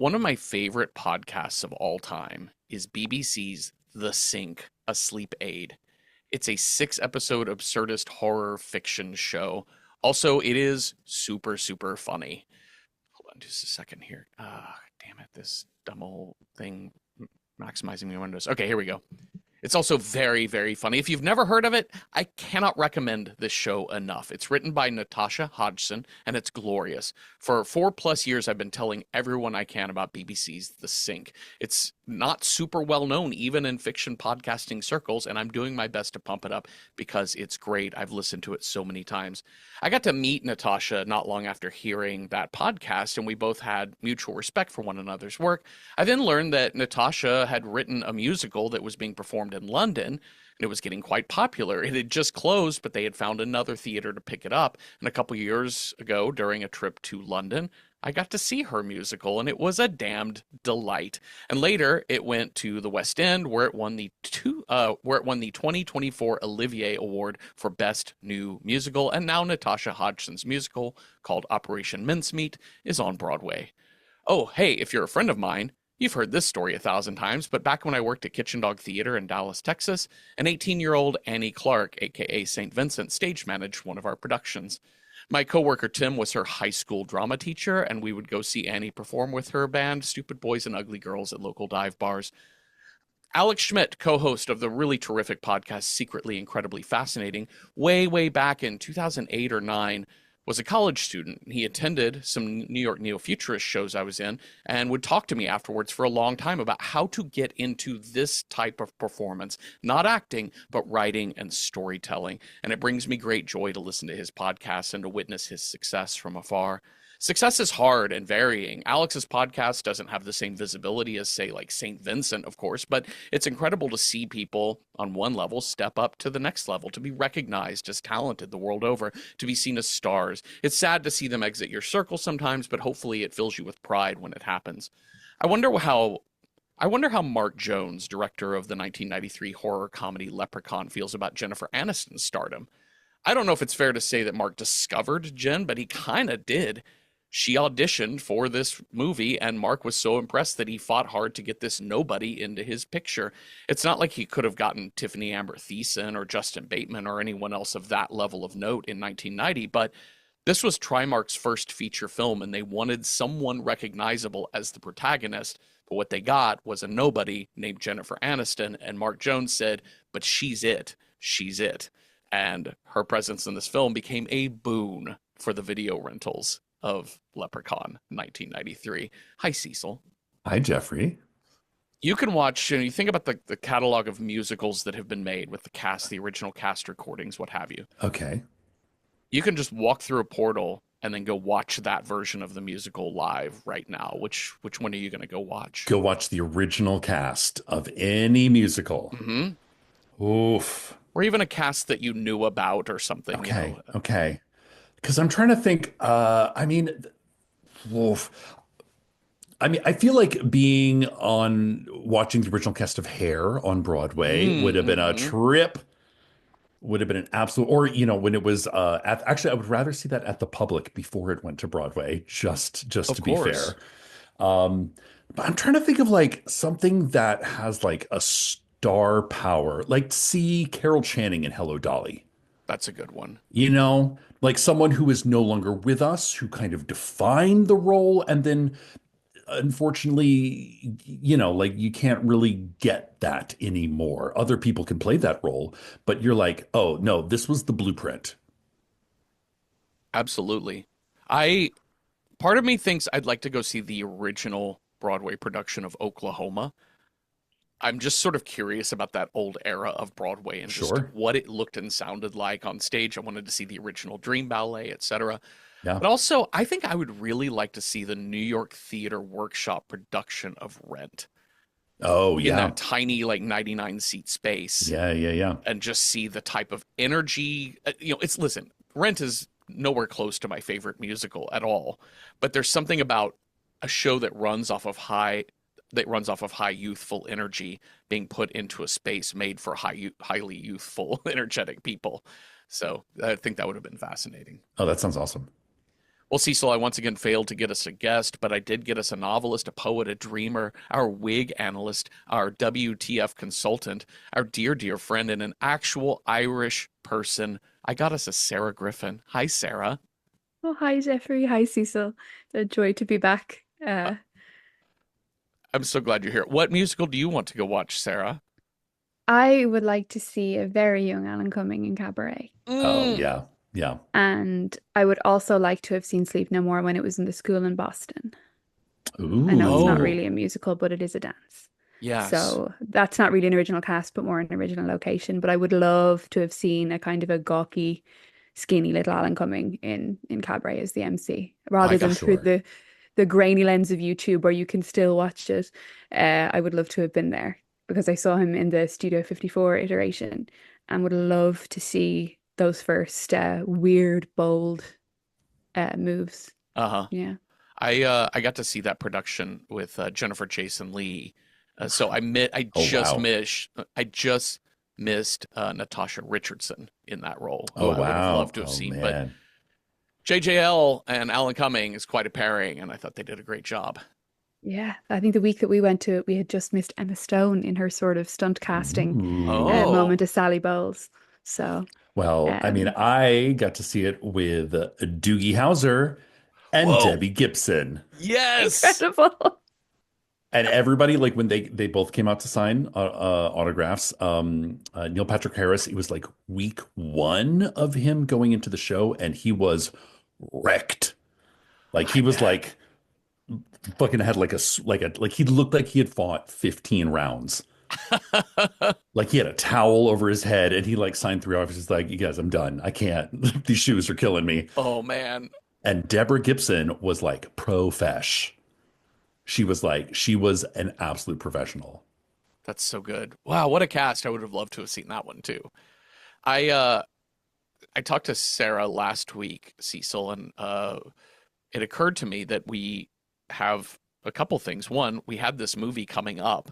One of my favorite podcasts of all time is BBC's The Sink, A Sleep Aid. It's a 6 episode absurdist horror fiction show. Also, it is super, super funny. Hold on just a second here. Damn it, this dumb old thing maximizing my windows. Okay, here we go. It's also very, very funny. If you've never heard of it, I cannot recommend this show enough. It's written by Natasha Hodgson, and it's glorious. For 4+ years, I've been telling everyone I can about BBC's The Sink. It's not super well known, even in fiction podcasting circles, and I'm doing my best to pump it up because it's great. I've listened to it so many times. I got to meet Natasha not long after hearing that podcast, and we both had mutual respect for one another's work. I then learned that Natasha had written a musical that was being performed in London, and it was getting quite popular. It had just closed, but they had found another theater to pick it up. And a couple years ago, during a trip to London, I got to see her musical, and it was a damned delight. And later, it went to the West End, where it won the 2024 Olivier Award for Best New Musical. And now Natasha Hodgson's musical, called Operation Mincemeat, is on Broadway. Oh, hey, if you're a friend of mine, you've heard this story 1,000 times, but back when I worked at Kitchen Dog Theater in Dallas, Texas, an 18-year-old Annie Clark, aka St. Vincent, stage managed one of our productions. My coworker Tim was her high school drama teacher, and we would go see Annie perform with her band, Stupid Boys and Ugly Girls, at local dive bars. Alex Schmidt, co-host of the really terrific podcast Secretly Incredibly Fascinating, way back in 2008 or 9, was a college student. He attended some New York neo-futurist shows I was in and would talk to me afterwards for a long time about how to get into this type of performance, not acting, but writing and storytelling. And it brings me great joy to listen to his podcast and to witness his success from afar. Success is hard and varying. Alex's podcast doesn't have the same visibility as, say, like St. Vincent, of course, but it's incredible to see people on one level step up to the next level, to be recognized as talented the world over, to be seen as stars. It's sad to see them exit your circle sometimes, but hopefully it fills you with pride when it happens. I wonder how Mark Jones, director of the 1993 horror comedy Leprechaun, feels about Jennifer Aniston's stardom. I don't know if it's fair to say that Mark discovered Jen, but he kind of did. She auditioned for this movie, and Mark was so impressed that he fought hard to get this nobody into his picture. It's not like he could have gotten Tiffany Amber Thiessen or Justin Bateman or anyone else of that level of note in 1990, but this was Trimark's first feature film, and they wanted someone recognizable as the protagonist, but what they got was a nobody named Jennifer Aniston, and Mark Jones said, but she's it. She's it. And her presence in this film became a boon for the video rentals of Leprechaun 1993. Hi, Cecil. Hi, Jeffrey. You can watch, you think about the catalog of musicals that have been made with the cast, the original cast recordings, what have you. Okay. You can just walk through a portal and then go watch that version of the musical live right now. Which one are you going to go watch? Go watch the original cast of any musical. Mm-hmm. Oof. Or even a cast that you knew about or something. Okay. You know. Okay. Because I'm trying to think, oof. I feel like being on watching the original cast of Hair on Broadway would have been a trip, would have been an absolute, or, when it was, actually, I would rather see that at the Public before it went to Broadway, just to be fair. But I'm trying to think of like something that has like a star power, like see Carol Channing in Hello, Dolly. That's a good one. Like someone who is no longer with us, who kind of defined the role. And then unfortunately, like you can't really get that anymore. Other people can play that role, but you're like, oh no, this was the blueprint. Absolutely. Part of me thinks I'd like to go see the original Broadway production of Oklahoma. I'm just sort of curious about that old era of Broadway and just Sure. what it looked and sounded like on stage. I wanted to see the original Dream Ballet, etc. Yeah. But also, I think I would really like to see the New York Theater Workshop production of Rent Oh in yeah. that tiny, like 99-seat space Yeah. and just see the type of energy. Listen, Rent is nowhere close to my favorite musical at all, but there's something about a show that runs off of high youthful energy being put into a space made for highly youthful, energetic people. So I think that would have been fascinating. Oh, that sounds awesome. Well, Cecil, I once again failed to get us a guest, but I did get us a novelist, a poet, a dreamer, our wig analyst, our WTF consultant, our dear, dear friend, and an actual Irish person. I got us a Sarah Griffin. Hi, Sarah. Oh, hi, Jeffrey. Hi, Cecil. A joy to be back. I'm so glad you're here. What musical do you want to go watch, Sarah? I would like to see a very young Alan Cumming in Cabaret. Oh, Mm. yeah. Yeah. And I would also like to have seen Sleep No More when it was in the school in Boston. I know it's not Ooh. Oh, really a musical, but it is a dance. yes. So that's not really an original cast, but more an original location. But I would love to have seen a kind of a gawky, skinny little Alan Cumming in Cabaret as the MC, I rather for than through sure. the grainy lens of YouTube where you can still watch it. I would love to have been there because I saw him in the Studio 54 iteration and would love to see those first weird, bold moves. Uh-huh. Yeah. I got to see that production with Jennifer Jason Leigh. So Oh, wow. I just missed Natasha Richardson in that role, who Oh, I would have wow. loved to have Oh, seen. But man. JJL and Alan Cumming is quite a pairing, and I thought they did a great job. Yeah. I think the week that we went to, we had just missed Emma Stone in her sort of stunt casting Ooh. Oh, moment as Sally Bowles. So, Well, I mean, um, I got to see it with Doogie Howser and whoa, Debbie Gibson. yes. incredible. And everybody, like when they both came out to sign autographs, Neil Patrick Harris, it was like week one of him going into the show, and he was wrecked. Like I he was bet. like fucking had like he looked like he had fought 15 rounds. Like he had a towel over his head, and he like signed three offers. He's like, "You guys, I'm done. I can't. These shoes are killing me." Oh man, And Deborah Gibson was like profesh. She was an absolute professional. that's so good. Wow, what a cast. I would have loved to have seen that one too. I I talked to Sarah last week, Cecil, and it occurred to me that we have a couple things. One, we had this movie coming up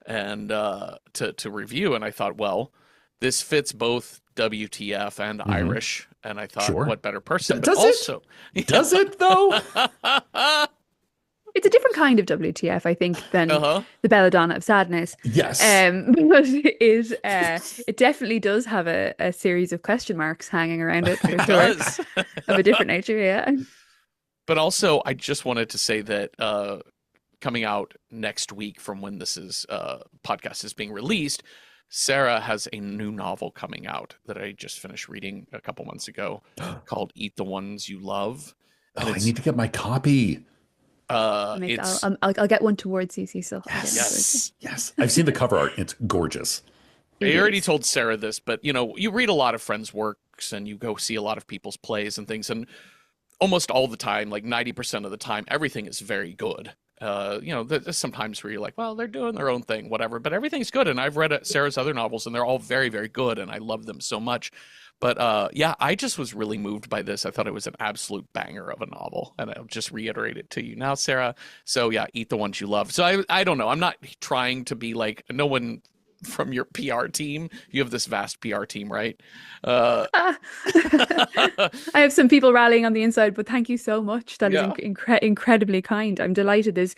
and to review, and I thought, well, this fits both WTF and Hmm. Irish, and I thought, Sure. what better person? But Does it? also, yeah, Does it though? It's a different kind of WTF, I think, than uh-huh, the Belladonna of Sadness. Yes. But it definitely does have a series of question marks hanging around it for it sure, does. of a different nature. Yeah. But also, I just wanted to say that coming out next week from when this is podcast is being released, Sarah has a new novel coming out that I just finished reading a couple months ago called Eat the Ones You Love. And Oh, I need to get my copy. it's I'll get one towards you, Cecil. I'll get one Yes. towards you. yes. Yes. I've seen the cover art. It's gorgeous. It I already is. told Sarah this, but you read a lot of friends' works and you go see a lot of people's plays and things, and almost all the time, like 90% of the time, everything is very good. There's sometimes where you're like, well, they're doing their own thing, whatever, but everything's good. And I've read Sarah's other novels, and they're all very, very good, and I love them so much. But yeah, I just was really moved by this. I thought it was an absolute banger of a novel, and I'll just reiterate it to you now, Sarah. So yeah, eat the ones you love. So I don't know. I'm not trying to be like no one from your PR team. You have this vast PR team, right? Uh, Ah. I have some people rallying on the inside, but thank you so much. That is yeah. incredibly kind. I'm delighted. There's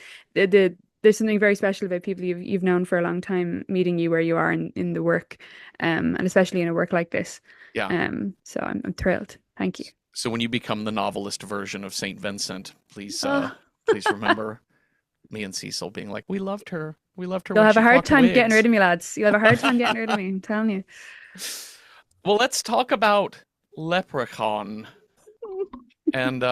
something very special about people you've known for a long time, meeting you where you are in the work, and especially in a work like this. Yeah. So I'm thrilled. Thank you. So when you become the novelist version of Saint Vincent, Oh, please remember me and Cecil being like, we loved her. We loved her you'll when have she a hard plucked time getting rid wigs. of me, lads. You'll have a hard time getting rid of me. I'm telling you. Well, let's talk about Leprechaun. And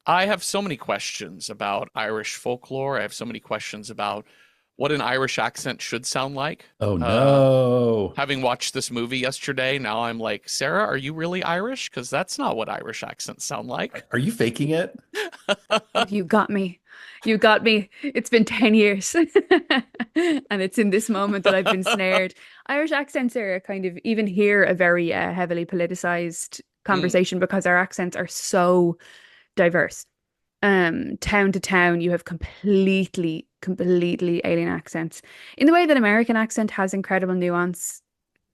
I have so many questions about Irish folklore. I have so many questions about what an Irish accent should sound like. Oh Uh, no. Having watched this movie yesterday, now I'm like, Sarah, are you really Irish? Because that's not what Irish accents sound like. Are you faking it? You got me. You got me. It's been 10 years. And it's in this moment that I've been snared. Irish accents are a kind of, even here, a very heavily politicized Mm, conversation because our accents are so diverse. Town to town, you have completely alien accents. In the way that American accent has incredible nuance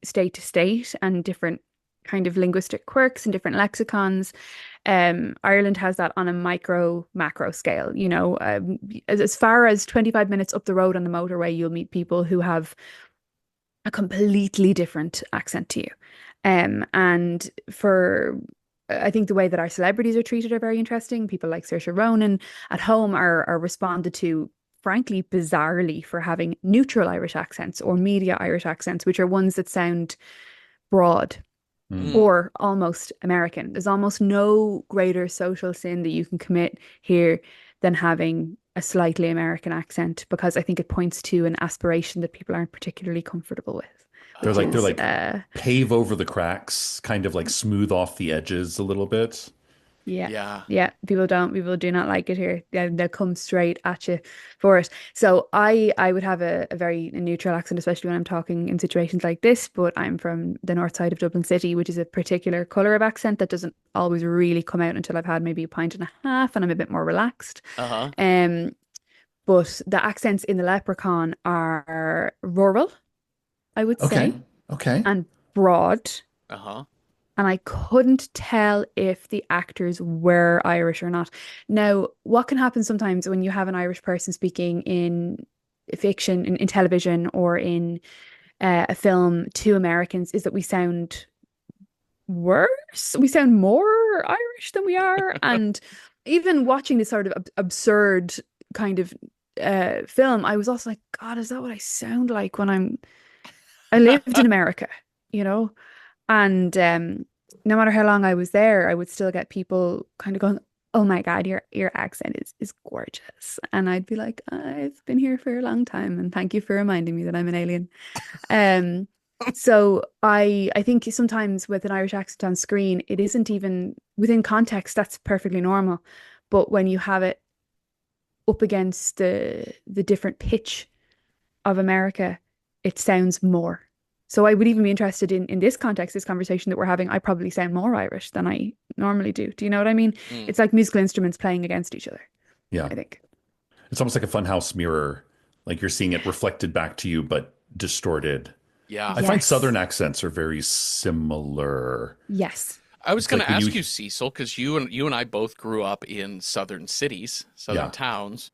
state to state and different kind of linguistic quirks and different lexicons. Ireland has that on a micro macro scale. As far as 25 minutes up the road on the motorway, you'll meet people who have a completely different accent to you. And I think the way that our celebrities are treated are very interesting. People like Saoirse Ronan at home are responded to, frankly, bizarrely for having neutral Irish accents or media Irish accents, which are ones that sound broad or almost American. There's almost no greater social sin that you can commit here than having a slightly American accent, because I think it points to an aspiration that people aren't particularly comfortable with. They're which like is, pave over the cracks, kind of like smooth off the edges a little bit. Yeah. Yeah. Yeah. People do not like it here. They'll come straight at you for it. So I would have a very neutral accent, especially when I'm talking in situations like this. But I'm from the north side of Dublin City, which is a particular colour of accent that doesn't always really come out until I've had maybe a pint and a half and I'm a bit more relaxed. Uh-huh. But the accents in the Leprechaun are rural, I would Okay. say, Okay. and broad. Uh-huh. And I couldn't tell if the actors were Irish or not. Now, what can happen sometimes when you have an Irish person speaking in fiction, in television, or in a film to Americans is that we sound worse. We sound more Irish than we are. And even watching this sort of absurd kind of film, I was also like, God, is that what I sound like when I lived in America, you know? And no matter how long I was there, I would still get people kind of going, "Oh my God, your accent is gorgeous." And I'd be like, "I've been here for a long time, and thank you for reminding me that I'm an alien." Um, so I think sometimes with an Irish accent on screen, it isn't even within context, that's perfectly normal. But when you have it up against the different pitch of America, it sounds more. So I would even be interested in this context, this conversation that we're having. I probably sound more Irish than I normally do. Do you know what I mean? It's like musical instruments playing against each other, Yeah. I think. It's almost like a funhouse mirror. Like you're seeing it reflected back to you, but distorted. Yeah. I find Yes. Southern accents are very similar. Yes. I was It's going like to when ask you, you, Cecil, because you and I both grew up in southern cities, southern yeah, towns,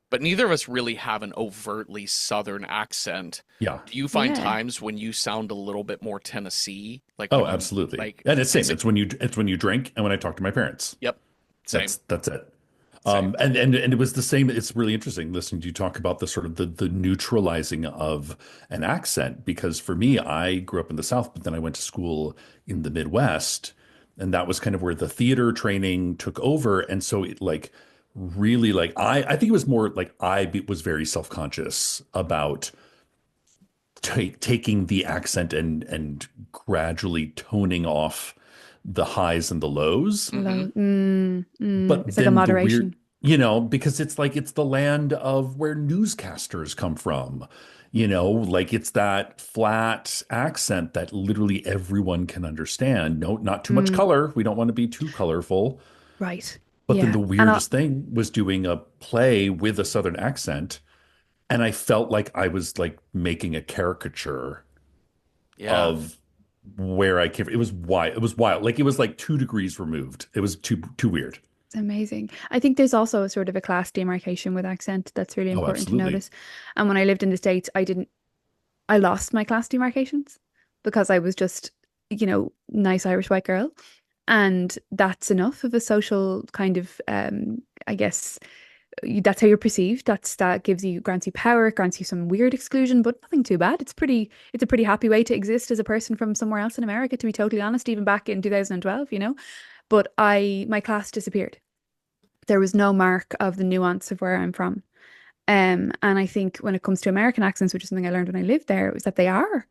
but neither of us really have an overtly southern accent. yeah. Do you find Yeah. times when you sound a little bit more Tennessee, like Oh, when you absolutely. like? And it's same. Is it? It's when you drink and when I talk to my parents. Yep. Same. That's it. Same. And it was the same. It's really interesting listening to you talk about the sort of the neutralizing of an accent, because for me, I grew up in the South, but then I went to school in the Midwest, and that was kind of where the theater training took over. And so it like really like I think it was more like was very self-conscious about taking the accent and gradually toning off the highs and the lows. Mm-hmm. But It's like a then the weird, moderation. because it's like it's the land of where newscasters come from, like it's that flat accent that literally everyone can understand. No, not too much Mm, color. We don't want to be too colorful. right. But then Yeah. the And weirdest thing was doing a play with a Southern accent, and I felt like I was like making a caricature Yeah. of where I came from. It was wild. It was wild. Like it was like 2 degrees removed. It was too weird. it's amazing. I think there's also a sort of a class demarcation with accent that's really Oh, important to absolutely. notice. And when I lived in the States, I lost my class demarcations because I was just, nice Irish white girl. And that's enough of a social kind of, I guess, that's how you're perceived. That grants you power, it grants you some weird exclusion, but nothing too bad. It's a pretty happy way to exist as a person from somewhere else in America, to be totally honest, even back in 2012, But my class disappeared. There was no mark of the nuance of where I'm from. And I think when it comes to American accents, which is something I learned when I lived there, was that they are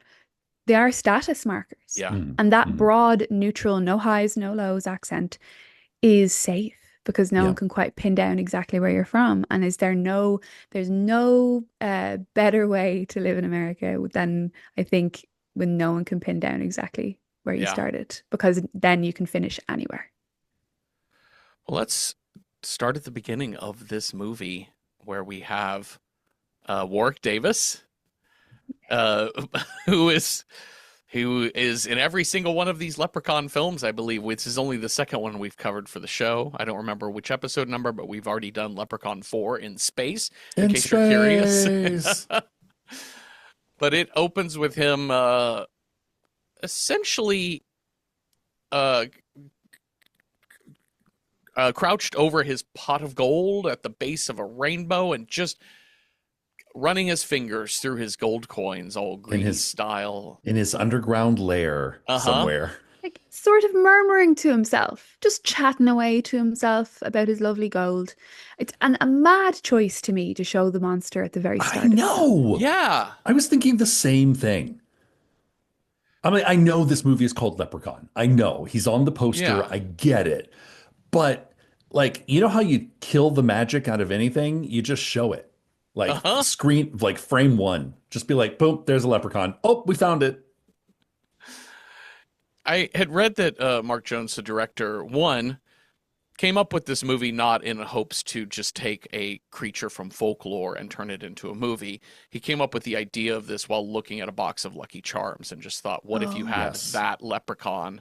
status markers. Yeah. Mm, And that mm. broad, neutral, no highs, no lows accent is safe because no one Yeah. can quite pin down exactly where you're from. And there's no better way to live in America than I think when no one can pin down exactly where you Yeah. started, because then you can finish anywhere. Well, let's start at the beginning of this movie where we have Warwick Davis, uh, who is who is in every single one of these Leprechaun films, I believe, which is only the second one we've covered for the show. I don't remember which episode number, but we've already done Leprechaun 4 in space, in case you're curious. But it opens with him essentially crouched over his pot of gold at the base of a rainbow and just running his fingers through his gold coins, all greedy style. In his underground lair somewhere. Like sort of murmuring to himself, just chatting away to himself about his lovely gold. It's a mad choice to me to show the monster at the very start. I know. Yeah. I was thinking the same thing. I mean, I know this movie is called Leprechaun. I know. He's on the poster. Yeah. I get it. But, like, you know how you kill the magic out of anything? You just show it. Like, screen, like, frame one. Just be like, boom, there's a leprechaun. Oh, we found it. I had read that Mark Jones, the director, came up with this movie not in hopes to just take a creature from folklore and turn it into a movie. He came up with the idea of this while looking at a box of Lucky Charms and just thought, what if you had that leprechaun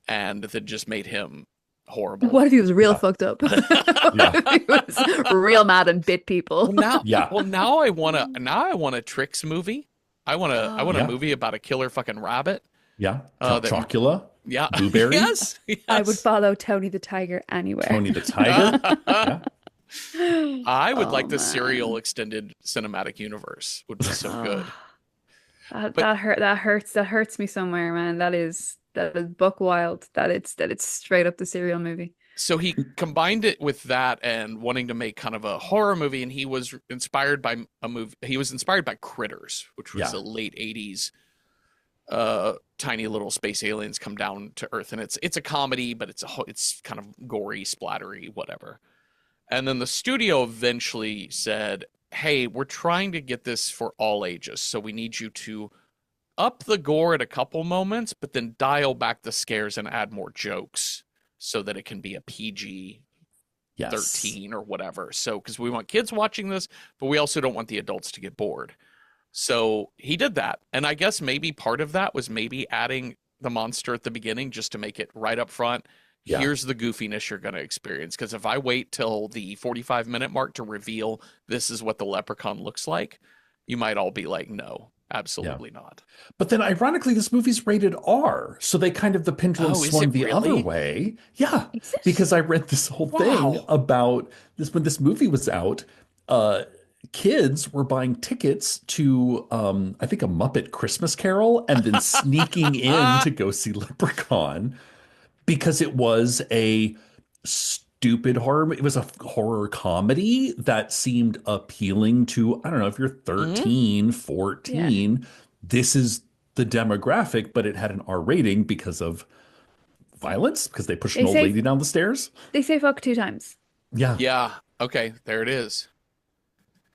and that just made him horrible? What if he was real fucked up? What if he was real mad and bit people? Now I want a Tricks movie. I want a movie about a killer fucking rabbit. Yeah. Chocula. Yeah. Blueberry. Yes. I would follow Tony the Tiger anywhere. Tony the Tiger. Yeah. I would like the Serial extended cinematic universe. Would be so good. That hurts me somewhere, man. That is buck wild. That it's straight up the Serial movie. So he combined it with that and wanting to make kind of a horror movie, and he was inspired by a movie. He was inspired by Critters, which was the late 80s. Tiny little space aliens come down to Earth, and it's a comedy, but it's kind of gory, splattery, whatever. And then the studio eventually said, hey, we're trying to get this for all ages, so we need you to up the gore at a couple moments, but then dial back the scares and add more jokes so that it can be a PG 13 or whatever. So, because we want kids watching this, but we also don't want the adults to get bored. So he did that. And I guess maybe part of that was maybe adding the monster at the beginning just to make it right up front. Yeah. Here's the goofiness you're going to experience. Because if I wait till the 45-minute mark to reveal this is what the leprechaun looks like, you might all be like, no, absolutely not. But then ironically, this movie's rated R. So they kind of, the pendulum swung the other way. Yeah. Because I read this whole thing about this when this movie was out. Kids were buying tickets to, I think, a Muppet Christmas Carol and then sneaking in to go see Leprechaun because it was a stupid horror. It was a horror comedy that seemed appealing to, I don't know, if you're 13, 14, this is the demographic, but it had an R rating because of violence, because they pushed an old lady down the stairs. They say fuck 2 times. Yeah. Yeah. Okay. There it is.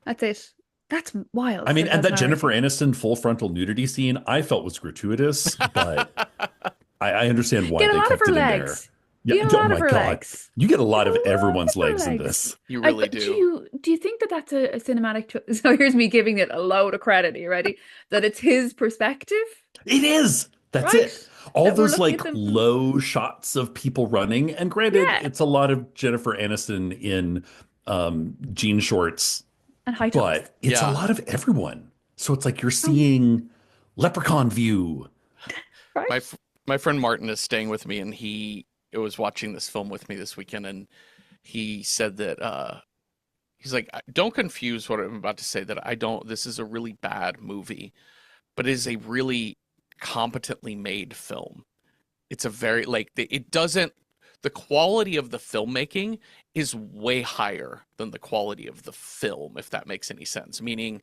That's it. That's wild. I mean, and that Jennifer Aniston full frontal nudity scene, I felt was gratuitous, but I understand why they kept it in there. Yeah, oh my God. You get a lot of everyone's legs in this. You really do. Do you think that that's a cinematic choice? So here's me giving it a load of credit. Are you ready? That it's his perspective? It is. That's it. All those like low shots of people running. And granted, it's a lot of Jennifer Aniston in jean shorts. But it's a lot of everyone. So it's like you're seeing leprechaun view. Right? My friend Martin is staying with me, and he was watching this film with me this weekend, and he said that he's like, don't confuse what I'm about to say, that this is a really bad movie, but it is a really competently made film. It's a very, the quality of the filmmaking is way higher than the quality of the film, if that makes any sense. Meaning,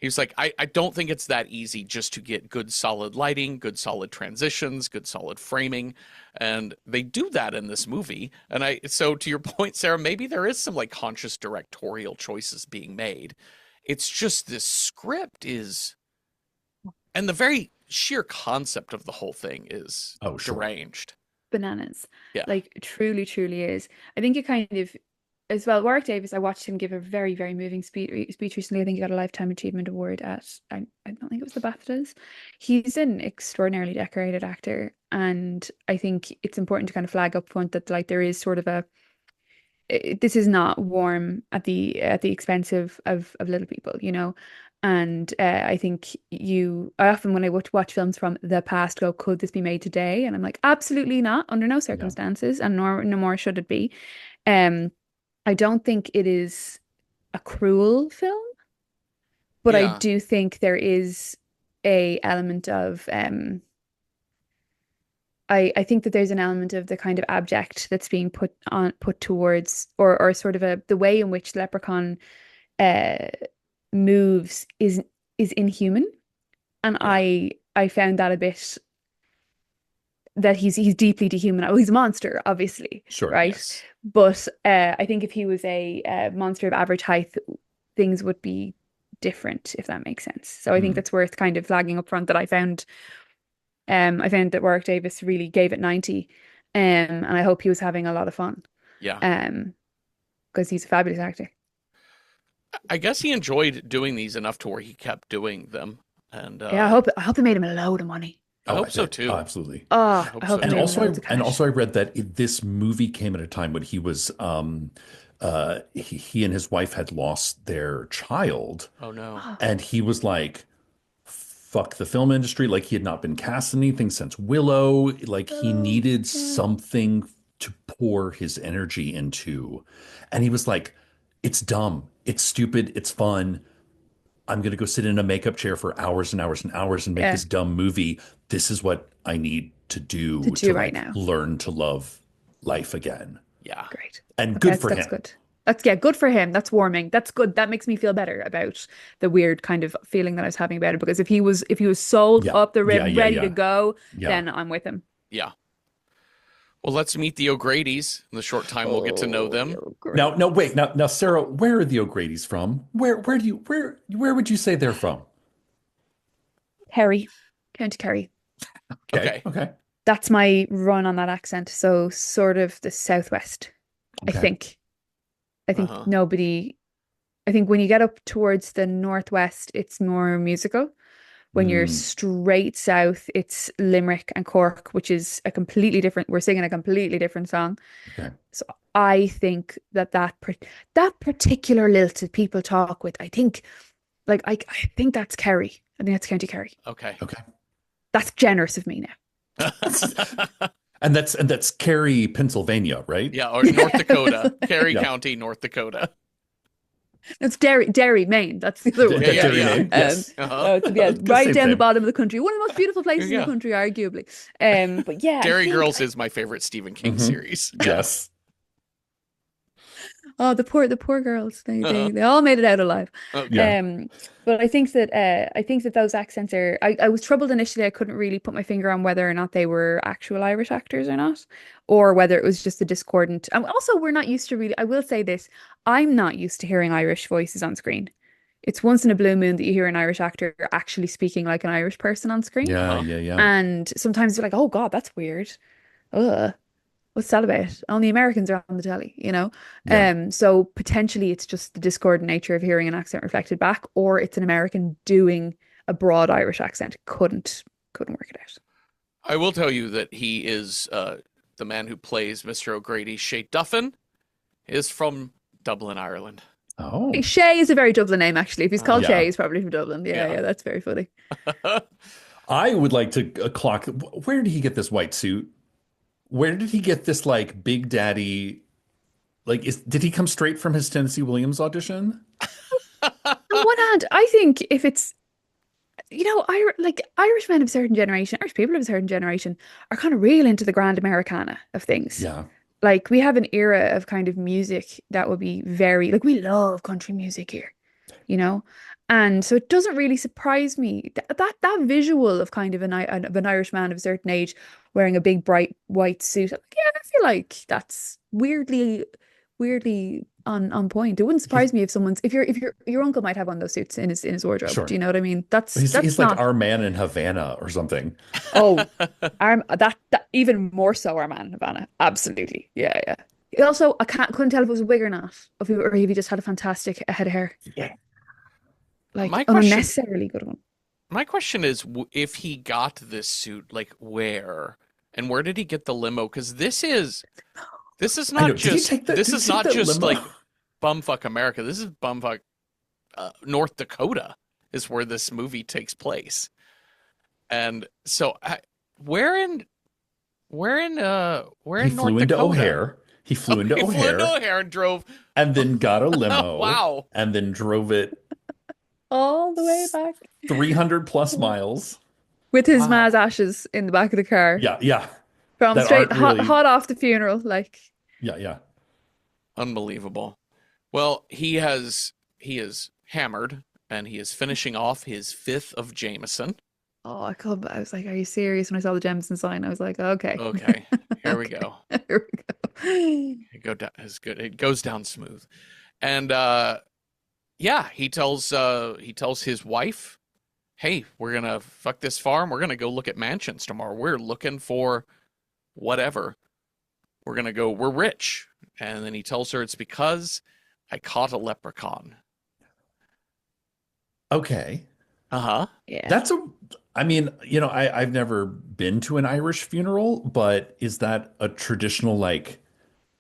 he's like, I don't think it's that easy just to get good solid lighting, good solid transitions, good solid framing. And they do that in this movie. And so to your point, Sarah, maybe there is some like conscious directorial choices being made. It's just this script is, and the very sheer concept of the whole thing is deranged. Bananas. Yeah. Like truly is. I think it kind of as well, Warwick Davis, I watched him give a very, very moving speech recently. I think he got a Lifetime Achievement Award at, I don't think it was the BAFTAs. He's an extraordinarily decorated actor, and I think it's important to kind of flag up front that like there is sort of this is not warm at the expense of little people, you know. And I think I often when I watch films from the past go, could this be made today? And I'm like, absolutely not, under no Yeah. circumstances, and nor no more should it be. Um, I don't think it is a cruel film, but I Yeah. do think there is a element of I think that there's an element of the kind of abject that's being put towards or sort of the way in which Leprechaun uh moves is inhuman. And Yeah. I found that a bit that he's deeply dehumanized. Well, he's a monster, obviously, Sure. right? Yes. But I think if he was a monster of average height, things would be different, if that makes sense. So I think Mm. that's worth kind of flagging up front that I found that Warwick Davis really gave it 90. And I hope he was having a lot of fun. Yeah. Because he's a fabulous actor. I guess he enjoyed doing these enough to where he kept doing them. And Yeah, I hope it made him a load of money. I hope so bet. too. Oh, absolutely. Oh, hope I so hope it And too. made him also, loads of cash. I read that this movie came at a time when he and his wife had lost their child, Oh no. Oh, and he was like, "Fuck the film industry!" Like he had not been cast in anything since Willow. Like he oh, needed yeah. something to pour his energy into, and he was like, "It's dumb, it's stupid, it's fun. I'm gonna go sit in a makeup chair for hours and hours and hours and make Yeah, this dumb movie. This is what I need to to do to do right like now. learn to love life again." Yeah. Great. And Okay, good for that's him. good. That's yeah, good for him. That's warming. That's good. That makes me feel better about the weird kind of feeling that I was having about it. Because if he was sold Yeah, up the yeah, rim, yeah, ready to yeah, go, yeah. then I'm with him. Yeah. Well, let's meet the O'Grady's. In the short time we'll get to know Oh, them. you're Now, great. wait, now, Sarah, where are the O'Grady's from? Where would you say they're from? Kerry, County Kerry. Okay, Okay. okay, That's my run on that accent. So sort of the southwest, I okay. think. I think Uh-huh. nobody. I think when you get up towards the northwest, it's more musical. When you're Hmm. straight south, it's Limerick and Cork, which is a completely different. We're singing a completely different song. Okay. So I think that particular lilt that people talk with, I think, like I think that's Kerry. I think that's County Kerry. Okay. Okay. That's generous of me And that's Cary, Pennsylvania, right? Yeah, or North now. Dakota. Cary Yeah. County, North Dakota. It's Derry, Maine. That's the other one. Yeah, yeah, Derry, yeah. Maine. Yes. Uh-huh. So it's yeah, right Same, down the same. bottom of the country. One of the most beautiful places in the Yeah. country, arguably. But yeah, I Derry think Girls is my favorite Stephen King Hmm. series. Yes. oh the poor girls. They Uh-huh. they they all made it out alive. Yeah. Okay. But I think that those accents are I was troubled initially. I couldn't really put my finger on whether or not they were actual Irish actors or not, or whether it was just a discordant. Also, we're not used to really, I will say this, I'm not used to hearing Irish voices on screen. It's once in a blue moon that you hear an Irish actor actually speaking like an Irish person on screen. Yeah, Uh-huh. yeah, yeah. And sometimes you're like, oh God, that's weird. Ugh. What's that about? Only Americans are on the telly, you know? Yeah. So potentially it's just the discordant nature of hearing an accent reflected back, or it's an American doing a broad Irish accent. Couldn't work it out. I will tell you that he is the man who plays Mr. O'Grady, Shay Duffin, is from Dublin, Ireland. Oh. Shay is a very Dublin name, actually. If he's called Yeah. Shay, he's probably from Dublin. Yeah, Yeah. yeah, that's very funny. I would like to clock. Where did he get this white suit? Where did he get this like Big Daddy? Like, did he come straight from his Tennessee Williams audition? On one hand, I think if it's, like Irish men of a certain generation, Irish people of a certain generation are kind of real into the grand Americana of things. Yeah. Like we have an era of kind of music that would be very, like we love country music here, you know? And so it doesn't really surprise me that visual of kind of of an Irish man of a certain age wearing a big bright white suit. I'm like, yeah, I feel like that's weirdly on point. It wouldn't He's surprise me if your uncle might have one of those suits in his wardrobe. Do sure. you know what I mean? That's He's like not our man in Havana or something. oh that even more so our man in Havana. Absolutely. Yeah, yeah. Also, couldn't tell if it was a wig or not, or if he just had a fantastic head of hair, Yeah. like My an question unnecessarily good one. My question is, if he got this suit, like where and where did he get the limo? Because I know. Did he take the this did he is take not the just limo? like bumfuck America. This is bumfuck North Dakota is where this movie takes place. And so, where He in North flew into Dakota? O'Hare. He Oh, flew into he flew into O'Hare O'Hare and drove. and then got a limo Wow, and then drove it All the way back 300 plus miles. with his ma's wow, ashes in the back of the car Yeah, yeah. from That straight aren't really, hot off the funeral. Like, yeah, yeah. unbelievable. Well, he is hammered and he is finishing off his fifth of Jameson. oh, I was like, are you serious? When I saw the Jameson sign, I was like, okay, Okay, here we okay, go. here we go. It go down is good. It goes down smooth. And yeah, he tells his wife, "Hey, we're gonna fuck this farm. We're gonna go look at mansions tomorrow. We're looking for whatever. We're gonna go. We're rich." And then he tells her it's because I caught a leprechaun. Okay. Uh-huh. Yeah. That's a, I mean, I've never been to an Irish funeral, but is that a traditional like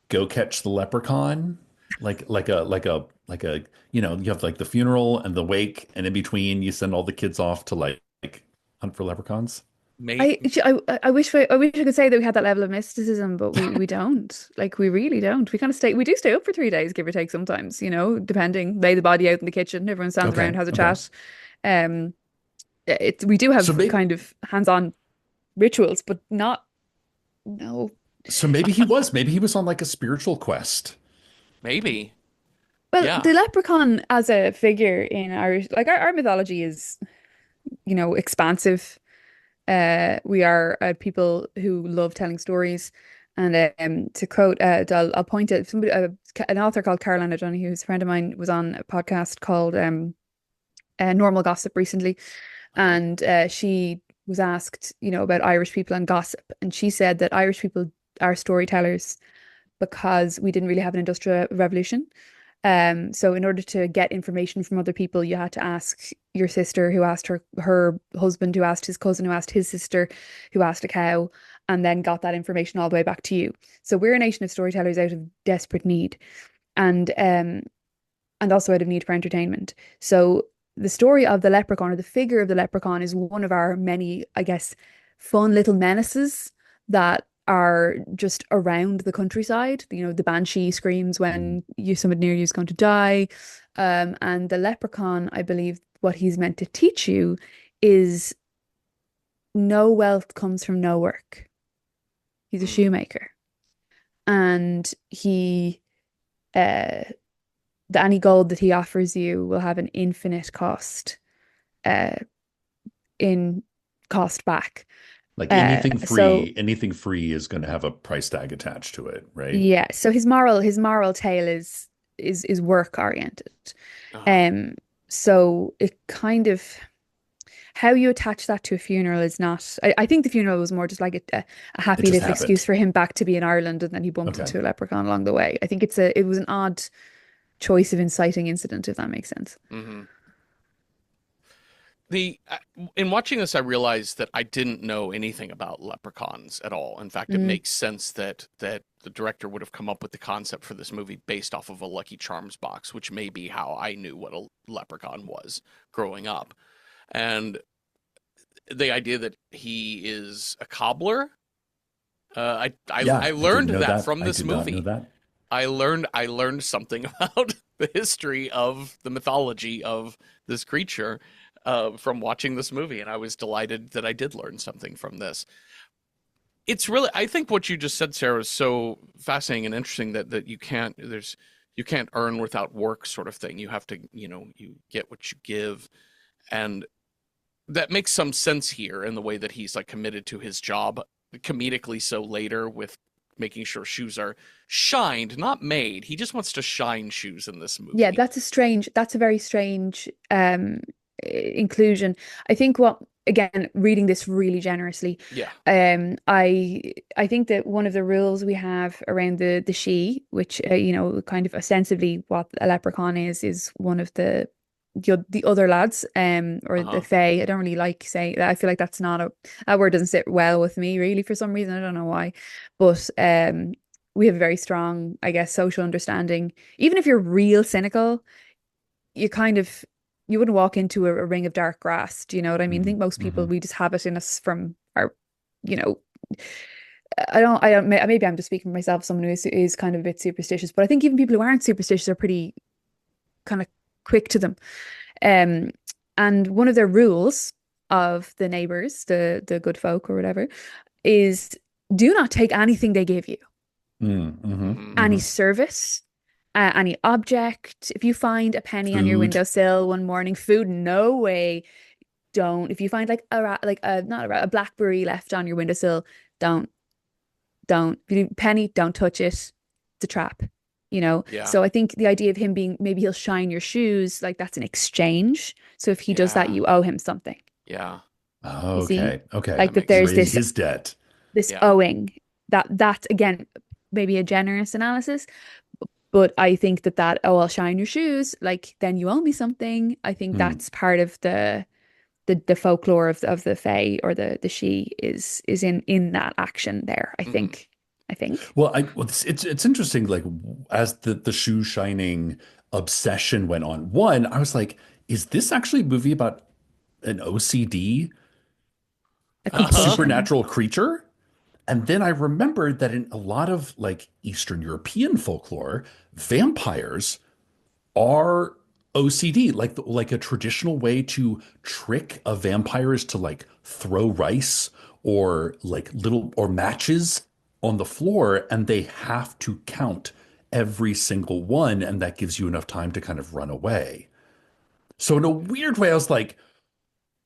go catch the leprechaun? Like you have like the funeral and the wake, and in between you send all the kids off to like hunt for leprechauns. May I wish I could say that we had that level of mysticism, but we don't. Like, we really don't. We do stay up for 3 days, give or take sometimes, depending. Lay the body out in the kitchen, everyone stands around, Okay. has a Okay. chat. We do So have maybe kind of hands-on rituals, but not no. so maybe he was on like a spiritual quest. maybe. Well, Yeah. the leprechaun as a figure in Irish, like our mythology is, expansive. We are people who love telling stories. And to quote, I'll point at somebody, an author called Caroline O'Donoghue, who's a friend of mine, was on a podcast called Normal Gossip recently, Uh-huh. and she was asked, about Irish people and gossip, and she said that Irish people are storytellers because we didn't really have an industrial revolution. So in order to get information from other people, you had to ask your sister, who asked her husband, who asked his cousin, who asked his sister, who asked a cow, and then got that information all the way back to you. So we're a nation of storytellers out of desperate need, and also out of need for entertainment. So the story of the leprechaun, or the figure of the leprechaun, is one of our many, I guess, fun little menaces that are just around the countryside. The banshee screams Mhm. when someone near you is going to die. And the leprechaun, I believe what he's meant to teach you is no wealth comes from no work. He's a Hmm. shoemaker. And uh, any gold that he offers you will have an infinite cost, uh, in cost back. Like Uh, so anything free is going to have a price tag attached to it, right? yeah, so his moral tale is work oriented. Uh-huh. Um, so it kind of, how you attach that to a funeral is not. I think the funeral was more just like a It happy just little excuse happened. for him back to be in Ireland, and then he bumped Okay. into a leprechaun along the way. I think it was an odd choice of inciting incident, if that makes sense. Hmm. The In watching this, I realized that I didn't know anything about leprechauns at all. In fact, it Mm, makes sense that the director would have come up with the concept for this movie based off of a Lucky Charms box, which may be how I knew what a leprechaun was growing up. And the idea that he is a cobbler, I Yeah, I didn't learned know that that. from I this did not know movie. that. I learned something about the history of the mythology of this creature from watching this movie, and I was delighted that I did learn something from this. It's really, I think what you just said, Sarah, is so fascinating and interesting that you can't earn without work, sort of thing. You have to, you get what you give, and that makes some sense here in the way that he's like committed to his job, comedically so later with making sure shoes are shined, not made. He just wants to shine shoes in this yeah, movie. that's a very strange inclusion. I think what again, reading this really generously. Yeah. I think that one of the rules we have around the she, which kind of ostensibly what a leprechaun is one of the other lads, or the Uh-huh. fae. I don't really like saying that. I feel like that's not that word doesn't sit well with me really for some reason. I don't know why, but we have a very strong, I guess, social understanding. Even if you're real cynical, you kind of you wouldn't walk into a ring of dark grass. Do you know what I mean? I think most people, Hmm. we just have it in us from our, you know, I don't, maybe I'm just speaking for myself, someone who is kind of a bit superstitious, but I think even people who aren't superstitious are pretty kind of quick to them. Um, and one of their rules of the neighbors, the good folk or whatever, is do not take anything they give you, Hmm. Hmm. any Hmm. service, any object. If you find a penny on your Food. windowsill one morning, food, no way. Don't. If you find like like a not a rat, a blackberry left on your windowsill, don't, don't. If you penny, don't touch it. It's a trap, you know. Yeah. So I think the idea of him being, maybe he'll shine your shoes, like that's an exchange. So if he does that, Yeah. you owe him something. Yeah. You see, Okay. Okay. like That that. makes You're There's in sense. his debt. this Yeah. owing, that again, maybe a generous analysis, but I think that oh, I'll shine your shoes, like then you owe me something. I think Hmm. that's part of the folklore of the Fae, or the she is in that action there. I Hmm. think. I think. Well, it's interesting. Like as the shoe shining obsession went on, one, I was like, is this actually a movie about an OCD A Uh-huh. compulsion. supernatural creature? And then I remembered that in a lot of like Eastern European folklore, vampires are OCD. Like a traditional way to trick a vampire is to like throw rice or like little or matches on the floor, and they have to count every single one, and that gives you enough time to kind of run away. So in a weird way, I was like,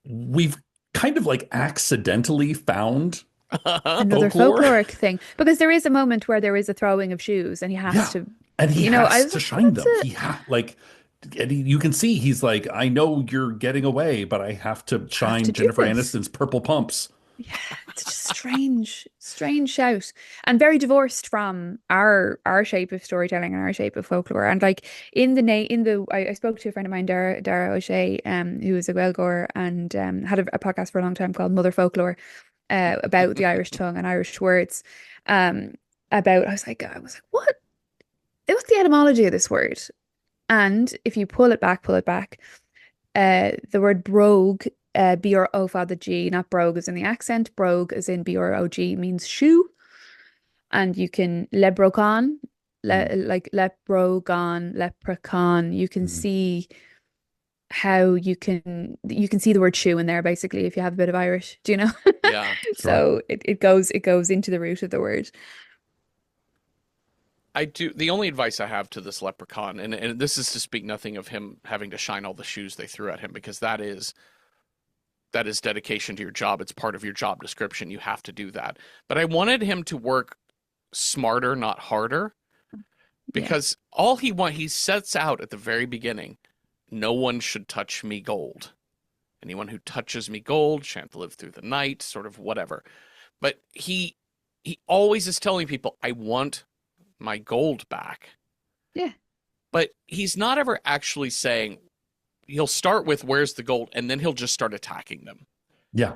we've kind of like accidentally found Uh-huh. Another folklore. folkloric thing, because there is a moment where there is a throwing of shoes, and he has Yeah. to, And he I has was to like, oh, shine that's them. it. You can see he's like, I know you're getting away, but I have to Have to shine do Jennifer this. Aniston's purple pumps. Yeah, it's just strange, strange shout, and very divorced from our shape of storytelling and our shape of folklore. And like I spoke to a friend of mine, Dara O'Shea, who is a Gaeilgeoir, and had a podcast for a long time called Mother Folklore, about the Irish tongue and Irish words. Um, about I was like, what? What's the etymology of this word? And if you pull it back, the word brogue, B-R-O father G, not brogue as in the accent, brogue as in B-R-O-G, means shoe. And you can leprechaun, Mm, like leprechaun, leprechaun. You can mm. see how you can see the word shoe in there basically if you have a bit of Irish, do you know? Yeah. Sure. So it goes into the root of the word. I do. The only advice I have to this leprechaun, and this is to speak nothing of him having to shine all the shoes they threw at him, because that is dedication to your job. It's part of your job description. You have to do that. But I wanted him to work smarter, not harder, Yeah. because he sets out at the very beginning, no one should touch me gold. Anyone who touches me gold shan't live through the night, sort of whatever. But he always is telling people, I want my gold back. Yeah. But he's not ever actually saying, he'll start with where's the gold, and then he'll just start attacking them. Yeah.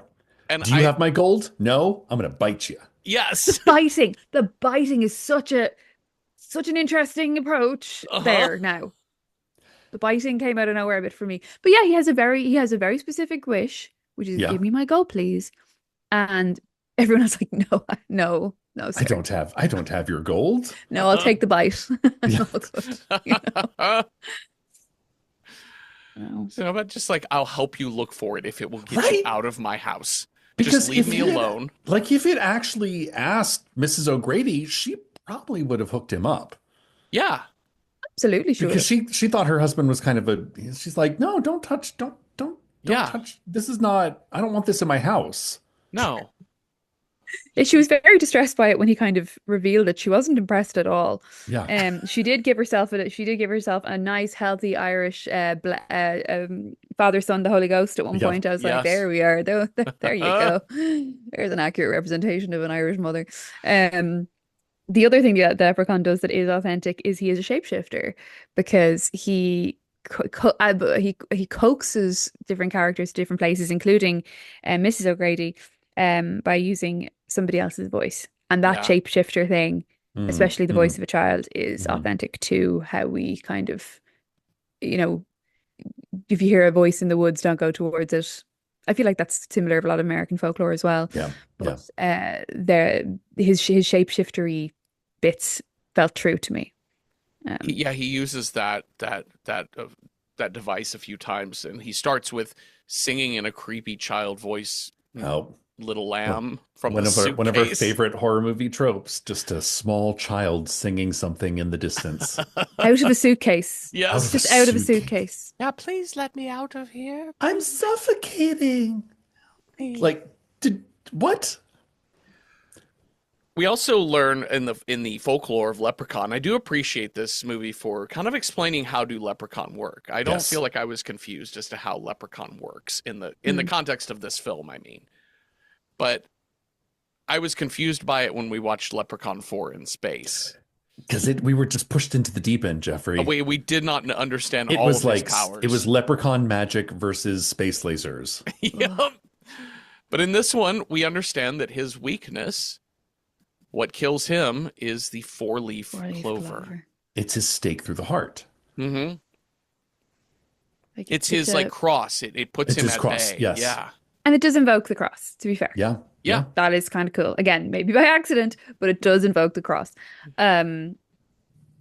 And Do you have my gold? No, I'm gonna bite you. The yes. biting. The biting is such an interesting approach Uh-huh. there now. The biting came out of nowhere a bit for me. But yeah, he has a very specific wish, which is Yeah. give me my gold, please. And everyone else like, no, no, no, sir. I don't have your gold. No, I'll take the bite. Yeah. All good. You know? So, but just like, I'll help you look for it if it will get you Right? out of my house. Just Because leave me alone. if it actually asked Mrs. O'Grady, she probably would have hooked him up. Yeah. Absolutely should Because have. she thought her husband was kind of she's like, no, don't Yeah. touch. This is not, I don't want this in my house. No. She was very distressed by it when he kind of revealed it. She wasn't impressed at all. Yeah. She did give herself a nice, healthy Irish Father, Son, the Holy Ghost at one Yeah. point. I was like, Yes. there we are. There you go. There's an accurate representation of an Irish mother. The other thing that the Leprechaun does that is authentic is he is a shapeshifter because he coaxes different characters to different places, including Mrs. O'Grady, by using somebody else's voice. And that Yeah. shapeshifter thing, Mm, especially the mm, voice of a child, is mm. authentic to how we kind of, you know, if you hear a voice in the woods, don't go towards it. I feel like that's similar to a lot of American folklore as well. Yeah. Yeah. But his shapeshiftery bits felt true to me. Yeah, he uses that device a few times, and he starts with singing in a creepy child voice, Oh. Little One Lamb from the one of our suitcase. favorite horror movie tropes, just a small child singing something in the distance. Out of a suitcase. Out of Yes. a Just out of a suitcase. suitcase. Yeah, please let me out of here. I'm suffocating. Please. Like, did what? We also learn in the folklore of Leprechaun. I do appreciate this movie for kind of explaining how do Leprechaun work. I don't Yes. feel like I was confused as to how Leprechaun works in the context of this film, I mean. But I was confused by it when we watched Leprechaun 4 in space. Because we were just pushed into the deep end, Jeffrey. We did not understand It all was of like his powers. it was leprechaun magic versus space lasers. Yep. But in this one, we understand that his weakness, what kills him, is the four-leaf clover. It's his stake through the heart. Mm-hmm. Like, It's his like cross. It puts It's him his at cross, bay. yes. Yeah. and it does invoke the cross, to be fair. Yeah. Yeah. That is kind of cool. Again, maybe by accident, but it does invoke the cross.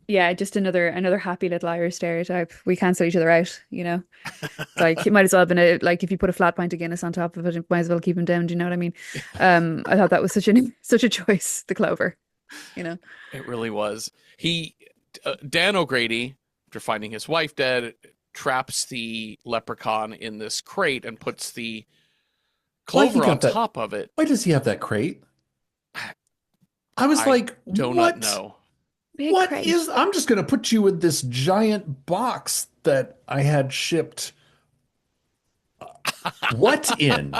Yeah, just another happy little Irish stereotype. We cancel each other out, you know. Like it might as well have been like if you put a flat pint of Guinness on top of it, it might as well keep him down. Do you know what I mean? I thought that was such a choice, the clover, you know. It really was. Dan O'Grady, after finding his wife dead, traps the leprechaun in this crate and puts the clover on top of it. Why does he have that crate? I was like, do not know. What is? I'm just going to put you in this giant box that I had shipped. What in?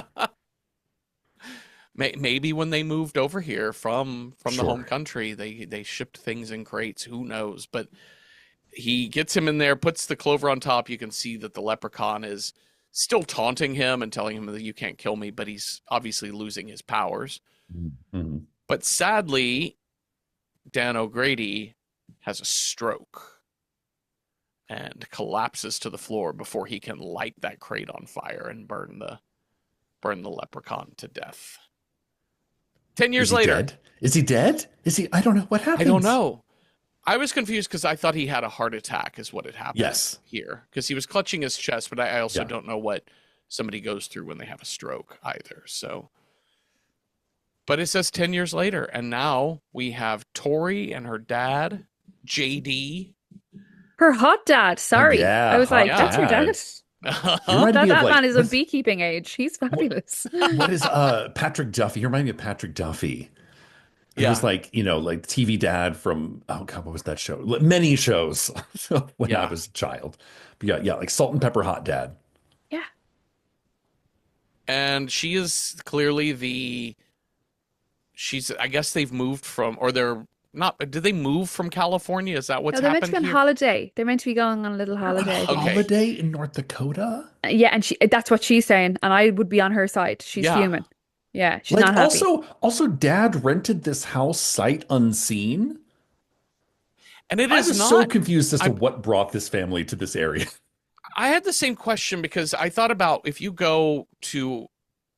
Maybe when they moved over here from the Sure. home country, they shipped things in crates. Who knows? But he gets him in there, puts the clover on top. You can see that the leprechaun is still taunting him and telling him that you can't kill me, but he's obviously losing his powers. Mm-hmm. But sadly, Dan O'Grady has a stroke and collapses to the floor before he can light that crate on fire and burn the leprechaun to death. 10 years later. Dead? Is he dead? Is he? I don't know what happened. I don't know. I was confused because I thought he had a heart attack is what had happened here. Because he was clutching his chest, but I also don't know what somebody goes through when they have a stroke either. So, but it says 10 years later, and now we have Tori and her dad, JD. Her hot dad. Sorry. Yeah, I was like, hot that's your dad. That man is of beekeeping age. He's fabulous. What is Patrick Duffy? You remind me of Patrick Duffy. He was like, like TV dad from, oh God, what was that show? Many shows when I was a child. But yeah, like Salt and Pepper Hot Dad. Yeah. And she is clearly I guess they've moved from, or they're not, did they move from California? Is that what's happened? They're meant to be on holiday. They're meant to be going on a little holiday. Holiday in North Dakota? Yeah, and that's what she's saying. And I would be on her side. She's fuming. Yeah, she's not happy. Also, Dad rented this house sight unseen. And I was so confused as to what brought this family to this area. I had the same question because I thought about if you go to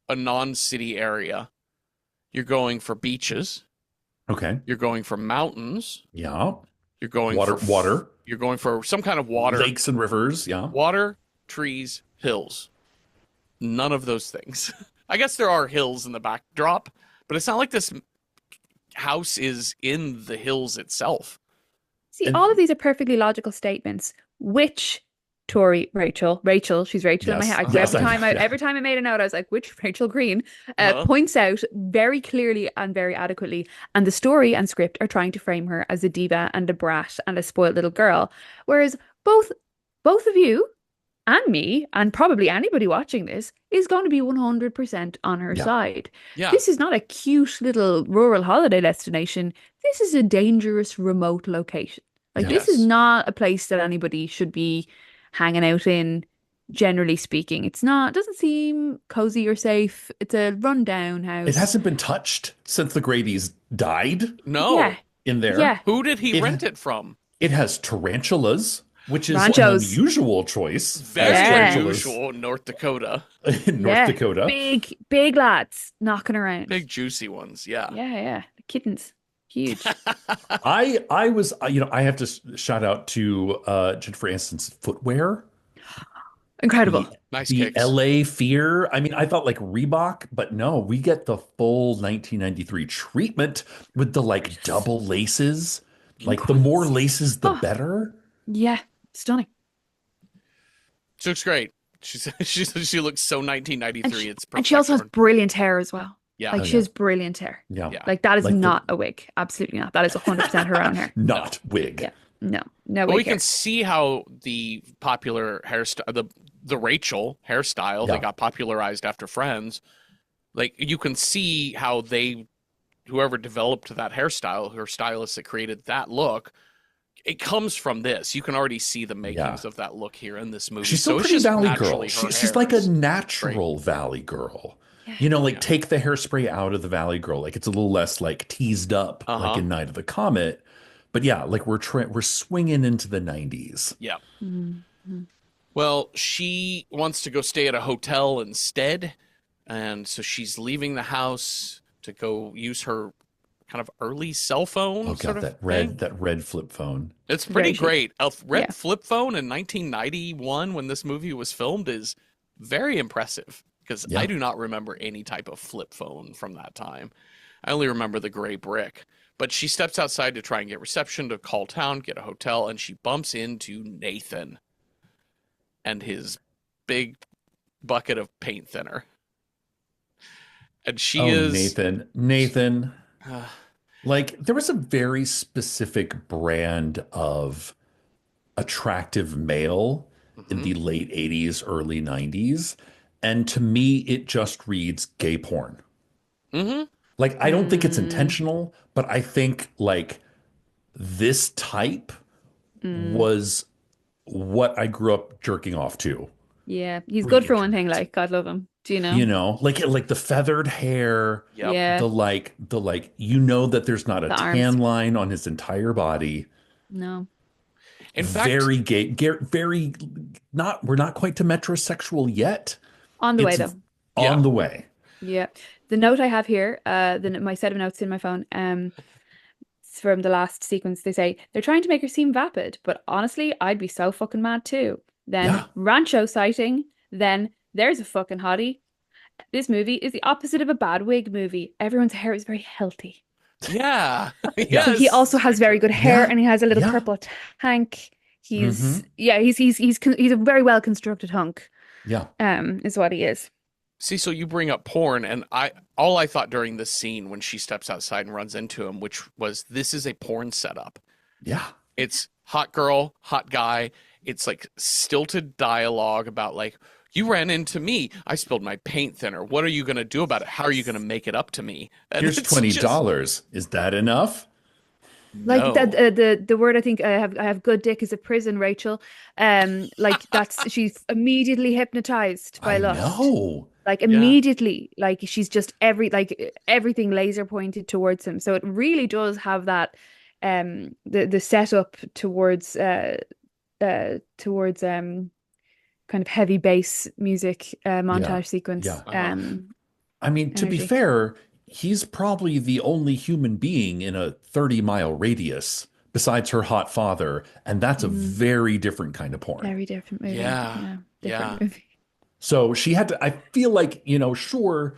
a non-city area, you're going for beaches. Okay. You're going for mountains. Yeah. You're going water. You're going for some kind of water. Lakes and rivers. Yeah. Water, trees, hills. None of those things. I guess there are hills in the backdrop, but it's not like this house is in the hills itself. See, all of these are perfectly logical statements, which Tori, Rachel, she's Rachel in my Yes. head. Yes. Yeah. Every time I made a note, I was like, which Rachel Green? Uh-huh. Points out very clearly and very adequately. And the story and script are trying to frame her as a diva and a brat and a spoiled little girl. Whereas both both of you and me, and probably anybody watching this, is going to be 100% on her Yeah. side. Yeah. This is not a cute little rural holiday destination. This is a dangerous remote location. Like, Yeah. this is Yes. not a place that anybody should be hanging out in, generally speaking. It's not, it doesn't seem cozy or safe. It's a rundown It house. hasn't been touched since the Grady's died No. Yeah, in there. yeah. Who did he It rent ha- it from? It has tarantulas, which is an Ranchos. unusual choice Very as Yeah. tarantulas unusual in North Dakota. in North Yeah. Dakota. Big lads knocking around. Big juicy ones. Yeah. Yeah. Kittens. Huge. I was, I have to shout out to Jennifer Aniston's footwear. Incredible. Nice The kicks. LA Fear. I mean, I thought like Reebok, but no, we get the full 1993 treatment with the like double laces. Like the more laces, the Oh. better. Yeah. Stunning. She looks great. She looks so 1993. It's And she also has perfection. brilliant hair as well. Yeah. Like, Oh, she yeah. has brilliant hair. Yeah. Yeah. Like, that is Like the- not a wig. Absolutely not. That is 100% her own hair. Not wig. Yeah. No But wig we hair. can see how the popular hairstyle, the Rachel hairstyle Yeah. that got popularized after Friends, like you can see how whoever developed that hairstyle, her stylist that created that look, it comes from this. You can already see the makings of that look here in this movie. She's so still it's pretty just Valley girl. naturally her She's hair like a is natural Valley girl. Yeah. You know, like Yeah. take the hairspray out of the Valley girl. Like it's a little less like teased up, like Uh-huh. in Night of the Comet. But yeah, like we're swinging into the 90s. Yeah. Mhm. Well, she wants to go stay at a hotel instead, and so she's leaving the house to go use her kind of early cell phone Oh sort god, of thing. that red flip phone. It's pretty Very chic. great. A red Yeah. flip phone in 1991 when this movie was filmed is very impressive because Yeah. I do not remember any type of flip phone from that time. I only remember the gray brick. But she steps outside to try and get reception to call town, get a hotel, and she bumps into Nathan and his big bucket of paint thinner. And she is Nathan. Like there was a very specific brand of attractive male in the late 80s, early 90s. And to me, it just reads gay porn. Mm-hmm. Like, I don't think it's intentional, but I think like this type was what I grew up jerking off to. Yeah. He's Really good for one thing, like, God love him. Do you know? You know, like the feathered hair, Yep. Yeah. the like, you know that there's not a The tan arms. line on his entire body. No. In fact, Very gay, very not. We're not quite to metrosexual yet. On the way, It's though. Yeah. on the way. Yeah. The note I have here, my set of notes in my phone, it's from the last sequence. They say they're trying to make her seem vapid, but honestly, I'd be so fucking mad too. Then Yeah. Rancho sighting. Then there's a fucking hottie. This movie is the opposite of a bad wig movie. Everyone's hair is very healthy. yeah. So Yes. he also has very good hair, Yeah. and he has a little Yeah. purple tank. He's Mhm. he's a very well constructed hunk. Yeah. Is what he is. Cecil, you bring up porn, and all I thought during this scene when she steps outside and runs into him, which was this is a porn setup. Yeah. It's hot girl, hot guy. It's like stilted dialogue about like, you ran into me. I spilled my paint thinner. What are you going to do about it? How are you going to make it up to me? And Here's it's $20. Is that enough? Like No. the word I think I have good dick is a prison, Rachel. Like that's she's immediately hypnotized by I lust. know. Like immediately, like she's just everything laser pointed towards him. So it really does have that the setup towards kind of heavy bass music montage sequence. Yeah. Uh-huh. I mean, to be Energy. fair, he's probably the only human being in a 30-mile radius besides her hot father, and that's a very different kind of porn. Very different movie. Yeah. Different Yeah. movie. So she had to, I feel like, sure,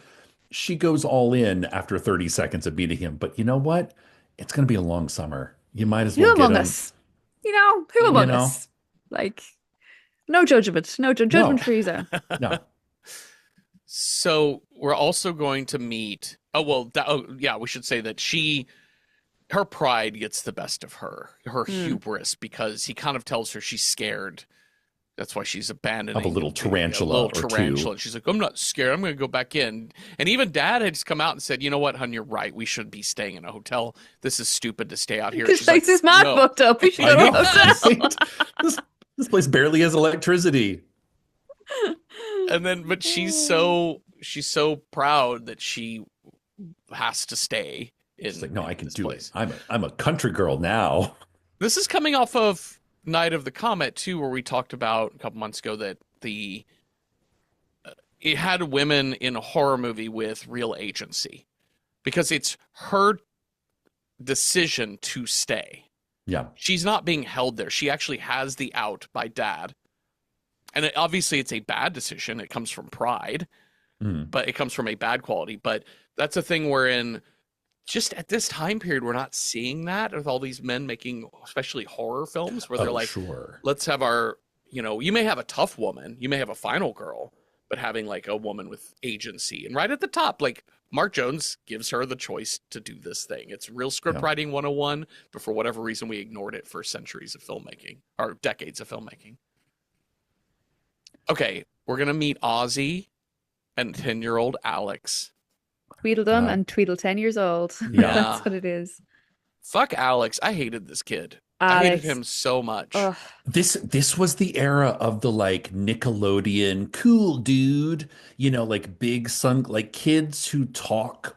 she goes all in after 30 seconds of meeting him, but you know what? It's going to be a long summer. You might as Who well get among him. us? Who among know? us? Like No judgment. No No, judgment-free zone. no. So we're also going to meet. Oh well, yeah, we should say that her pride gets the best of her Hmm. hubris, because he kind of tells her she's scared. That's why she's Of a abandoning little a little tarantula or tarantula. two. And she's like, I'm not scared. I'm going to go back in. And even Dad had just come out and said, you know what, hun, you're right. We should be staying in a hotel. This is stupid to stay out here. This She's like, place is mad no. fucked up. We should I go to a know. hotel. Right? This place barely has electricity. And then, but she's so proud that she has to stay She's like, in no, I can this do place. it. I'm a country girl now. This is coming off of Night of the Comet too, where we talked about a couple months ago that it had women in a horror movie with real agency, because it's her decision to stay. Yeah. She's not being held there. She actually has the out by Dad. And obviously it's a bad decision. It comes from pride, Mm. but it comes from a bad quality. But that's a thing wherein just at this time period, we're not seeing that with all these men making, especially horror films, where they're Oh, like, sure. let's have you may have a tough woman, you may have a final girl, but having like a woman with agency. And right at the top, like Mark Jones gives her the choice to do this thing. It's real script Yeah. writing 101, but for whatever reason, we ignored it for centuries of filmmaking, or decades of filmmaking. Okay, we're going to meet Ozzy and 10-year-old Alex. Tweedledum Yeah. and Tweedle 10 years old. Yeah. That's what it is. Fuck Alex. I hated this kid. I hated Alex. him so much. Ugh. This was the era of the like Nickelodeon cool dude, like big son, like kids who talk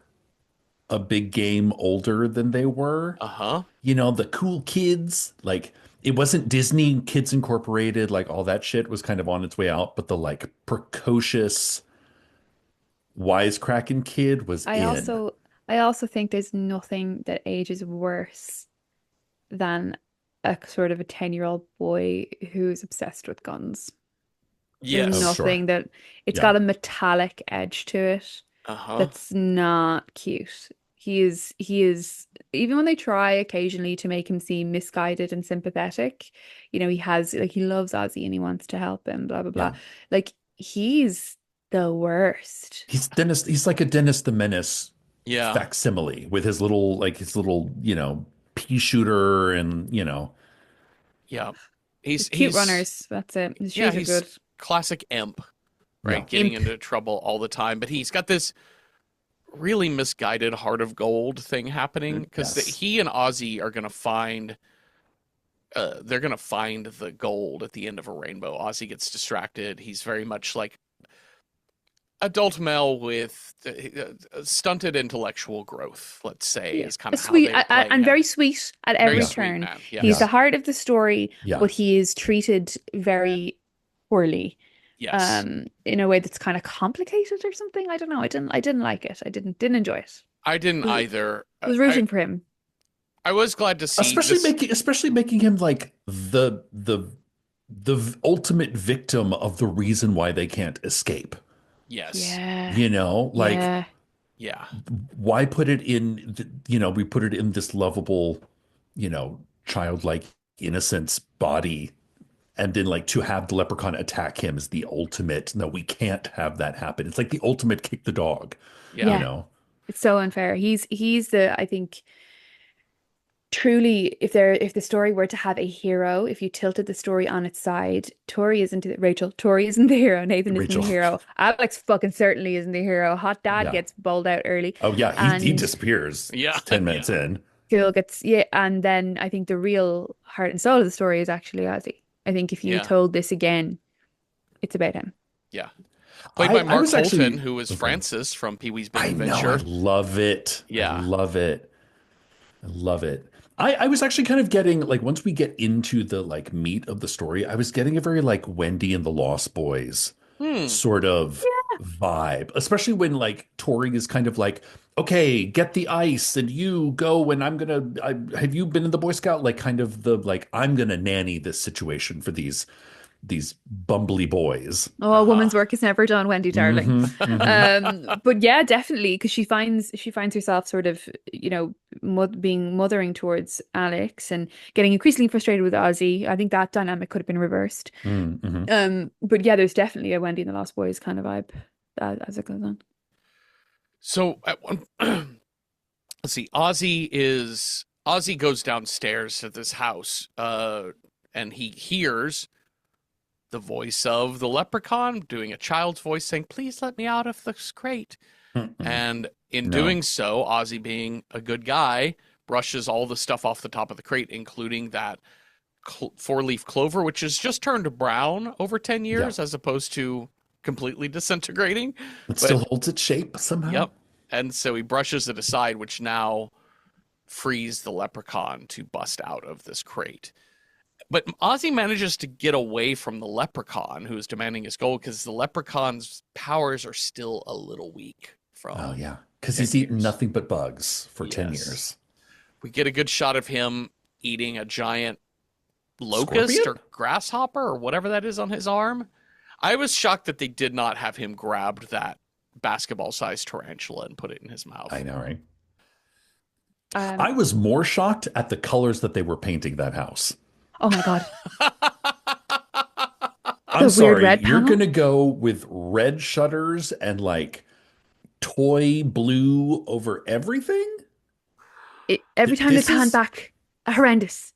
a big game older than they were. Uh-huh. The cool kids, like it wasn't Disney Kids Incorporated, like all that shit was kind of on its way out, but the like precocious wisecracking kid was I in. also think there's nothing that ages worse than a sort of a 10-year-old boy who's obsessed with guns. There's Yes. Oh, sure. nothing that it's Yeah. got a metallic edge to it Uh-huh. that's not cute. He is even when they try occasionally to make him seem misguided and sympathetic, he has like he loves Ozzy and he wants to help him, blah blah blah. Yeah. Like he's the worst. He's like a Dennis the Menace Yeah. facsimile with his little pea shooter and Yeah. He's Cute runners, that's it. His yeah, shoes are he's good. classic imp, right? Yeah. Getting Imp. into trouble all the time. But he's got this really misguided heart of gold thing happening, because Yes. he and Ozzy are going to find they're going to find the gold at the end of a rainbow. Ozzy gets distracted. He's very much like adult male with stunted intellectual growth, let's say, Yeah. is kind of how Sweet they're playing and him. very sweet at Very every sweet turn. man. Yeah. He's Yeah. the heart of the story, Yeah. but he is treated very poorly. Yes. In a way that's kind of complicated or something. I don't know. I didn't like it. I didn't enjoy it. I didn't was- either. I was rooting for him. I was glad to see especially making him like the ultimate victim of the reason why they can't escape. Yes. Yeah. Like Yeah. Yeah. why put it in we put it in this lovable childlike innocence body, and then like to have the leprechaun attack him is the ultimate. No, we can't have that happen. It's like the ultimate kick the dog. Yeah. Yeah. It's so unfair. He's the I think truly if the story were to have a hero, if you tilted the story on its side, Tori isn't the hero, Nathan isn't Rachel. the hero, Alex fucking certainly isn't the hero. Hot Dad Yeah. gets bowled out early. Oh yeah, he And- disappears. Yeah. 10 minutes in. Phil gets and then I think the real heart and soul of the story is actually Ozzy. I think if you Yeah. told this again, it's about him. Yeah. Played by I Mark was Holton, actually- who was Okay. Francis from Pee-wee's Big I know, Adventure. I love it. Yeah. I love it. I love it. I was actually kind of getting like once we get into the like meat of the story, I was getting a very like Wendy and the Lost Boys sort of vibe, especially when like Tori is kind of like, okay, get the ice and you go and have you been in the Boy Scout? Like kind of the like I'm gonna nanny this situation for these bumbly boys. Oh, a woman's work is never done, Wendy darling. Mhm, mhm. But yeah, definitely, because she finds herself sort of, being mothering towards Alex and getting increasingly frustrated with Ozzy. I think that dynamic could have been reversed. But yeah, there's definitely a Wendy and the Lost Boys kind of vibe as it goes on. So at one, let's see, Ozzy goes downstairs to this house, and he hears the voice of the leprechaun doing a child's voice saying, "Please let me out of this crate." And in doing so, Ozzy, being a good guy, brushes all the stuff off the top of the crate, including that four-leaf clover, which has just turned brown over 10 years as opposed to completely disintegrating. It still holds its shape somehow. Yep. And so he brushes it aside, which now frees the leprechaun to bust out of this crate. But Ozzy manages to get away from the leprechaun who is demanding his gold because the leprechaun's powers are still a little weak. Oh, yeah. Because he's eaten nothing but bugs for 10 years. We get a good shot of him eating a giant locust or grasshopper or whatever that is on his arm. I was shocked that they did not have him grabbed that basketball-sized tarantula and put it in his mouth. I know, right? I was more shocked at the colors that they were painting that house. Oh my God. I'm sorry, you're going to go with red shutters and like toy blue over everything? Every time they pan back, a horrendous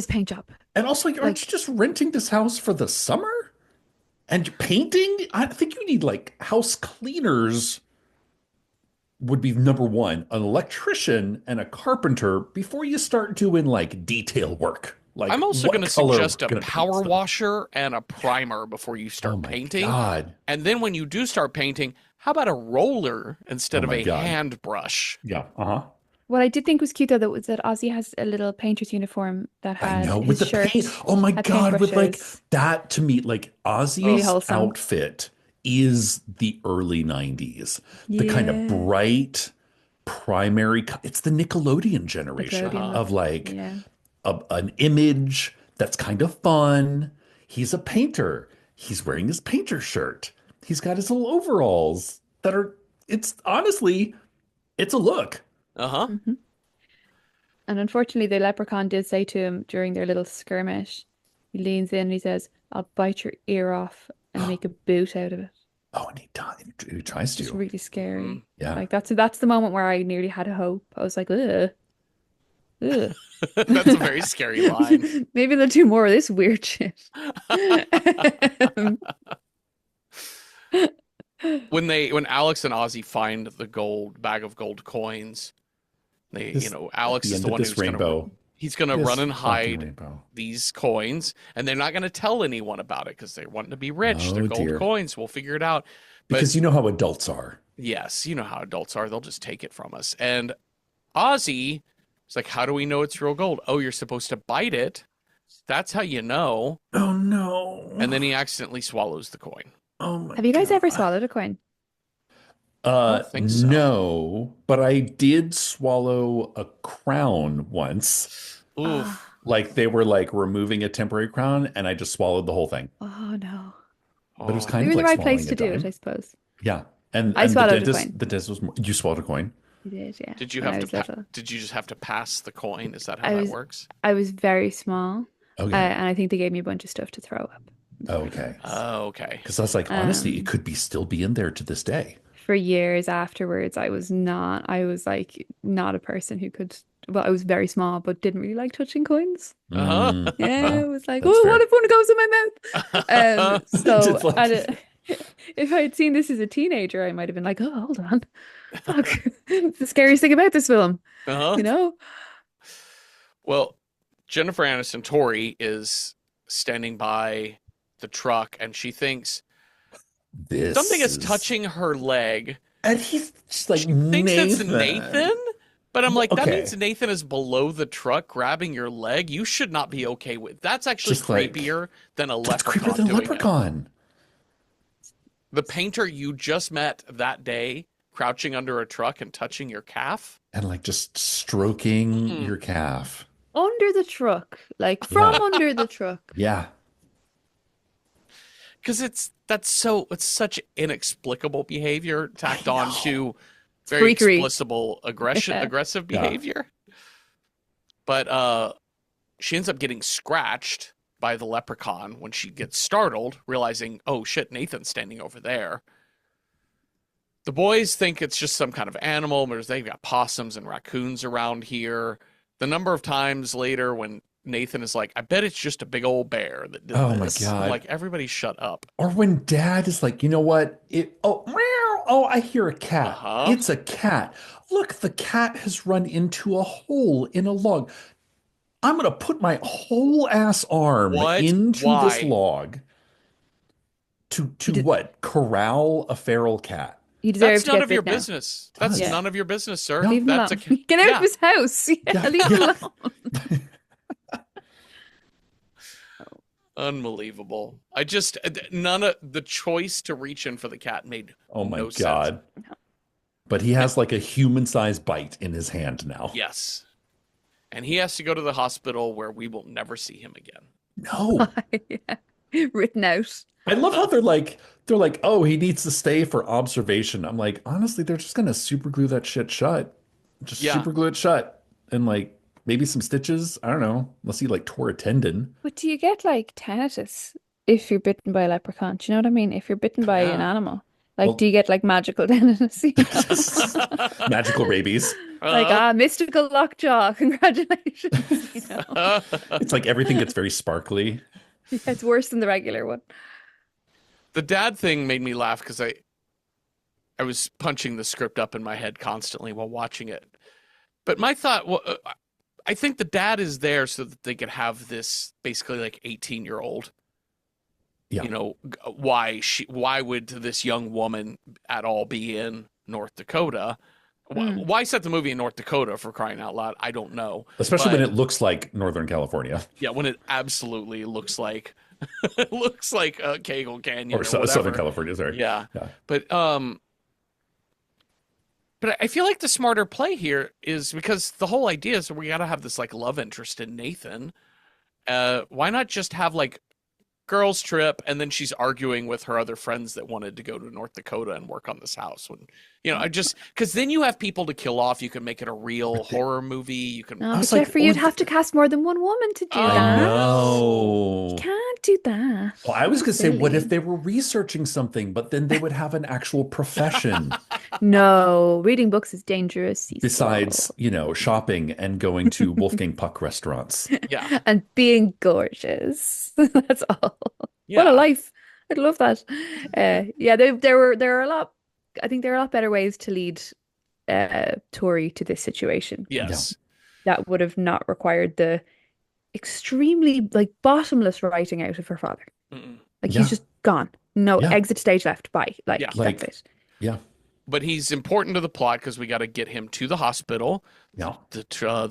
paint job. And also, aren't you just renting this house for the summer? And painting? I think you need like house cleaners would be number one, an electrician and a carpenter before you start doing like detail work. Like, I'm also going to suggest a power washer and a primer before you start painting. God. And then when you do start painting, how about a roller instead of a hand brush? Yeah. What I did think was cute though that was that Ozzy has a little painter's uniform that had with the shirt, paint. Oh my God, with like that to me, like Ozzy's really outfit is the early 90s. The kind of bright primary, it's the Nickelodeon generation of like an image that's kind of fun. He's a painter. He's wearing his painter shirt. He's got his little overalls that are, it's honestly, it's a look. And unfortunately, the leprechaun did say to him during their little skirmish, he leans in and he says, "I'll bite your ear off and make a boot out of it." Oh, and he tries to. It's really scary. Yeah. Like that's the moment where I nearly had a hope. I was like, ugh. That's a very scary line. Maybe they'll do more of this weird shit. When Alex and Ozzy find the bag of gold coins, Alex is the one who's going to run and hide these coins, and they're not going to tell anyone about it because they're wanting to be rich. They're gold coins. We'll figure it out. Because you know how adults are. Yes, you know how adults are. They'll just take it from us. And Ozzy is like, "How do we know it's real gold?" "Oh, you're supposed to bite it. That's how you know." Oh, no. And then he accidentally swallows the coin. Oh my Have you guys ever swallowed a coin? I don't think so. No, but I did swallow a crown once. Oof. Like they were like removing a temporary crown, and I just swallowed the whole thing. Oh no! But it was kind You're of in like the right place to do dime. it, I suppose. Yeah, and I swallowed the a coin. The dentist was more, you swallowed a coin. I did, yeah. Did you have to? Did you just have to pass the coin? Is that how that works? I was very small, okay, and I think they gave me a bunch of stuff to throw up. Okay. Oh, okay. Because I was like, honestly, it could still be in there to this day. For years afterwards, I was like not a person who could. Well, I was very small, but didn't really like touching coins. Yeah, I was like, oh, what if one goes in my mouth? So if I had seen this as a teenager, I might have been like, oh, hold on. Fuck. It's the scariest thing about this film. You know? Well, Jennifer Aniston Tori is standing by the truck and she thinks something is touching her leg. And he's just like, she thinks it's Nathan. But I'm like, that means Nathan is below the truck grabbing your leg. You should not be okay with. That's actually just creepier than a leprechaun. Creepier than leprechaun. The painter you just met that day, crouching under a truck and touching your calf. And like just stroking your calf. Under the truck. Like from under the truck. Yeah. Because it's such inexplicable behavior tacked on to very aggressive behavior. But she ends up getting scratched by the leprechaun when she gets startled, realizing, oh shit, Nathan's standing over there. The boys think it's just some kind of animal, because they've got possums and raccoons around here. The number of times later when Nathan is like, I bet it's just a big old bear that did Oh my this. God. I'm like, everybody shut up. Or when Dad is like, you know what? Oh, I hear a cat. Uh-huh. It's a cat. Look, the cat has run into a hole in a log. I'm going to put my whole ass arm What? into this Why? log to did- what? Corral a feral cat. You That's deserve to none get of your bit now. business. That's Yeah. none of your business, sir. No. Leave him That's alone. Get out of his house. Yeah, Leave him yeah. alone. Unbelievable. I just none of the choice to reach in for the cat made Oh my no God. sense. But he has like a human-sized bite in his hand now. Yes. And he has to go to the hospital where we will never see him again. No. Yeah. Written out. I love how they're like, oh, he needs to stay for observation. I'm like, honestly, they're just gonna super glue that shit shut. Just Yeah. super glue it shut. And like maybe some stitches. I don't know. Unless he like tore a tendon. But do you get like tinnitus if you're bitten by a leprechaun? Do you know what I mean? If you're bitten by an Yeah. animal, like, Well- do you get like magical tinnitus? You know? Magical rabies. Like, mystical lockjaw. Congratulations. You know? It's like everything gets very sparkly. Yeah, it's worse than the regular one. The dad thing made me laugh because I was punching the script up in my head constantly while watching it. But my thought, well, I think the dad is there so that they could have this basically like 18-year-old. Yeah. You know, why would this young woman at all be in North Dakota? Why set the movie in North Dakota, for crying out loud? I don't know. Especially But- when it looks like Northern California. Yeah, when it absolutely looks like it looks like Cagle Canyon Or or whatever. Southern California, sorry. Yeah. Yeah. But I feel like the smarter play here is because the whole idea is we got to have this like love interest in Nathan. Why not just have like girls trip and then she's arguing with her other friends that wanted to go to North Dakota and work on this house when I just because then you have people to kill off. You can make it a real horror movie. You can No, I but was like, Jeffrey, you'd oh, have to cast more than one woman to do I that. No. You can't do that. Well, I was going to say, what Silly. if they were researching something, but then they would have an actual profession No, reading books is dangerous. Cecil. besides, shopping and going to Wolfgang Puck restaurants. yeah. And being gorgeous. That's all. Yeah. What a life. I'd love that. Yeah, there are a lot. I think there are a lot better ways to lead Tori to this situation Yes. that would have not required the extremely like bottomless writing out of her father. Mm-mm. Like Yeah. he's just gone. No, Yeah. exit stage left. Bye. Like Yeah. Like- that's it. Yeah. But he's important to the plot because we got to get him to the hospital. Yeah. The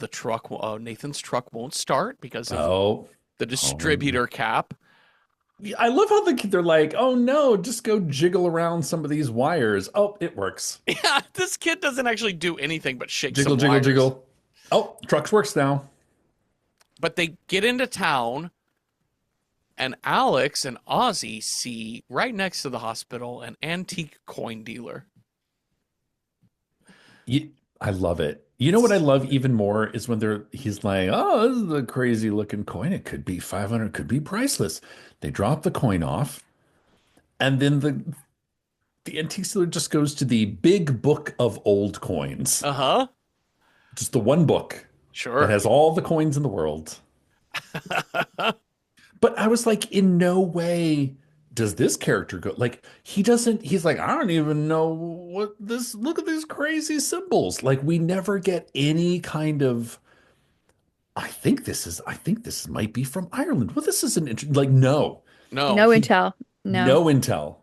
truck, Nathan's truck won't start because of Oh, the distributor cap. I love how they're like, oh no, just go jiggle around some of these wires. Oh, it works. Yeah, this kid doesn't actually do anything but shake Jiggle, some jiggle, wires. jiggle. Oh, trucks works now. But they get into town, and Alex and Ozzy see right next to the hospital an antique coin dealer. I love it. You know what I love even more is when he's like, oh, this is a crazy looking coin. It could be 500, could be priceless. They drop the coin off, and then the antique dealer just goes to the big book of old coins. Uh-huh. Just the one book Sure. that has all the coins in the world. But I was like, in no way does this character go like he's like, I don't even know look at these crazy symbols. Like we never get any kind of I think this might be from Ireland. Well, this is like no No. No intel. No. intel.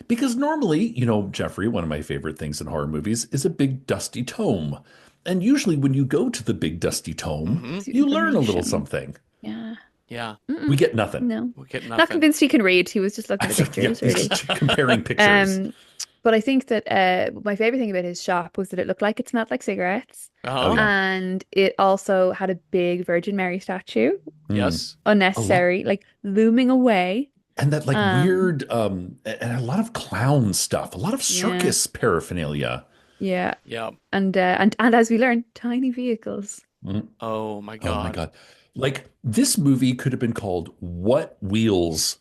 Because normally, Jeffrey, one of my favorite things in horror movies is a big dusty tome. And usually when you go to the big dusty tome, Mhm. you learn a little Information. something. Yeah. Yeah. We get nothing. No. We get Not nothing. convinced he can read. He was just looking at Yeah, pictures, he's really. just comparing pictures. But I think that my favorite thing about his shop was that it looked like it smelled like cigarettes, Uh-huh. Oh, yeah. and it also had a big Virgin Mary statue, Yes. unnecessary, like looming away. And that like Um, weird and a lot of clown stuff, a lot of circus paraphernalia. Yeah, Yeah. and as we learned, tiny vehicles. Mm. Oh my Oh my God. God. Like this movie could have been called What Wheels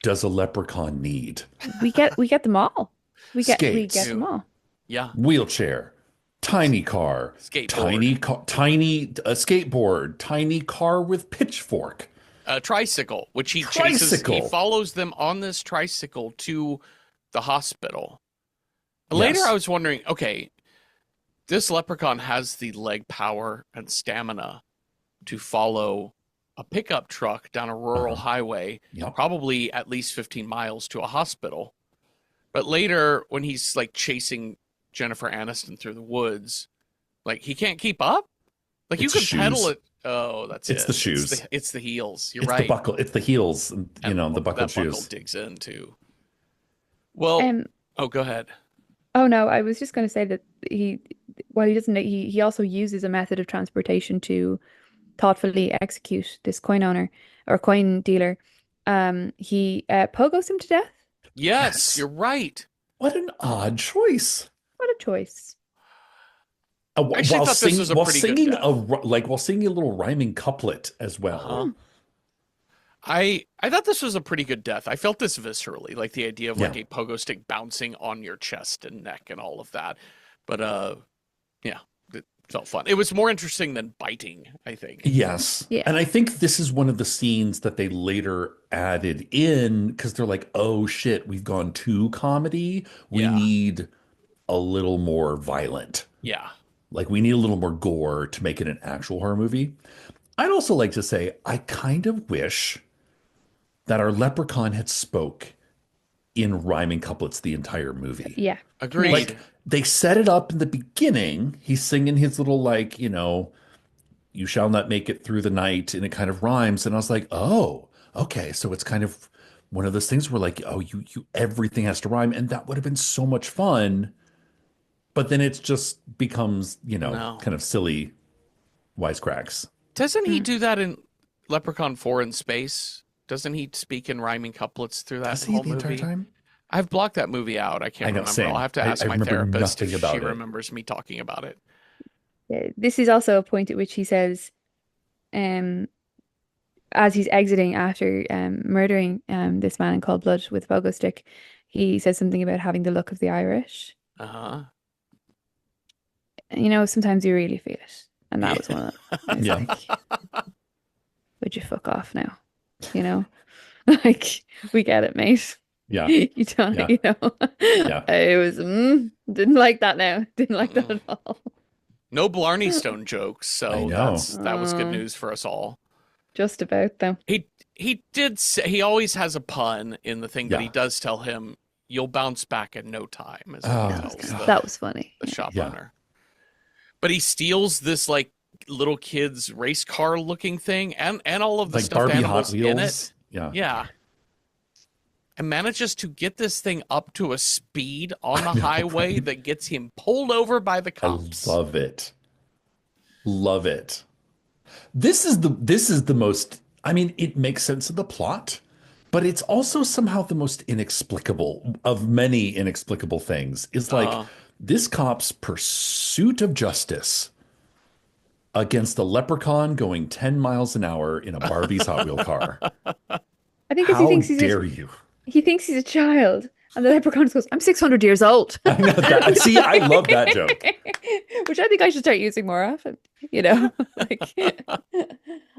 Does a Leprechaun Need? We get them all. We get Skates, them Ew. all. Yeah. wheelchair, tiny car, Skateboard. tiny skateboard, tiny car with pitchfork, A tricycle, which he tricycle. follows them on this tricycle to the hospital. Later, I Yes. was wondering, okay, this leprechaun has the leg power and stamina to follow a pickup truck down a rural Uh-huh. highway, Yep. probably at least 15 miles to a hospital. But later, when he's like chasing Jennifer Aniston through the woods, like he can't keep up. Like you It's the could pedal shoes. it. Oh, that's It's it. the shoes. It's the heels. You're It's the right. buckle. It's the heels. You And know, the buckled that buckle shoes. digs in too. Well, Um. oh, go ahead. Oh no, I was just going to say that while he doesn't, he also uses a method of transportation to thoughtfully execute this coin owner or coin dealer. He pogos him to death. Yes, Yes. you're right. What an odd choice. What a choice. I actually thought this was a pretty good death. While singing a little rhyming couplet as well. Uh-huh. I thought this was a pretty good death. I felt this viscerally, like the idea of like Yeah. a pogo stick bouncing on your chest and neck and all of that. But yeah, it felt fun. It was more interesting than biting, I think. Yes. Yeah. And I think this is one of the scenes that they later added in because they're like, oh shit, we've gone too comedy. We Yeah. need a little more violent. Yeah. Like we need a little more gore to make it an actual horror movie. I'd also like to say I kind of wish that our leprechaun had spoke in rhyming couplets the entire movie. Yeah. Agreed. Like they set it up in the beginning. He's singing his little like, you shall not make it through the night, and it kind of rhymes. And I was like, oh, okay. So it's kind of one of those things where like, oh, you everything has to rhyme, and that would have been so much fun. But then it just becomes, No. kind of silly wisecracks. Doesn't he do that in Leprechaun 4 in Space? Doesn't he speak in rhyming couplets through that Does he whole the entire movie? time? I've blocked that movie out. I can't I know, remember. same. I'll have to I ask my remember therapist if nothing about she it. remembers me talking about it. This is also a point at which he says, as he's exiting after murdering this man in cold blood with a pogo stick, he says something about having the look of the Irish. Uh-huh. Sometimes you really feel it. And that was one of them. I was Yeah. like, would you fuck off now? Like, we get it, mate. Yeah. You don't, Yeah. Yeah. It was, didn't like that now. Didn't like that at all. No Blarney Stone jokes, I so know. that was good news for us all. Just about, though. He did say he always has a pun in the thing, but Yeah. he does tell him you'll bounce back in no time, as Oh, he tells God. That was funny. the Yeah. shopowner. But he steals this like little kid's race car looking thing and all of the Like stuffed Barbie animals Hot in Wheels. it. Yeah. Yeah. And manages to get this thing up to a speed on the I know, highway right? that gets him pulled over by the I cops. love it. Love it. This is the most, I mean, it makes sense of the plot, but it's also somehow the most inexplicable of many inexplicable things. Is like this cop's pursuit of justice against a leprechaun going 10 miles an hour in a Barbie's Hot Wheel car. I think because he How thinks dare you? he thinks he's a child. And the leprechaun goes, I'm 600 years old. I know that. See, I love that joke. Which I think I should start using more often. Like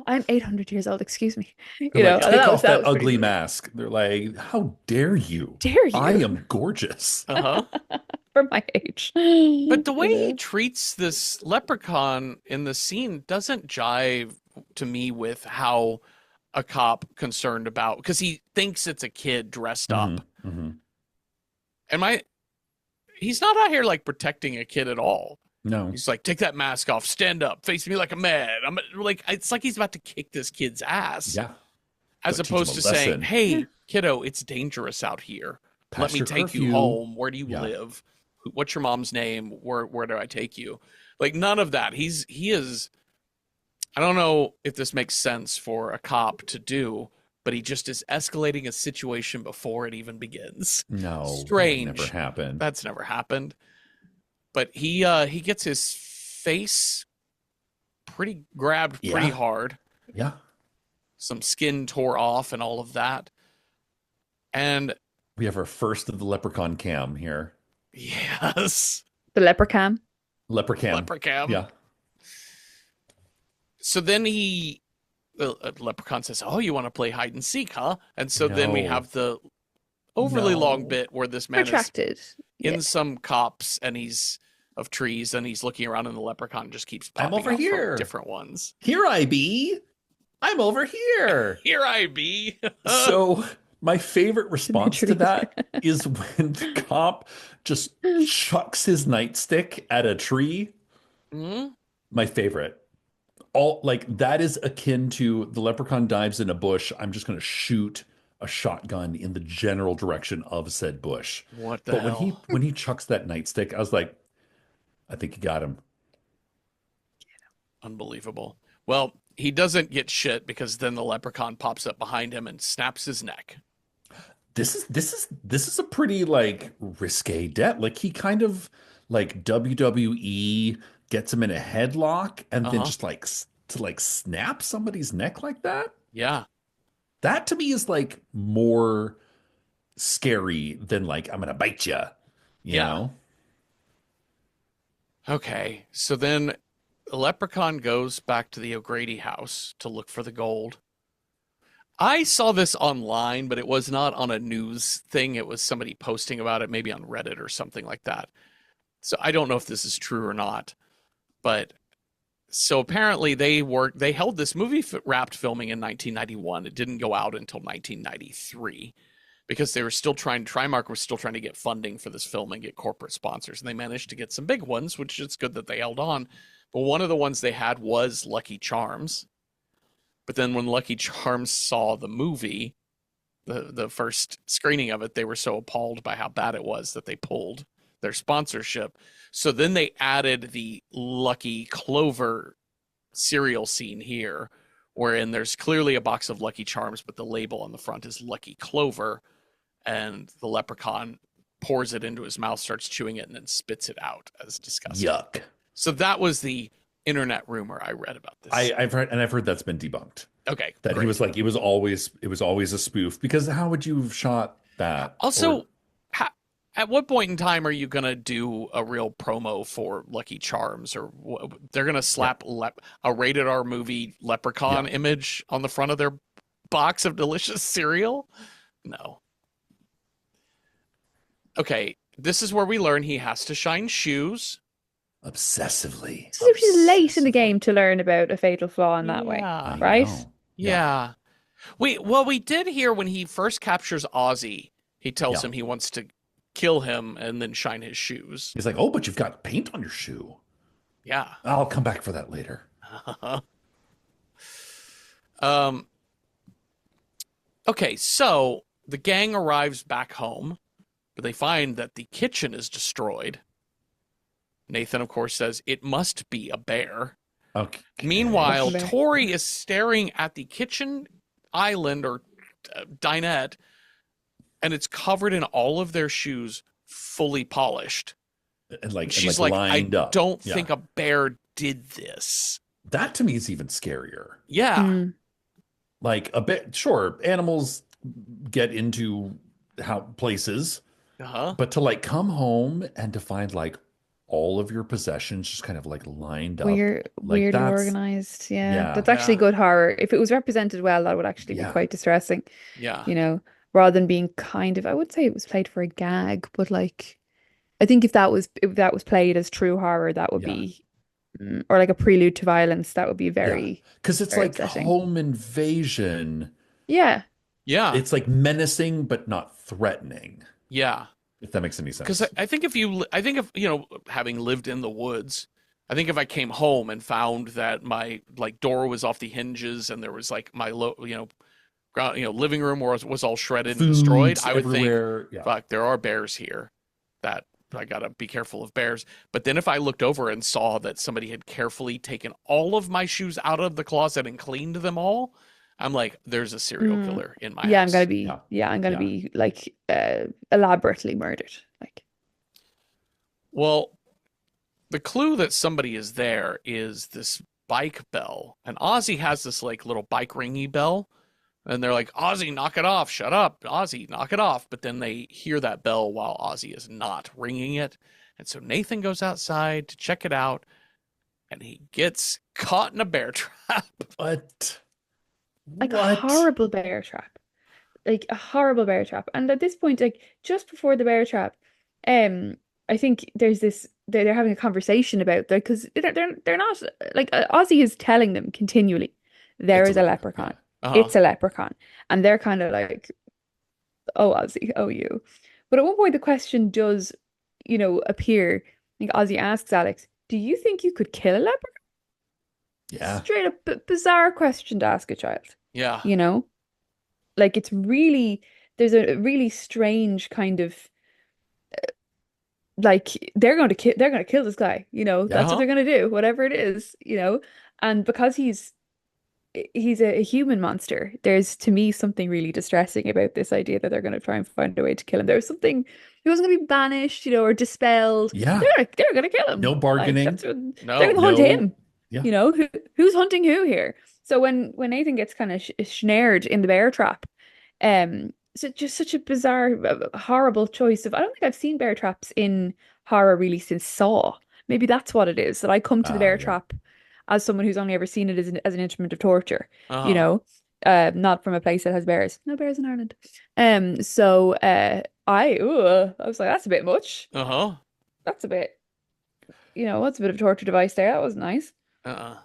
I'm 800 years old, excuse me. They're like, and take off that was pretty ugly funny. mask. They're like, how dare you? Dare you? I am gorgeous. Uh-huh. For my age. But the way he treats this leprechaun in the scene doesn't jive to me with how a cop concerned about, because he thinks it's a kid dressed up. Mhm. He's not out here like protecting a kid at all. No. He's like, take that mask off, stand up, face me like a man. I'm like, it's like he's about to kick this kid's ass. Yeah. As Gotta teach him opposed a to saying, lesson. hey, kiddo, it's dangerous out here. Let Past me your take you curfew. home. Where do you Yeah. live? What's your mom's name? Where do I take you? Like none of that. He is, I don't know if this makes sense for a cop to do, but he just is escalating a situation before it even begins. No. Strange. That never happened. That's never happened. But he gets his face grabbed pretty Yeah. hard. Yeah. Some skin tore off and all of that. And We have our first of the leprechaun cam here. yes, The Leprechaun. Leprechaun. Leprechaun. Yeah. So then the Leprechaun says, "Oh, you want to play hide and seek, huh?" And so then we No. have the overly long No. bit where this man is Retracted. in Yeah. some copse and he's of trees and he's looking around and the leprechaun just keeps I'm popping over up from here. different ones. Here I be. I'm over here. Here I be. So my favorite response to trees. that is when the cop just chucks his nightstick at a tree. Mhm. My favorite. All like that is akin to the leprechaun dives in a bush. I'm just going to shoot a shotgun in the general direction of said bush. What the But hell? when he chucks that nightstick, I was like, I think you got him. Unbelievable. Well, he doesn't get shit because then the leprechaun pops up behind him and snaps his neck. This is a pretty like risque death. Like he kind of like WWE gets him in a headlock and then just like to like snap somebody's neck like that. Yeah. That to me is like more scary than like I'm gonna bite you. You Yeah. know? Okay. So then the leprechaun goes back to the O'Grady house to look for the gold. I saw this online, but it was not on a news thing. It was somebody posting about it, maybe on Reddit or something like that. So I don't know if this is true or not. But so apparently they held this movie wrapped filming in 1991. It didn't go out until 1993 because they were still Trimark was still trying to get funding for this film and get corporate sponsors. And they managed to get some big ones, which is good that they held on. But one of the ones they had was Lucky Charms. But then when Lucky Charms saw the movie, the first screening of it, they were so appalled by how bad it was that they pulled their sponsorship. So then they added the Lucky Clover cereal scene here, wherein there's clearly a box of Lucky Charms, but the label on the front is Lucky Clover, and the leprechaun pours it into his mouth, starts chewing it, and then spits it out as disgusting. Yuck. So that was the internet rumor I read about this. I've heard that's been debunked. Okay. That great. he was like it was always a spoof because how would you have shot that? Also, Or- at what point in time are you going to do a real promo for Lucky Charms? Or they're going to slap a rated R movie leprechaun image on the front of their box of delicious cereal? No. Okay, this is where we learn he has to shine shoes. obsessively. So which is late in the game to learn about a fatal flaw in that way, Yeah. right? know. Yeah. We did hear when he first captures Ozzy, he tells Yeah. him he wants to kill him and then shine his shoes. He's like, oh, but you've got paint on your shoe. Yeah. I'll come back for that later. Okay, so the gang arrives back home, but they find that the kitchen is destroyed. Nathan, of course, says it must be a bear. Okay. Meanwhile, Bear. Tori is staring at the kitchen island or dinette, and it's covered in all of their shoes, fully polished. and She's like, I lined up. don't Yeah. think a bear did this. That to me is even scarier. Yeah. Mm. Like a bit, sure, animals get into how places, Uh-huh. but to like come home and to find like all of your possessions just kind of like lined up. Weirdly that's- organized. Yeah. Yeah. That's actually Yeah. good horror. If it was represented well, that would actually be Yeah. quite distressing, Yeah. you know, rather than being kind of, I would say it was played for a gag, but like, I think if that was played as true horror, that would Yeah. be, or like a prelude to violence, that would be very, Because it's very like upsetting. home invasion. yeah. Yeah. It's like menacing but not threatening. Yeah. If that makes any sense. Because I think if having lived in the woods, I think if I came home and found that my like door was off the hinges and there was like my living room was all shredded and destroyed, I would everywhere. think, fuck, there are bears here. That I gotta be careful of bears. But then if I looked over and saw that somebody had carefully taken all of my shoes out of the closet and cleaned them all, I'm like, there's a serial killer in my Yeah, house. I'm gonna be I'm gonna Yeah. be like elaborately murdered. Like, Well, the clue that somebody is there is this bike bell. And Ozzy has this like little bike ringy bell. And they're like, Ozzy, knock it off. Shut up. Ozzy, knock it off. But then they hear that bell while Ozzy is not ringing it. And so Nathan goes outside to check it out. And he gets caught in a bear trap. What? Like a What? horrible bear trap. Like a horrible bear trap. And at this point, like just before the bear trap, I think there's this they're having a conversation about that because they're not like Ozzy is telling them continually there It's a is a leprechaun. leprechaun. Uh-huh. It's a leprechaun. And they're kind of like, oh Ozzy, oh you. But at one point the question does, appear. I think Ozzy asks Alex, do you think you could kill a leprechaun? Yeah. Straight up bizarre question to ask a child, Yeah. you know? Like it's really there's a really strange kind of like they're going to kill this guy, that's what Uh-huh. they're going to do, whatever it is, and because he's a human monster, there's to me something really distressing about this idea that they're going to try and find a way to kill him. There's something he wasn't going to be banished, or dispelled. Yeah. They're going to kill him. No Like bargaining. that's what No. they're going to hunt No. him. Yeah. Who's hunting who here? So when Nathan gets kind of snared in the bear trap, so just such a bizarre, horrible choice of. I don't think I've seen bear traps in horror really since Saw. Maybe that's what it is, that I come to the bear Yeah. trap as someone who's only ever seen it as an instrument of torture, Uh-huh. not from a place that has bears. No bears in Ireland. So I was like, that's a bit much. Uh-huh. That's a bit, that's a bit of a torture device there. That was nice. Uh-uh.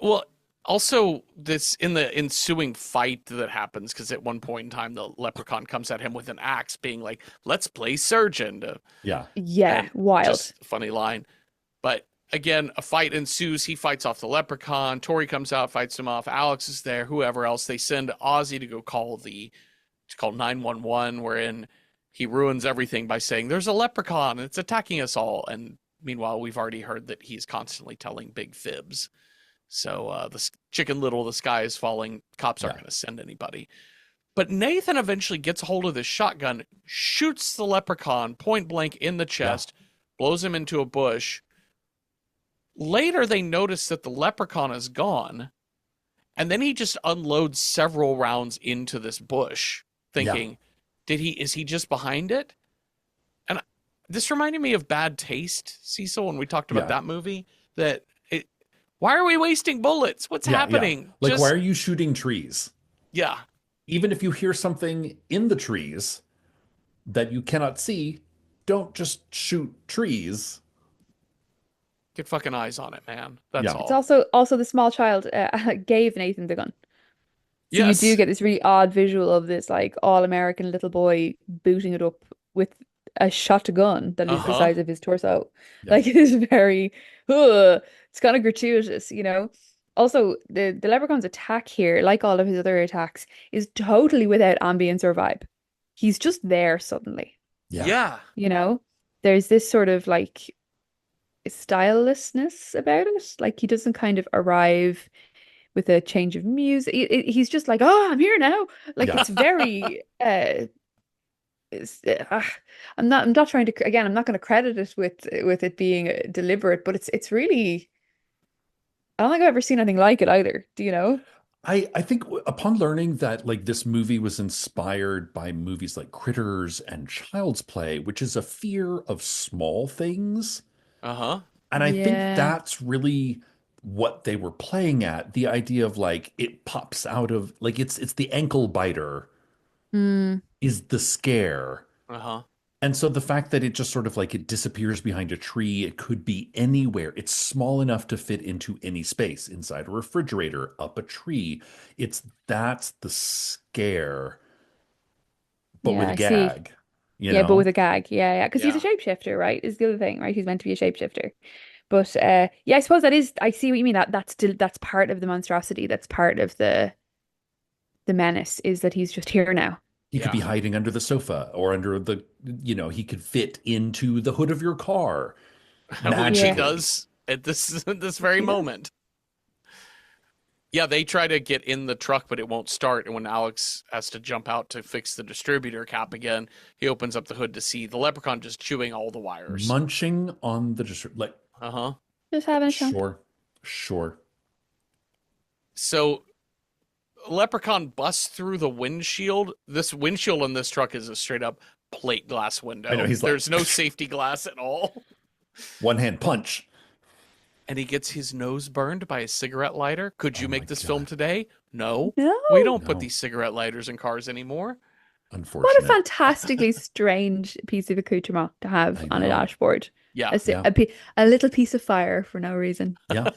Well, also this in the ensuing fight that happens, because at one point in time the leprechaun comes at him with an axe, being like, "Let's play surgeon." Yeah. Yeah, And wild. just a funny line. But again, a fight ensues. He fights off the leprechaun. Tori comes out, fights him off. Alex is there. Whoever else. They send Ozzy to go call 911, wherein he ruins everything by saying, "There's a leprechaun. And it's attacking us all." And meanwhile, we've already heard that he's constantly telling big fibs. So the Chicken Little, the sky is falling. Cops aren't Yeah. going to send anybody. But Nathan eventually gets a hold of this shotgun, shoots the leprechaun point blank in the chest, blows him into a bush. Later, they notice that the leprechaun is gone, and then he just unloads several rounds into this bush, thinking, is he just behind it? And this reminded me of Bad Taste, Cecil, when we talked about that movie, why are we wasting bullets? What's happening? Like, why are you shooting trees? Yeah. Even if you hear something in the trees that you cannot see, don't just shoot trees. Get fucking eyes on it, man. That's Yeah. It's all. also the small child gave Nathan the gun. So Yes. you do get this really odd visual of this like all-American little boy booting it up with a shotgun that is the Uh-huh. size of his torso. Yeah. Like it is very, it's kind of gratuitous, Also, the leprechaun's attack here, like all of his other attacks, is totally without ambience or vibe. He's just there suddenly, Yeah. There's this sort of like stylelessness about it. Like he doesn't kind of arrive with a change of music. He's just like, oh, I'm here now. Like Yeah. it's very I'm not trying to, again, I'm not going to credit it with it being deliberate, but it's really, I don't think I've ever seen anything like it either. Do you know? I think upon learning that like this movie was inspired by movies like Critters and Child's Play, which is a fear of small things. Uh-huh. And I think Yeah. that's really what they were playing at. The idea of like it pops out of like it's the ankle biter Mm, is the scare. Uh-huh. And so the fact that it just sort of like it disappears behind a tree, it could be anywhere. It's small enough to fit into any space, inside a refrigerator, up a tree. That's the scare, but yeah, with a I see. gag, Yeah, but with a gag. Yeah, yeah. Because he's a Yeah. shapeshifter, right? Is the other thing, right? He's meant to be a shapeshifter. But yeah, I suppose I see what you mean. That's part of the monstrosity. That's part of the menace, is that he's just here now. He could be Yeah. hiding under the sofa or under he could fit into the hood of your car. Which he magically. does at this very He does. moment. Yeah, they try to get in the truck, but it won't start. And when Alex has to jump out to fix the distributor cap again, he opens up the hood to see the leprechaun just chewing all the wires. Munching on the like Uh-huh. Just having a chomp. sure. So Leprechaun busts through the windshield. This windshield in this truck is a straight up plate glass I know window. he's like There's no safety glass at all. one hand punch. And he gets his nose burned by a cigarette lighter. Could you Oh my make this film God. today? No. No. We don't put No, these cigarette lighters in cars anymore. What a unfortunate. fantastically strange piece of accoutrement to have I on a know. dashboard. Yeah. Yeah. A little piece of fire for no reason. Yeah.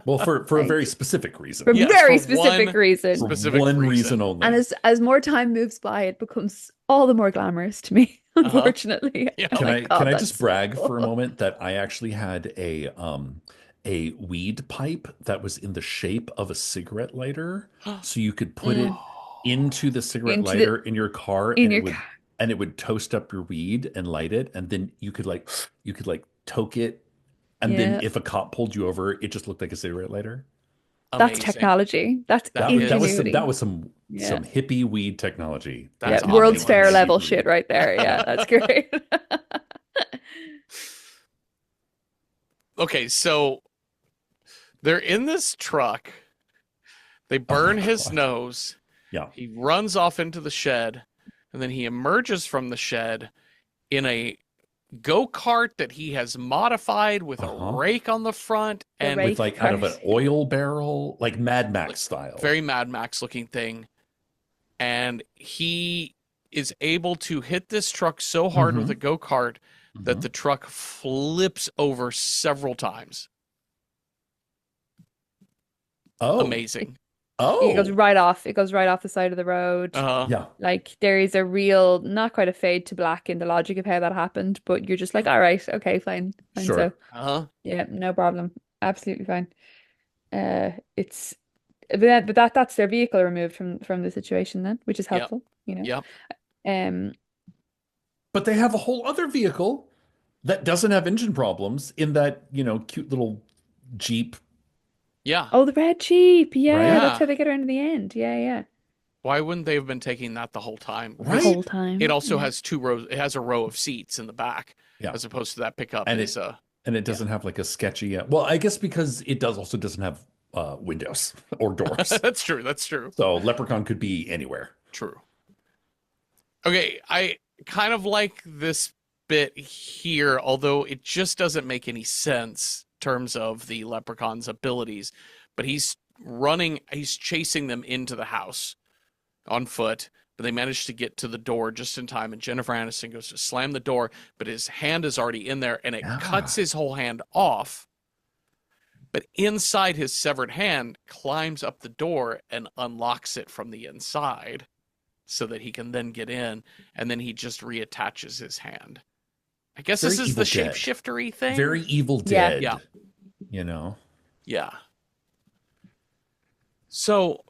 Well, for a Like, very specific reason. for Yes, very for specific one reason. For specific one reason. reason only. And as more time moves by, it becomes all the more glamorous to me, Uh-huh. unfortunately. Yeah. I'm Can like, I God, just that's brag for a cool. moment that I actually had a weed pipe that was in the shape of a cigarette lighter, so you could put it Mm, Oh. into the cigarette into the lighter in your car, in and your car. it would toast up your weed and light it, and then you could like toke it, and then Yeah, if a cop pulled you over, it just looked like a cigarette lighter. that's Amazing. technology. That's That That ingenuity. was some Yeah. hippie weed technology. Yeah. That's And I World's opulent. Fair love level weed. shit right there. Yeah, that's great. Okay, so they're in this truck. They Oh my burn his God. nose. Yeah. He runs off into the shed, and then he emerges from the shed in a go-kart that he has modified with a Uh-huh. rake on the front The and With rake like out of an cart. oil barrel, like Mad like Max style. very Mad Max looking thing. And he is able to hit this truck so hard with Hmm. a go-kart that Hmm. the truck flips over several times. Oh. Amazing. It goes Oh. right off. It goes right off the side of the road. Uh, Yeah. Like there is a real, not quite a fade to black in the logic of how that happened, but you're just like, all right, okay, fine, fine. So Sure. yeah, no problem, absolutely fine. It's but that's their vehicle removed from the situation then, which is yep, helpful, you know. yep. Um, But they have a whole other vehicle that doesn't have engine problems in that, cute little Jeep, Yeah, oh, the red Jeep, yeah, right? that's yeah. how they get around in the end. Yeah, yeah, Why wouldn't they have been taking that the whole time? the Because Right? whole it time. also Yeah, has two rows. It has a row of seats in the back, Yeah. as opposed to that pickup And is it and it yeah. doesn't have like a sketchy, well, I guess because it doesn't have windows or doors. That's true. That's true. So Leprechaun could be anywhere. True. Okay, I kind of like this bit here, although it just doesn't make any sense in terms of the leprechaun's abilities. But he's chasing them into the house on foot, but they manage to get to the door just in time. And Jennifer Aniston goes to slam the door, but his hand is already in there and it cuts Yeah. his whole hand off. But inside his severed hand climbs up the door and unlocks it from the inside so that he can then get in, and then he just reattaches his hand. I guess Very this is Evil the Dead. shapeshiftery thing. Very Evil Yeah. Dead. Yeah. You know? Yeah. So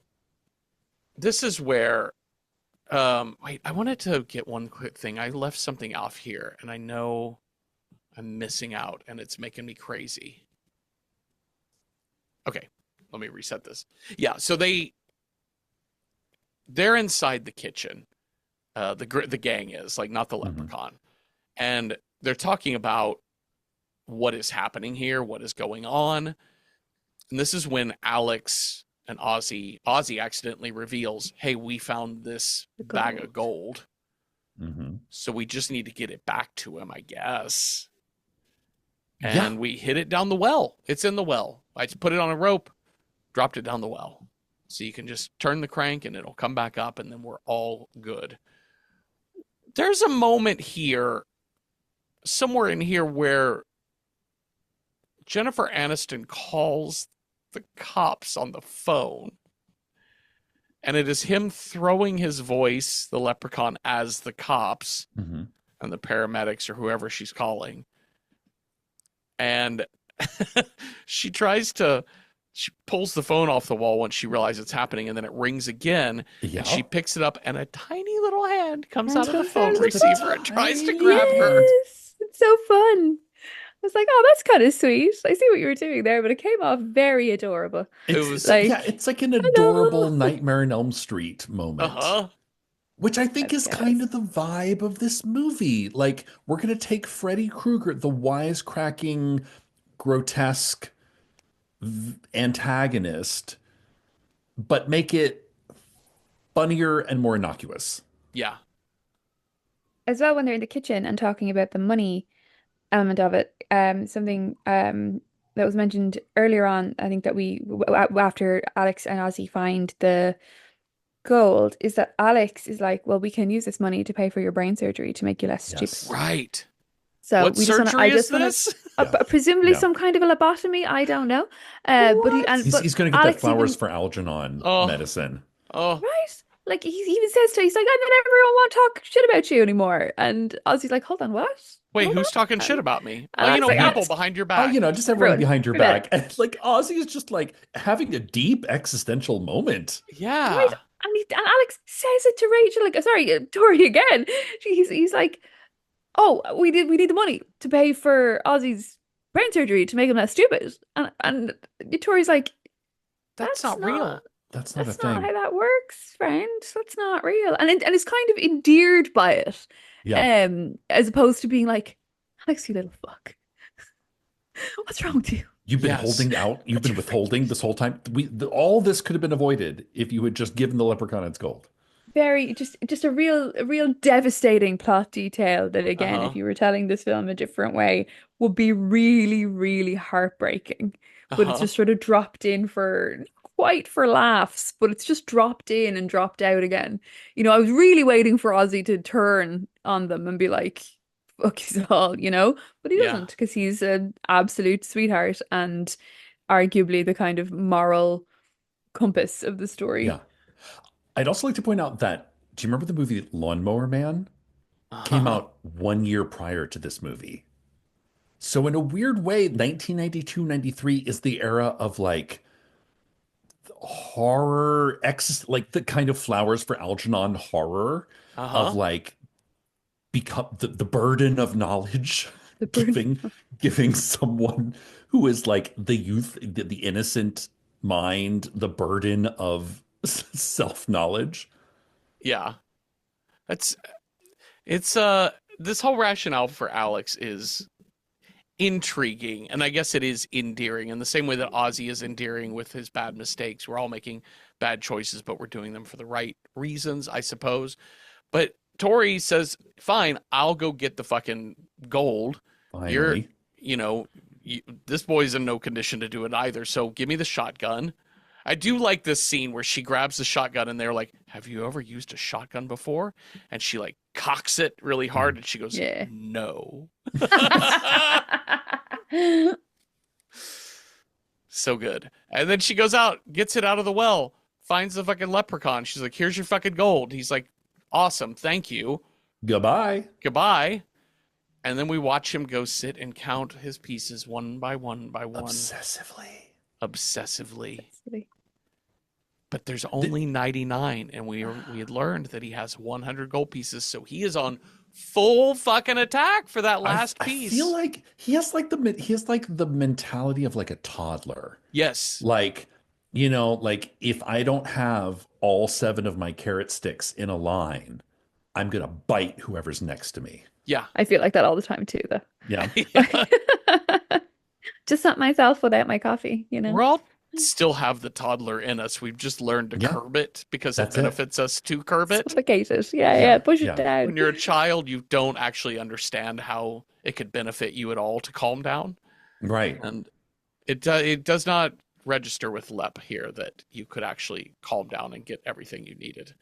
this is where wait, I wanted to get one quick thing. I left something off here and I know I'm missing out and it's making me crazy. Okay, let me reset this. Yeah, so they're inside the kitchen. The gang is, like, not the leprechaun. And they're talking about what is happening here, what is going on. And this is when Alex and Ozzy accidentally reveals, hey, we found this The bag of gold. gold. Hmm. So we just need to get it back to him, I guess. Yeah. And we hit it down the well. It's in the well. I just put it on a rope, dropped it down the well. So you can just turn the crank and it'll come back up and then we're all good. There's a moment here, somewhere in here, where Jennifer Aniston calls the cops on the phone. And it is him throwing his voice, the leprechaun, as the cops Hmm. and the paramedics or whoever she's calling. And she pulls the phone off the wall once she realizes it's happening, and then it rings again. Yeah. And she picks it up, and a tiny little hand comes And out of the comes phone out of the receiver and tries to grab her. Yes, it's so fun. I was like, oh, that's kind of sweet. I see what you were doing there, but it came off very adorable. It It's was, Like, yeah, it's like an hello. adorable Nightmare on Elm Street moment. uh-huh. Which I think is kind Yes. of the vibe of this movie. Like, we're going to take Freddy Krueger, the wisecracking, grotesque antagonist, but make it funnier and more innocuous. Yeah. As well, when they're in the kitchen and talking about the money element of it, something that was mentioned earlier on, I think that after Alex and Ozzy find the gold, is that Alex is like, well, we can use this money to pay for your brain surgery to make you less stupid. Yes. Right. So What we just want to, surgery I is just want this? to, Yeah. presumably Yeah. some kind of a lobotomy. I don't know. What? He's going to get that Alex flowers even, for Algernon Oh, medicine. oh. right? Like he even says to, he's like, I never want to talk shit about you anymore. And Ozzy's like, hold on, what? Wait, Hold who's talking on. shit about me? And You Alex know, is like, people Alex, behind your Oh, back. just everyone everyone, behind your we met back. And like Ozzy is just like having a deep existential moment. right? Yeah. And Alex says it to Rachel, like, sorry, Tori again. He's like, oh, we need the money to pay for Ozzy's brain surgery to make him less stupid. And Tori's like, That's that's not not real. That's not a that's not thing. how that works, friend. That's not real. And it's kind of endeared by it. Yeah. As opposed to being like, Alex, you little fuck. What's wrong with you? You've been Yes. holding out. You've What's been your withholding this whole time. All this could have been avoided if you had just given the leprechaun its gold. very just a real devastating plot detail that again, if Uh-huh. you were telling this film a different way, would be really, really heartbreaking. But it's Uh-huh. just sort of dropped in for quite for laughs, but it's just dropped in and dropped out again. I was really waiting for Ozzy to turn on them and be like, fuck you all, but he Yeah. doesn't because he's an absolute sweetheart and arguably the kind of moral compass of the story. Yeah. I'd also like to point out that, do you remember the movie Lawnmower Man? Came Uh-huh. out 1 year prior to this movie. So in a weird way, 1992, 93 is the era of like horror, like the kind of flowers for Algernon horror of Uh-huh. like become the burden of knowledge, The burden. giving someone who is like the youth, the innocent mind, the burden of self-knowledge. Yeah. That's it's this whole rationale for Alex is intriguing, and I guess it is endearing in the same way that Ozzy is endearing with his bad mistakes. We're all making bad choices, but we're doing them for the right reasons, I suppose. But Tori says, "Fine, I'll go get the fucking gold. You're, Finally. you know, this boy's in no condition to do it either. So give me the shotgun." I do like this scene where she grabs the shotgun and they're like, "Have you ever used a shotgun before?" And she like cocks it really hard and she goes, Yeah. "No." So good. And then she goes out, gets it out of the well, finds the fucking leprechaun. She's like, "Here's your fucking gold." He's like, "Awesome, thank you. Goodbye. Goodbye." And then we watch him go sit and count his pieces one by one by one, Obsessively. obsessively. Silly. But there's only 99, and we had learned that he has 100 gold pieces, so he is on full fucking attack for that last piece. I feel like he has like the mentality of like a toddler. Yes. Like, like if I don't have all 7 of my carrot sticks in a line, I'm gonna bite whoever's next to me. Yeah. I feel like that all the time too, though. Yeah. Yeah. Just not myself without my coffee, We're all still have the toddler in us. We've just learned to Yeah. curb it because it That's it. benefits us to curb it. Suffocate it. Yeah, push Yeah. it down. When you're a child, you don't actually understand how it could benefit you at all to calm down. Right. And it does not register with Lep here that you could actually calm down and get everything you needed.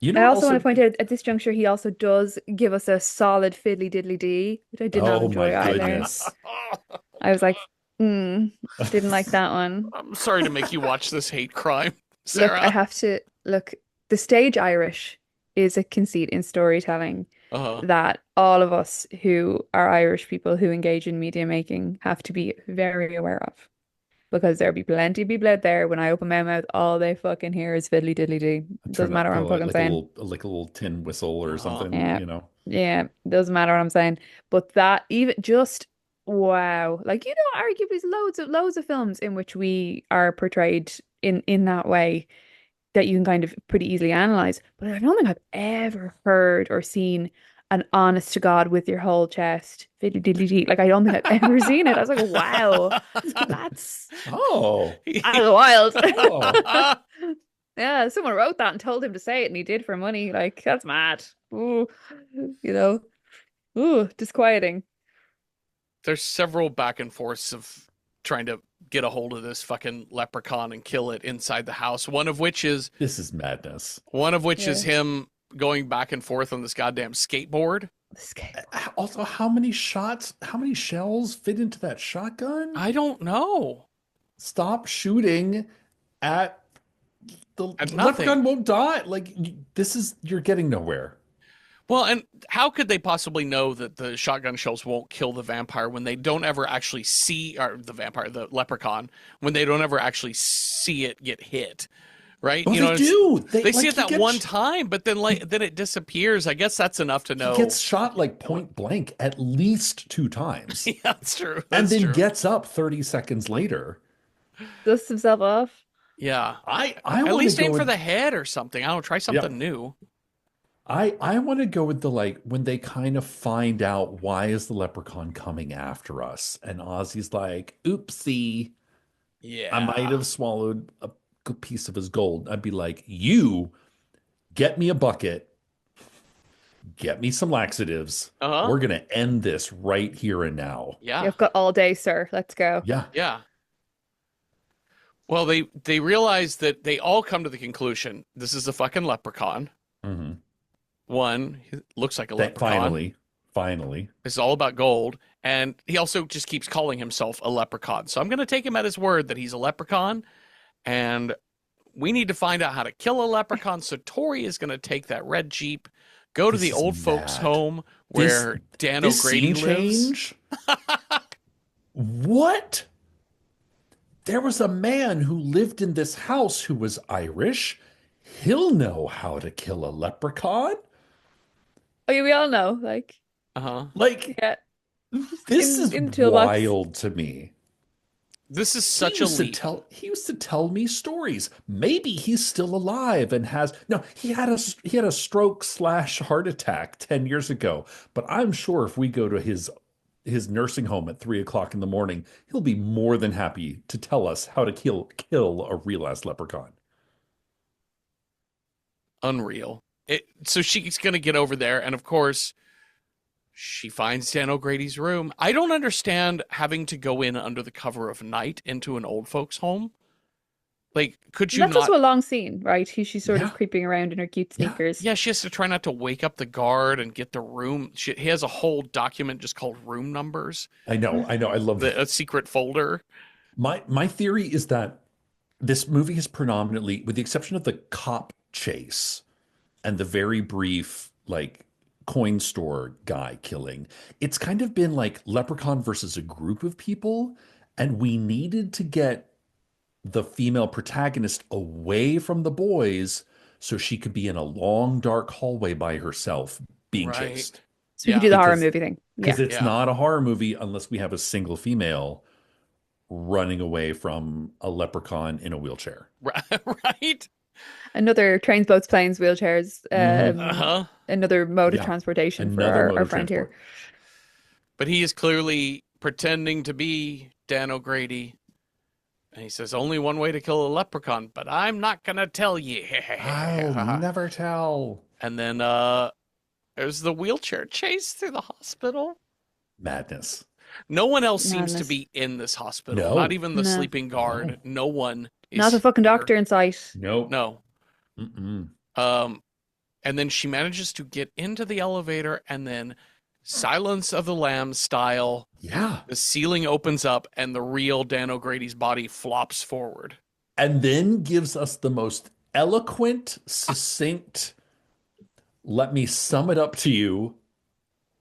I also want to point out at this juncture, he also does give us a solid fiddly diddly dee, which I did not Oh enjoy my either. goodness. I was like, didn't like that one. I'm sorry to make you watch this hate crime, Look, Sarah. I have to look. The stage Irish is a conceit in storytelling Uh-huh. that all of us who are Irish people who engage in media making have to be very aware of. Because there'll be plenty of people out there when I open my mouth, all they fucking hear is fiddly diddly dee. Doesn't matter what I'm fucking saying. Like a little tin whistle or something, Yeah. Yeah, doesn't matter what I'm saying. But that even just wow. Like, arguably there's loads of films in which we are portrayed in that way that you can kind of pretty easily analyze. But I don't think I've ever heard or seen an honest to God with your whole chest fiddly diddly dee. Like, I don't think I've ever seen it. I was like, wow, that's Oh. wild. Oh. Yeah, someone wrote that and told him to say it, and he did for money. Like, that's mad. Ooh, you know, ooh, disquieting. There's several back and forths of trying to get a hold of this fucking leprechaun and kill it inside the house. This is madness. One of which is Yeah. him going back and forth on this goddamn skateboard. Also, how many shells fit into that shotgun? I don't know. Stop shooting at the At leprechaun nothing. won't die. Like you're getting nowhere. Well, and how could they possibly know that the shotgun shells won't kill the vampire when they don't ever actually see, or the leprechaun, when they don't ever actually see it get hit, right? Oh, You know, they do. they see like, it that one time, but then then it disappears. I guess that's enough to he know. gets shot like point blank at least 2 times, Yeah, that's true. and That's then true. gets up 30 seconds later. Dusts himself off. Yeah. I At want least to go aim for with, the head or something. I don't know, try something new. I want to go with the like when they kind of find out why is the leprechaun coming after us, and Ozzy's like, "Oopsie, I might Yeah. have swallowed a good piece of his gold." I'd be like, "You get me a bucket, get me some laxatives. Uh-huh. We're gonna end this right here and now." Yeah. You've got all day, sir. Let's go. Yeah. Yeah. Well, they realize that they all come to the conclusion this is a fucking leprechaun. hmm One, he looks like a leprechaun. Finally. It's all about gold. And he also just keeps calling himself a leprechaun. So I'm going to take him at his word that he's a leprechaun. And we need to find out how to kill a leprechaun. So Tori is going to take that red Jeep, go to This the is old folks' mad. home where Dan This O'Grady scene lives. change? What? There was a man who lived in this house who was Irish. He'll know how to kill a leprechaun. Oh, yeah, we all know. Like, Uh-huh. Like, yeah, this is in the toolbox. wild to me. This is such a leap. He used to tell me stories. Maybe he's still alive and has no, he had a stroke slash heart attack 10 years ago. But I'm sure if we go to his nursing home at 3 o'clock in the morning, he'll be more than happy to tell us how to kill a real ass leprechaun. Unreal. So she's going to get over there. And of course, she finds Dan O'Grady's room. I don't understand having to go in under the cover of night into an old folks' home. Like, could you That's not? also a long scene, right? She's sort Yeah. of creeping around in her cute Yeah. sneakers. Yeah, she has to try not to wake up the guard and get the room. He has a whole document just called room numbers, I know. I love that. a secret folder. My theory is that this movie is predominantly, with the exception of the cop chase and the very brief like coin store guy killing, it's kind of been like Leprechaun versus a group of people, and we needed to get the female protagonist away from the boys so she could be in a long dark hallway by herself being Right. chased. So we can do the horror Because- movie thing. Yeah. Because it's Yeah. not a horror movie unless we have a single female running away from a leprechaun in a wheelchair. Right? Another trains, boats, planes, wheelchairs. Uh-huh. Another mode of Yeah. transportation for Another mode our of friend here. transport. But he is clearly pretending to be Dan O'Grady. And he says, only one way to kill a leprechaun, but I'm not going to tell you. I'll never tell. And then there's the wheelchair chase through the hospital. Madness. No one else seems to Madness. be in this hospital. No. Not even the No. sleeping guard. No one is Not a fucking here. doctor in sight. Nope. No. Mm-mm. And then she manages to get into the elevator, and then Silence of the Lambs style, Yeah. the ceiling opens up and the real Dan O'Grady's body flops forward. And then gives us the most eloquent, succinct, let me sum it up to you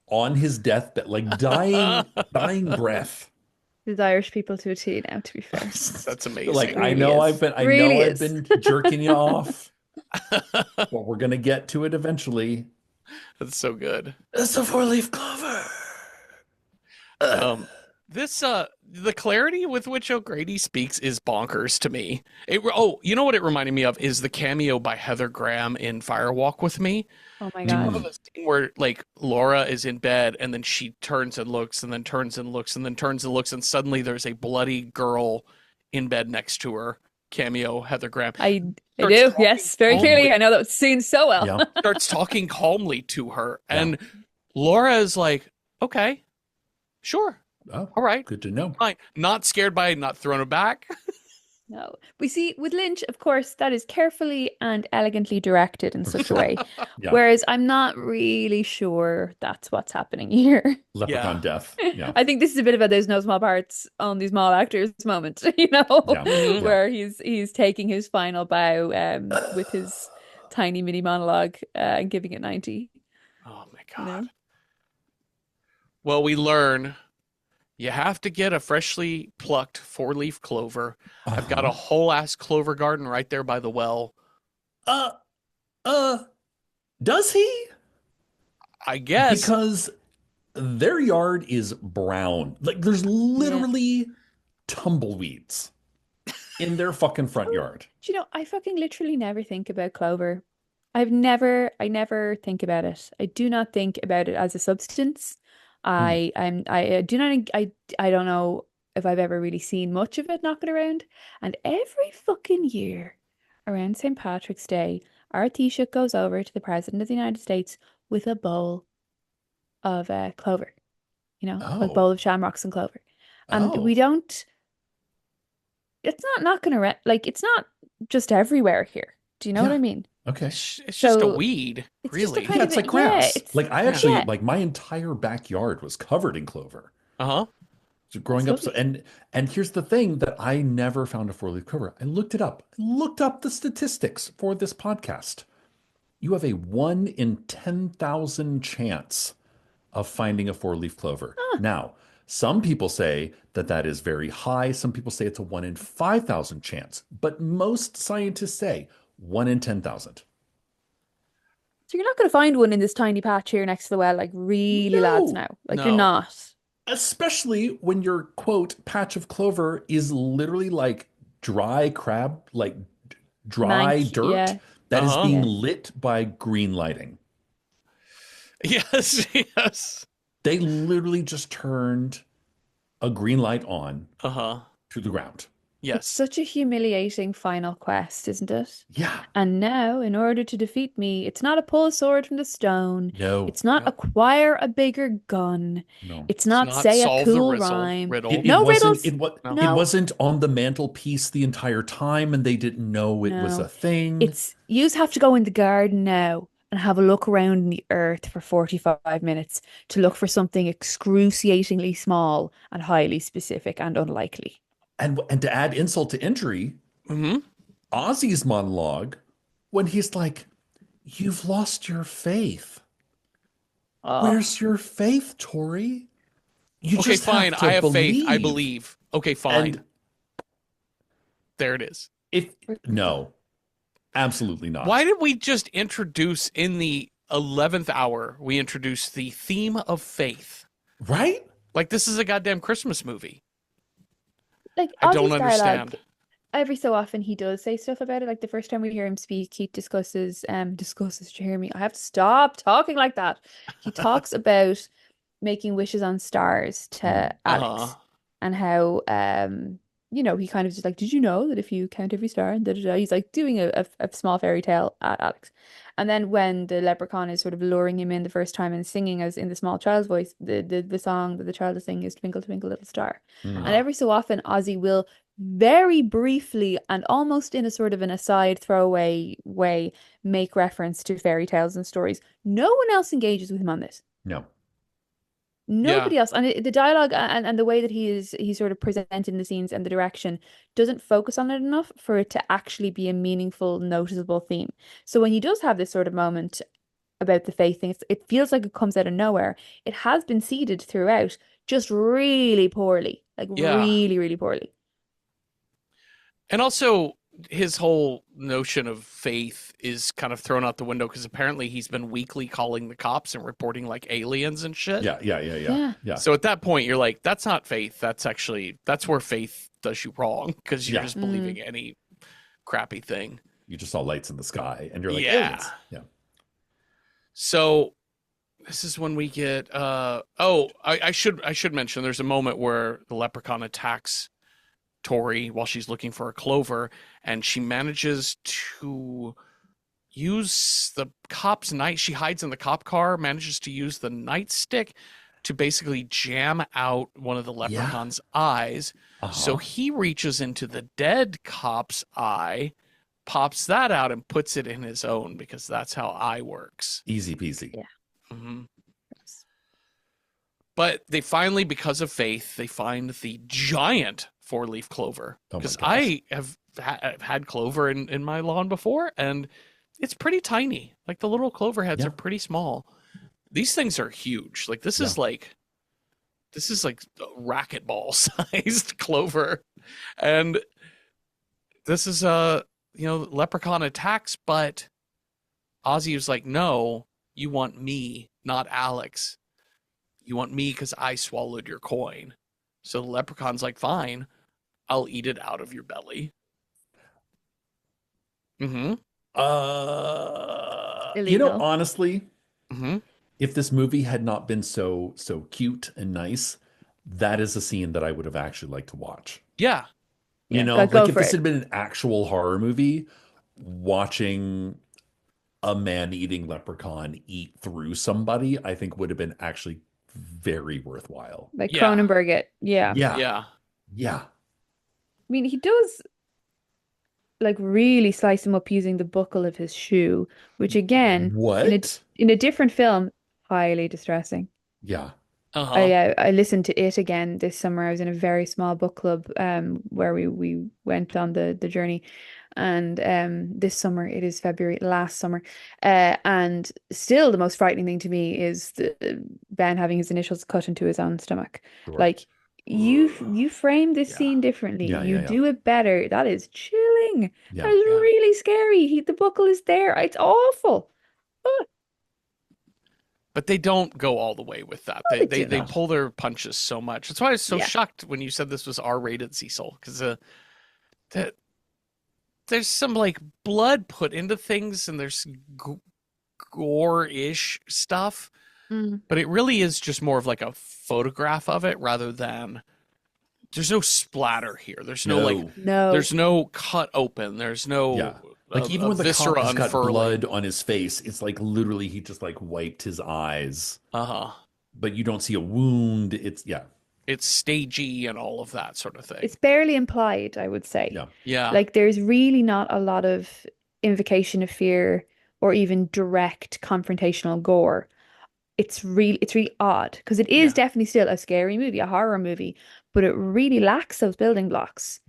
on his deathbed, like dying breath. These Irish people to a T now, to be fair. That's amazing. Like, I Really know is. I Really know is. I've been jerking you off, but we're gonna get to it eventually. That's so good. It's a 4-leaf clover. The clarity with which O'Grady speaks is bonkers to me. You know what it reminded me of is the cameo by Heather Graham in Fire Walk with Me. Oh my Do you god. remember the scene where like Laura is in bed and then she turns and looks and then turns and looks and then turns and looks and suddenly there's a bloody girl in bed next to her cameo Heather Graham. I Starts do, talking yes, very calmly. clearly. I know that scene so well. Yeah. Starts talking calmly to her, Yeah. and Laura is like, "Okay, sure, Oh, all right, good to know. fine." Not scared by it, not thrown aback. No. We see with Lynch, of course, that is carefully and elegantly directed in such a way. Yeah. Whereas I'm not really sure that's what's happening here. Leprechaun Yeah. death. Yeah. I think this is a bit of a there's no small parts on these small actors moment, you know, Yeah. Mhm. where he's taking his final bow with his tiny mini monologue and giving it 90. Oh my You god. know? Well, we learn you have to get a freshly plucked 4-leaf clover. I've got a whole ass clover garden right there by the well. Does he? I guess. Because their yard is brown. Like there's literally tumbleweeds in their fucking front yard. Do you know, I fucking literally never think about clover. I never think about it. I do not think about it as a substance. I do not, I don't know if I've ever really seen much of it knocking around. And every fucking year around St. Patrick's Day, our Taoiseach goes over to the President of the United States with a bowl of clover, you know, a bowl Oh. of shamrocks and clover. And we Oh. don't, it's not knocking around, like, it's not just everywhere here. Do you know what I Yeah. mean? Okay. It's just a So, weed, it's just a really. kind Yeah, of it's like yeah, grass. it's Like I actually yeah, like my entire backyard was covered in clover. Uh-huh. So growing up, so lovely. and here's the thing that I never found a 4-leaf clover. I looked it up. I looked up the statistics for this podcast. You have a 1 in 10,000 chance of finding a 4-leaf clover. Huh. Now, some people say that that is very high. Some people say it's a 1 in 5,000 chance, but most scientists say 1 in 10,000. So you're not going to find one in this tiny patch here next to the well, like really lads No, now. Like you're No. not. especially when your quote patch of clover is literally like dry crab, like dry Mank, dirt yeah, that is Uh-huh. being yeah. lit by green lighting. Yes, yes. They literally just turned a green light on Uh-huh. to the ground. It's Yes. such a humiliating final quest, isn't it? Yeah. And now, in order to defeat me, it's not a pull a sword from the stone. No. It's not No. acquire a bigger gun. No. It's It's not not say a solve the cool riddle. rhyme. It No wasn't riddles. No. it No, wasn't on the mantelpiece the entire time and they didn't know it was no. a thing. It's yous have to go in the garden now and have a look around in the earth for 45 minutes to look for something excruciatingly small and highly specific and unlikely. And to add insult to injury, Mm-hmm. Ozzy's monologue when he's like, "You've lost your faith. Oh, Where's your faith, Tori? You Okay, just fine. have to I have faith. I believe." believe. Okay, fine. And There it is. if no, absolutely not. Why did we just introduce in the 11th hour, we introduced the theme of faith? Right? Like this is a goddamn Christmas movie. like I don't Ozzy's understand. dialogue, every so often he does say stuff about it. Like the first time we hear him speak, he discusses, do you hear me? I have to stop talking like that. He talks about making wishes on stars to Alex Uh-huh. and how you know, he kind of just like, did you know that if you count every star and da, da, da, he's like doing a small fairy tale at Alex. And then when the leprechaun is sort of luring him in the first time and singing as in the small child's voice, the song that the child is singing is Twinkle Twinkle Little Star. Mm. And every so often Ozzy will very briefly and almost in a sort of an aside throwaway way make reference to fairy tales and stories. No one else engages with him on this. No. Nobody else. And the dialogue and the way that he's sort of presenting the scenes and the direction doesn't focus on it enough for it to actually be a meaningful, noticeable theme. So when he does have this sort of moment about the faith thing, it feels like it comes out of nowhere. It has been seeded throughout, just really poorly. Like Yeah. really, really poorly. And also, his whole notion of faith is kind of thrown out the window because apparently he's been weekly calling the cops and reporting like aliens and shit. Yeah. So at that point, you're like, that's not faith. That's where faith does you wrong because you're Yeah. just believing any crappy thing. You just saw lights in the sky and you're like, Yeah. aliens. Yeah. So this is when we get I should mention there's a moment where the leprechaun attacks Tori while she's looking for a clover, and she manages to use the cop's night. She hides in the cop car, manages to use the nightstick to basically jam out one of the leprechaun's eyes. So he reaches into the dead cop's eye, pops that out, and puts it in his own, because that's how eye works. Easy peasy. Yeah. Mm-hmm. But they finally, because of faith, they find the giant four-leaf clover. Because I have had clover in my lawn before, and it's pretty tiny. Like, the little clover heads are pretty small. These things are huge. Like, this is like racquetball sized clover. And this is Leprechaun attacks, but Ozzy was like, no, you want me, not Alex. You want me because I swallowed your coin. So the Leprechaun's like, fine, I'll eat it out of your belly. Illegal. Illegal. Honestly, if this movie had not been so cute and nice, that is a scene that I would have actually liked to watch. Yeah. Like if this had been an actual horror movie, watching a man-eating leprechaun eat through somebody, I think would have been actually very worthwhile. Like Cronenberg it. Yeah. I mean, he does like really slice him up using the buckle of his shoe, which again, in a different film, highly distressing. Yeah. I listened to it again this summer. I was in a very small book club where we went on the journey, and this summer, it is February, last summer, and still the most frightening thing to me is Ben having his initials cut into his own stomach. Sure. Like, you frame this scene differently. You do it better. That is chilling. That is really scary. The buckle is there. It's awful. But they don't go all the way with that. They pull their punches so much. That's why I was so shocked when you said this was R-rated, Cecil, because there's some like blood put into things, and there's gore-ish stuff. But it really is just more of like a photograph of it rather than. There's no splatter here. There's there's no cut open. There's no like even when the cop has got unfurling. blood on his face, it's like literally he just like wiped his eyes. But you don't see a wound. It's stagey and all of that sort of thing. It's barely implied, I would say. Yeah. Like there's really not a lot of invocation of fear or even direct confrontational gore. It's really odd because it is definitely still a scary movie, a horror movie, but it really lacks those building blocks.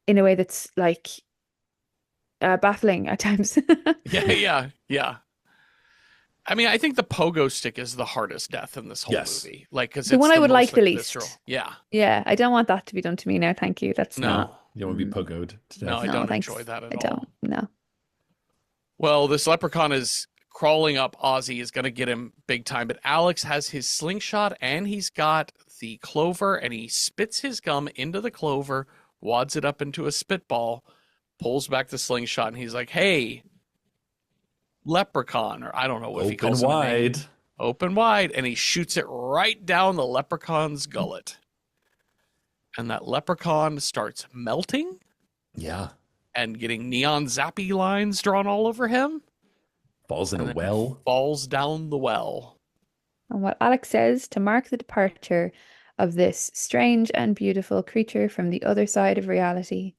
In a way that's like baffling at times. Yeah. I mean, I think the pogo stick is the hardest death in this whole movie. Like, because the one I would like the least. Visceral. Yeah. Yeah, I don't want that to be done to me now. Thank you. That's not. You don't want to be pogoed to death. No, I don't enjoy that at all. I don't. No. Well, this leprechaun is crawling up Ozzy, is going to get him big time, but Alex has his slingshot and he's got the clover, and he spits his gum into the clover, wads it up into a spitball, pulls back the slingshot, and he's like, hey, leprechaun, or I don't know if he calls him a name. Open wide, and he shoots it right down the leprechaun's gullet. And that leprechaun starts melting. Yeah. And getting neon zappy lines drawn all over him. Falls in a well. Falls down the well. And what Alex says to mark the departure of this strange and beautiful creature from the other side of reality,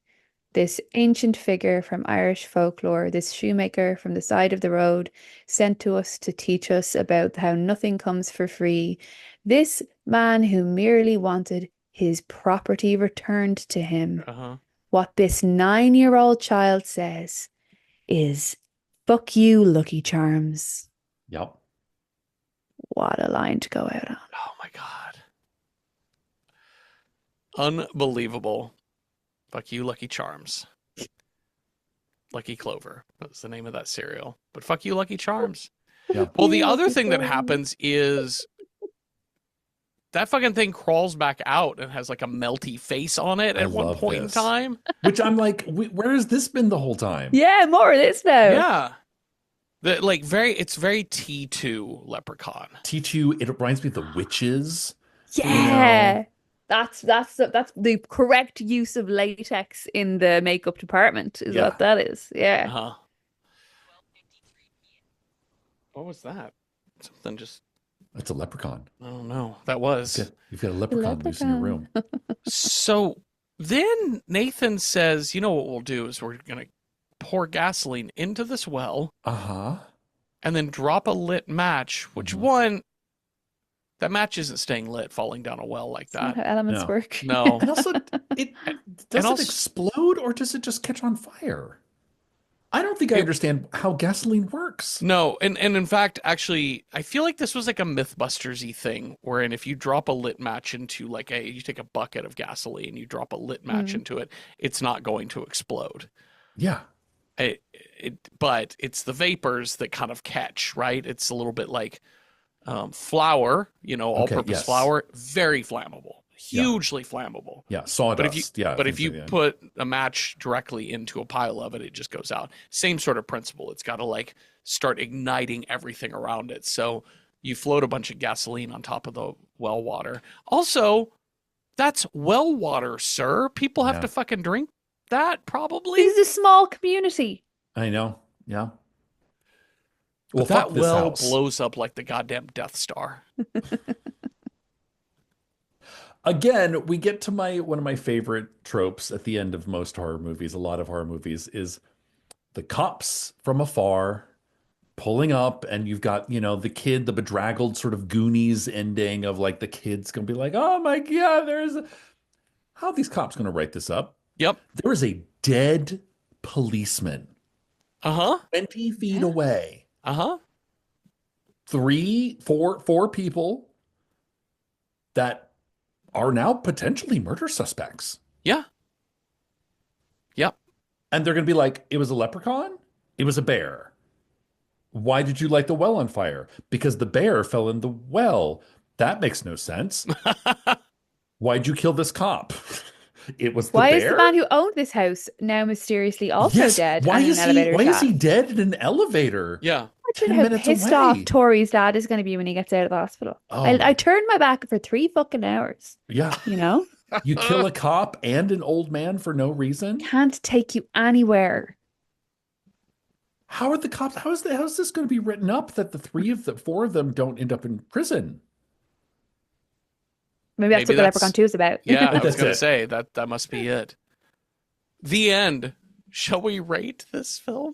this ancient figure from Irish folklore, this shoemaker from the side of the road, sent to us to teach us about how nothing comes for free, this man who merely wanted his property returned to him. What this 9-year-old child says is, fuck you, Lucky Charms. Yep. What a line to go out on. Oh my God. Unbelievable. Fuck you, Lucky Charms. Lucky Clover. That's the name of that cereal. But fuck you, Lucky Charms. Yeah. Well, the other thing that happens is that fucking thing crawls back out and has like a melty face on it at one point in time. Which I'm like, where has this been the whole time? Yeah, more of this now. Yeah. It's very T2 Leprechaun. T2, it reminds me of the witches. Yeah. That's the correct use of latex in the makeup department is Yeah. what that is. Yeah. Uh-huh. What was that? Something just, That's a leprechaun. I don't know. That was. You've got a leprechaun loose in your room. So then Nathan says, you know what we'll do is we're going to pour gasoline into this well Uh-huh. and then drop a lit match, which one, that match isn't staying lit falling down a well like That's not how that. elements No. work. No. And also, does also- it explode or does it just catch on fire? I don't think I understand how gasoline works. No, and in fact, actually, I feel like this was like a Mythbusters-y thing, wherein if you drop a lit match into you take a bucket of gasoline, you drop a lit match into it, it's not going to explode. Yeah. But it's the vapors that kind of catch, right? It's a little bit like flour, all-purpose flour, very flammable, hugely flammable. Yeah, sawdust. But if you put a match directly into a pile of it, it just goes out. Same sort of principle. It's got to start igniting everything around it. So you float a bunch of gasoline on top of the well water. Also, that's well water, sir. People have to fucking drink that, probably. This is a small community. I know. Yeah. Well, But that fuck this well house. blows up like the goddamn Death Star. Again, we get to one of my favorite tropes at the end of most horror movies, a lot of horror movies, is the cops from afar pulling up, and you've got, the kid, the bedraggled sort of Goonies ending of the kid's gonna be like, oh my God, how are these cops gonna write this up? Yep. There is a dead policeman 20 feet away. Four people that are now potentially murder suspects. Yeah. Yep. And they're going to be like, it was a leprechaun? It was a bear. Why did you light the well on fire? Because the bear fell in the well. That makes no sense. Why'd you kill this cop? It was the Why bear? is the man who owned this house now mysteriously also dead? Why and in is an elevator Why is he shaft? dead in an elevator? Yeah. Imagine 10 how minutes pissed away. off Tori's dad is going to be when he gets out of the hospital. Oh. I turned my back for 3 fucking hours. Yeah. You kill a cop and an old man for no reason? Can't take you anywhere. How are the cops? How is this going to be written up that the 4 of them don't end up in prison? Maybe that's what the Leprechaun 2 is about. Yeah, I was That's going to it. say that must be it. The end. Shall we rate this film?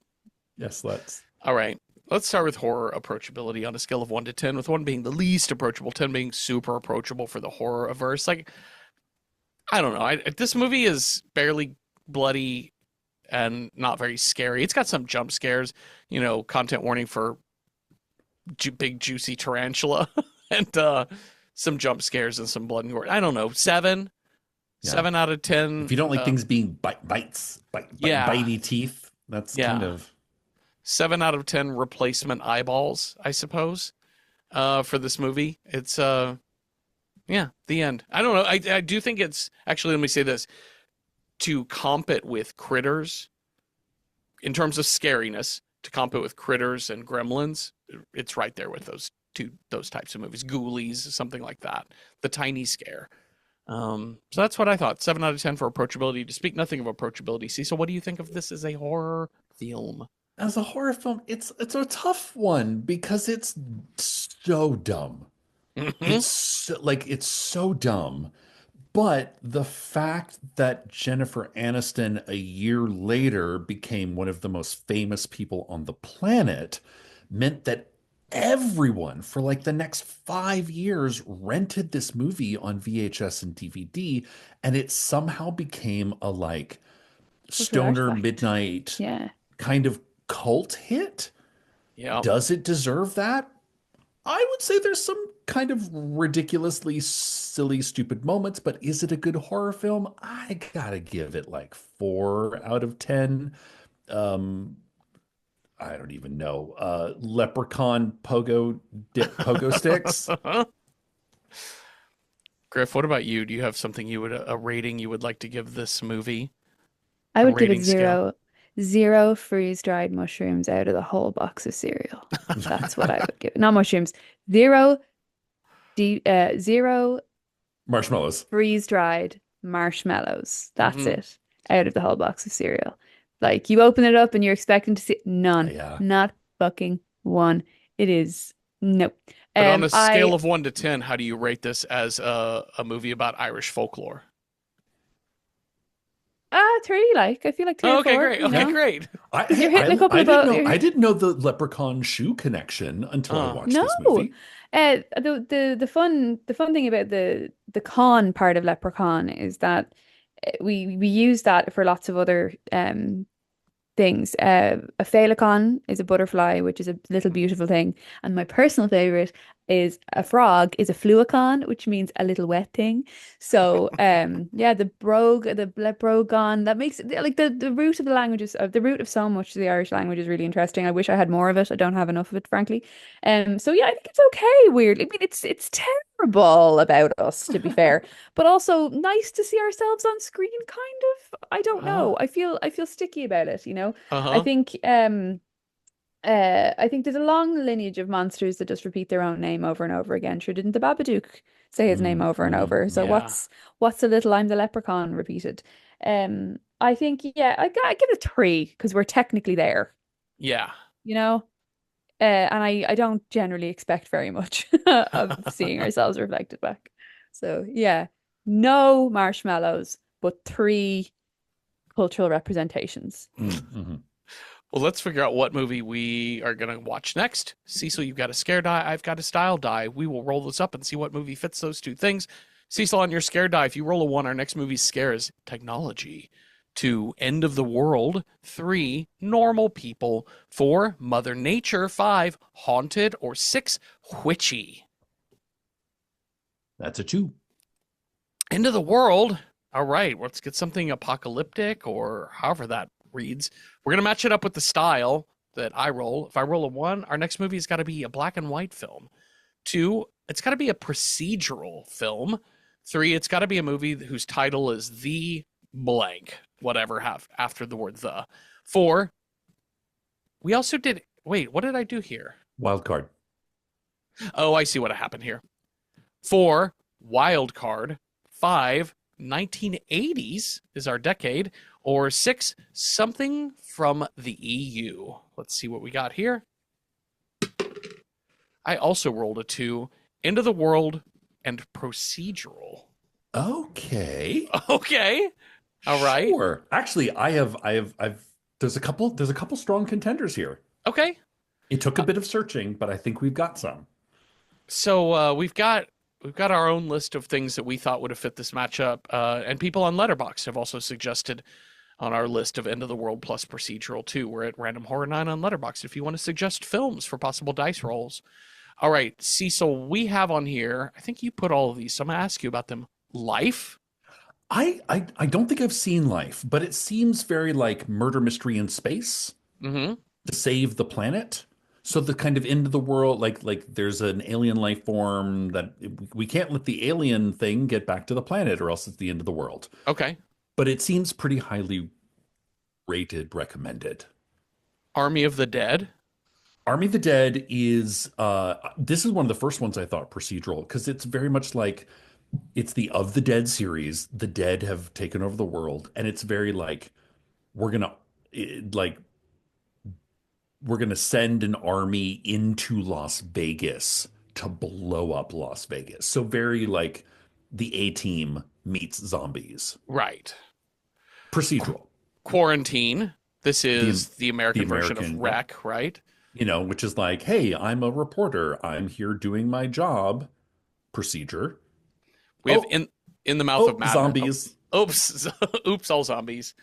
Yes, let's. All right. Let's start with horror approachability on a scale of 1 to 10, with 1 being the least approachable, 10 being super approachable for the horror averse. I don't know. This movie is barely bloody and not very scary. It's got some jump scares, content warning for big juicy tarantula and some jump scares and some blood and gore. I don't know. 7? Yeah. 7 out of 10. If you don't like things being bitey teeth, that's kind of 7 out of 10 replacement eyeballs, I suppose, for this movie. It's the end. I don't know. I do think it's actually, let me say this, to comp it with Critters in terms of scariness, to comp it with Critters and Gremlins, it's right there with those types of movies. Ghoulies, something like that. The tiny scare. So that's what I thought. 7 out of 10 for approachability. To speak nothing of approachability, Cecil, what do you think of this as a horror film? as a horror film, it's a tough one because it's so dumb. It's so dumb. But the fact that Jennifer Aniston a year later became one of the most famous people on the planet meant that everyone for the next 5 years rented this movie on VHS and DVD, and it somehow became a stoner artifact. midnight kind of cult hit. Yeah. Does it deserve that? I would say there's some kind of ridiculously silly, stupid moments, but is it a good horror film? I gotta give it 4 out of 10. I don't even know. Leprechaun pogo sticks. Griff, what about you? Do you have something a rating you would like to give this movie? I would give it rating scale. 0 freeze-dried mushrooms out of the whole box of cereal. That's what I would give it. Not mushrooms. 0 zero Marshmallows. freeze-dried marshmallows. That's Hmm. it. Out of the whole box of cereal. Like you open it up and you're expecting to see none. Yeah. Not fucking one. It is no. But on a scale I of 1 to 10, how do you rate this as a movie about Irish folklore? three, like I feel like three Oh, or okay, four, great. Okay, great. Because you're hitting a couple I of didn't both. know I didn't know the Leprechaun shoe connection until I watched No. this movie. The fun thing about the con part of Leprechaun is that we use that for lots of other things. A phalacon is a butterfly, which is a little beautiful thing. And my personal favorite is a frog is a fluacon, which means a little wet thing. So yeah, the brogue, the lebrogon, that makes like the root of the languages, the root of so much of the Irish language is really interesting. I wish I had more of it. I don't have enough of it, frankly. So yeah, I think it's okay, weirdly. I mean, it's terrible about us, to be fair, but also nice to see ourselves on screen, kind of. I don't Uh, know. I feel sticky about it, you know. I uh-huh. think I think there's a long lineage of monsters that just repeat their own name over and over again. Sure, didn't the Babadook say his name over and over? So Yeah. what's a little I'm the leprechaun repeated? I think yeah, I give it a three because we're technically there, Yeah. you know. And I don't generally expect very much of seeing ourselves reflected back. So yeah, no marshmallows, but three cultural representations. Mhm. Well, let's figure out what movie we are going to watch next. Cecil, you've got a scare die. I've got a style die. We will roll this up and see what movie fits those two things. Cecil, on your scare die, if you roll a 1, our next movie's scare is technology. 2, end of the world. 3, normal people. 4, Mother Nature. 5, haunted. Or 6, witchy. That's a 2. End of the world. All right, let's get something apocalyptic or however that reads. We're going to match it up with the style that I roll. If I roll a 1, our next movie has got to be a black and white film. 2, it's got to be a procedural film. 3, it's got to be a movie whose title is The Blank, whatever have after the word the. 4, we also did. Wait, what did I do here? Wild card. Oh, I see what happened here. 4, wild card. 5, 1980s is our decade. Or 6, something from the EU. Let's see what we got here. I also rolled a 2. End of the world and procedural. Okay. Okay. All right. Sure. Actually, I've there's a couple strong contenders here. Okay. It took a bit of searching, but I think we've got some. So we've got our own list of things that we thought would have fit this matchup, and people on Letterboxd have also suggested on our list of end of the world plus procedural too. We're at Random Horror 9 on Letterboxd if you want to suggest films for possible dice rolls. All right, Cecil, we have on here. I think you put all of these, so I'm gonna ask you about them. Life. I don't think I've seen Life, but it seems very like murder mystery in space Mm-hmm. to save the planet. So the kind of end of the world, like there's an alien life form that we can't let the alien thing get back to the planet, or else it's the end of the world. Okay. But it seems pretty highly rated, recommended. Army of the Dead. Army of the Dead is this is one of the first ones I thought procedural because it's very much like it's the Of the Dead series. The dead have taken over the world, and it's very like we're gonna like we're gonna send an army into Las Vegas to blow up Las Vegas. So very like the A Team meets zombies. Right. Procedural. Quarantine. This The is the American version of American, yep. Wreck, right? Which is like, hey, I'm a reporter. I'm here doing my job. Procedure. We have Oh, in the Mouth of oh, Madness. zombies. Oh, oops, oops, all zombies.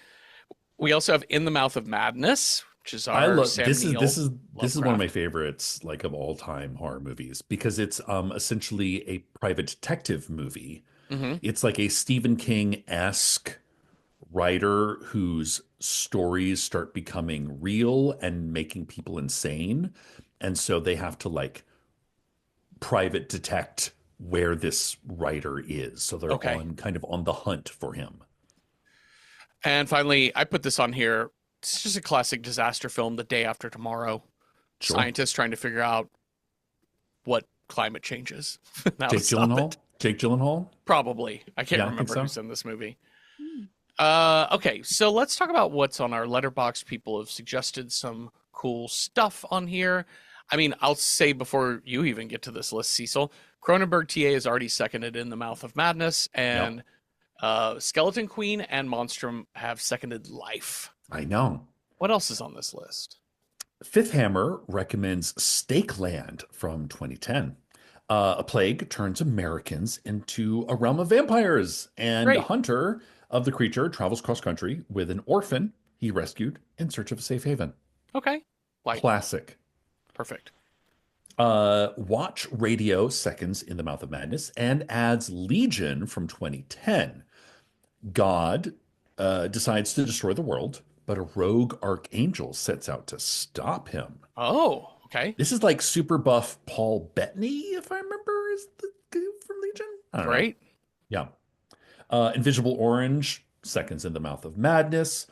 We also have In the Mouth of Madness, which is I our love Sam this is Neill this is this is one of my Lovecraft. favorites like of all time horror movies because it's essentially a private detective movie. Hmm. It's like a Stephen King-esque writer whose stories start becoming real and making people insane. And so they have to like private detect where this writer is. So they're Okay. on kind of on the hunt for him. And finally, I put this on here. It's just a classic disaster film, The Day After Tomorrow. Sure. Scientists trying to figure out what climate change is, and how to Jake stop Gyllenhaal. it. Jake Gyllenhaal? Probably. I can't Yeah, I think remember so. who's in this movie. Hmm. Okay, so let's talk about what's on our letterbox. People have suggested some cool stuff on here. I mean, I'll say before you even get to this list, Cecil, Cronenberg TA is already seconded in The Mouth of Madness, Yep. and Skeleton Queen and Monstrum have seconded Life. I know. What else is on this list? Fifth Hammer recommends Stakeland from 2010. A plague turns Americans into a realm of vampires, and a Great. hunter of the creature travels cross country with an orphan he rescued in search of a safe haven. Okay. Like, Classic. perfect. Watch Radio seconds in the Mouth of Madness and adds Legion from 2010. God decides to destroy the world, but a rogue archangel sets out to stop him. Oh, okay. This is like super buff Paul Bettany, if I remember, is the guy from Legion. I don't know. Great. Yeah. Invisible Orange, Seconds in the Mouth of Madness.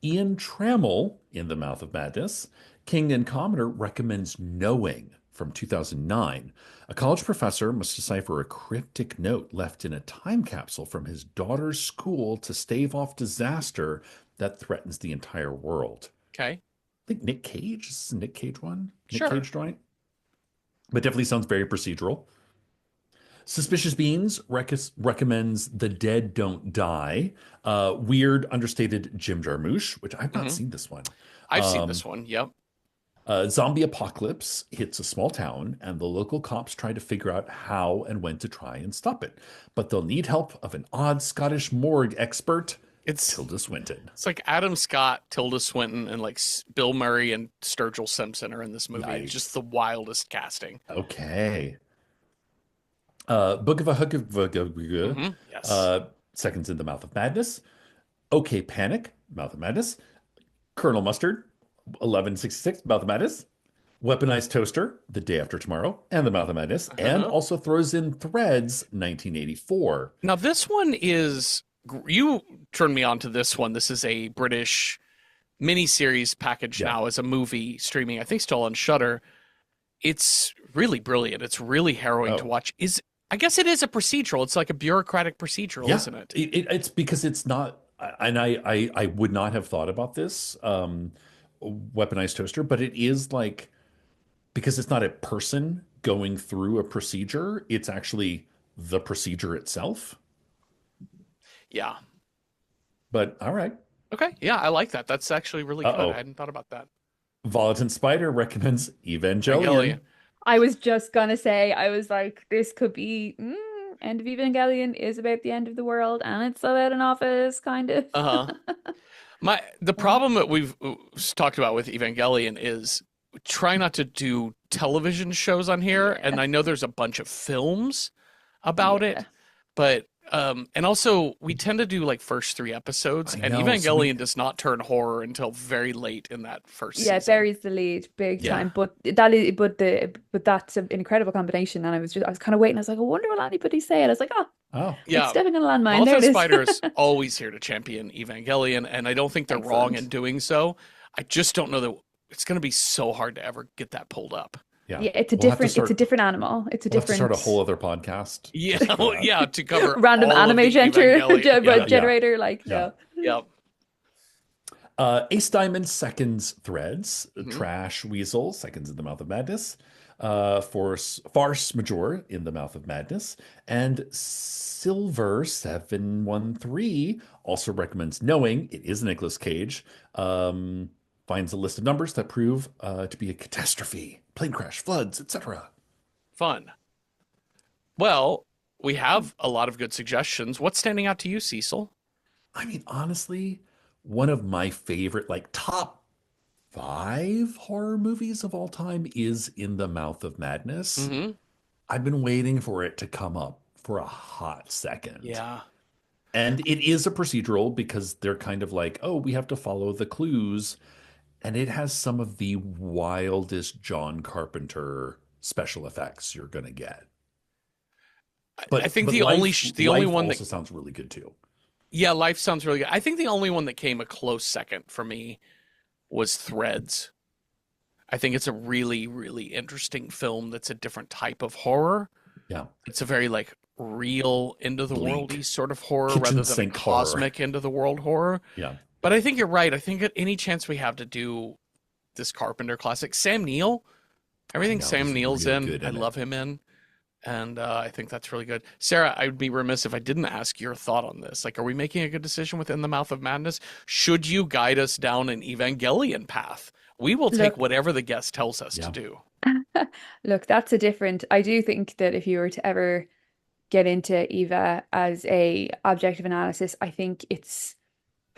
Ian Trammell in the Mouth of Madness. King and Commoner recommends Knowing from 2009. A college professor must decipher a cryptic note left in a time capsule from his daughter's school to stave off disaster that threatens the entire world. Okay. I think Nick Cage. Is this a Nick Cage one? Sure. Nick Cage joint? But definitely sounds very procedural. Suspicious Beans recommends The Dead Don't Die. Weird, understated Jim Jarmusch, which I've not seen this one. I've seen this one. Yep. Zombie apocalypse hits a small town, and the local cops try to figure out how and when to try and stop it. But they'll need help of an odd Scottish morgue expert, It's Tilda Swinton. It's like Adam Scott, Tilda Swinton, and like Bill Murray and Sturgill Simpson are in this movie. Nice. It's just the wildest casting. Okay. Book of a Hook of Yes. Seconds in the Mouth of Madness. Okay Panic, Mouth of Madness. Colonel Mustard, 1166, Mouth of Madness. Weaponized Toaster, The Day After Tomorrow, and The Mouth of Madness. And also throws in Threads, 1984. Now this one is you turned me on to this one. This is a British miniseries packaged now as a movie streaming. I think still on Shudder. It's really brilliant. It's really harrowing to watch. I guess it is a procedural. It's like a bureaucratic procedural, isn't it? It's because it's not, and I would not have thought about this weaponized toaster, but it is like, because it's not a person going through a procedure, it's actually the procedure itself. Yeah. But all right. Okay. Yeah, I like that. That's actually really good. I hadn't thought about that. Volatile Spider recommends Evangelion. I was just gonna say, I was like, this could be End of Evangelion is about the end of the world, and it's about an office, kind of. The problem that we've talked about with Evangelion is try not to do television shows on here, and I know there's a bunch of films about it, but and also we tend to do like first 3 episodes, and Evangelion does not turn horror until very late in that first season. It buries the lead big time, but that's an incredible combination. And I was kind of waiting. I was like, I wonder what anybody's saying. I was like, it's stepping on a landmine. There it is. Spider is always here to champion Evangelion, and I don't think they're wrong in doing so. I just don't know that it's going to be so hard to ever get that pulled up. Yeah, it's a different animal. It's a different. Start a whole other podcast. Yeah, to cover random anime generator. Ace Diamond seconds Threads. Trash Weasel seconds in the Mouth of Madness. Farce Major in the Mouth of Madness. And Silver 713 also recommends Knowing. It is Nicolas Cage. Finds a list of numbers that prove to be a catastrophe, plane crash, floods, etc. Fun. Well, we have a lot of good suggestions. What's standing out to you, Cecil? I mean, honestly, one of my favorite, like top 5 horror movies of all time is In the Mouth of Madness. I've been waiting for it to come up for a hot second. Yeah. And it is a procedural because they're kind of like, oh, we have to follow the clues. And it has some of the wildest John Carpenter special effects you're going to get. But I think the Life, only Life one also that sounds really good too. Yeah, Life sounds really good. I think the only one that came a close second for me was Threads. I think it's a really, really interesting film that's a different type of horror. Yeah. It's a very like real end of the Bleak. worldy sort of horror Kitchen rather than a sink horror. cosmic end of the world horror. Yeah. But I think you're right. I think at any chance we have to do this Carpenter classic, Sam Neill, everything know, Sam he's Neill's real in, good I in it. love him in. And I think that's really good. Sarah, I would be remiss if I didn't ask your thought on this. Like, are we making a good decision within the Mouth of Madness? Should you guide us down an Evangelion path? We will take Look, whatever the guest tells us to Yeah. do. look, that's a different. I do think that if you were to ever get into Eva as a objective analysis, I think it's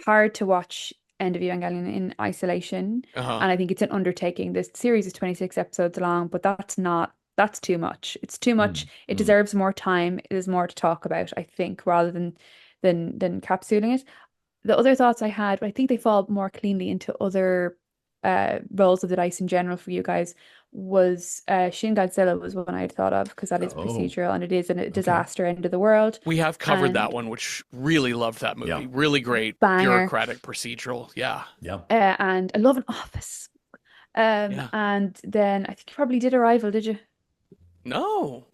hard to watch End of Evangelion in isolation, Uh-huh. and I think it's an undertaking. This series is 26 episodes long, but that's too much. It's too much. It deserves more time. There's more to talk about, I think, rather than capsuling it. The other thoughts I had, but I think they fall more cleanly into other rolls of the dice in general for you guys, was Shin Godzilla was one I had thought of, because that is Oh, procedural and it is a disaster end of the world. We have covered And that one, which really loved that movie. Yeah. Really great, Banger. bureaucratic procedural. Yeah. Yeah. And I love an office. Yeah. And then I think you probably did Arrival, did you? No,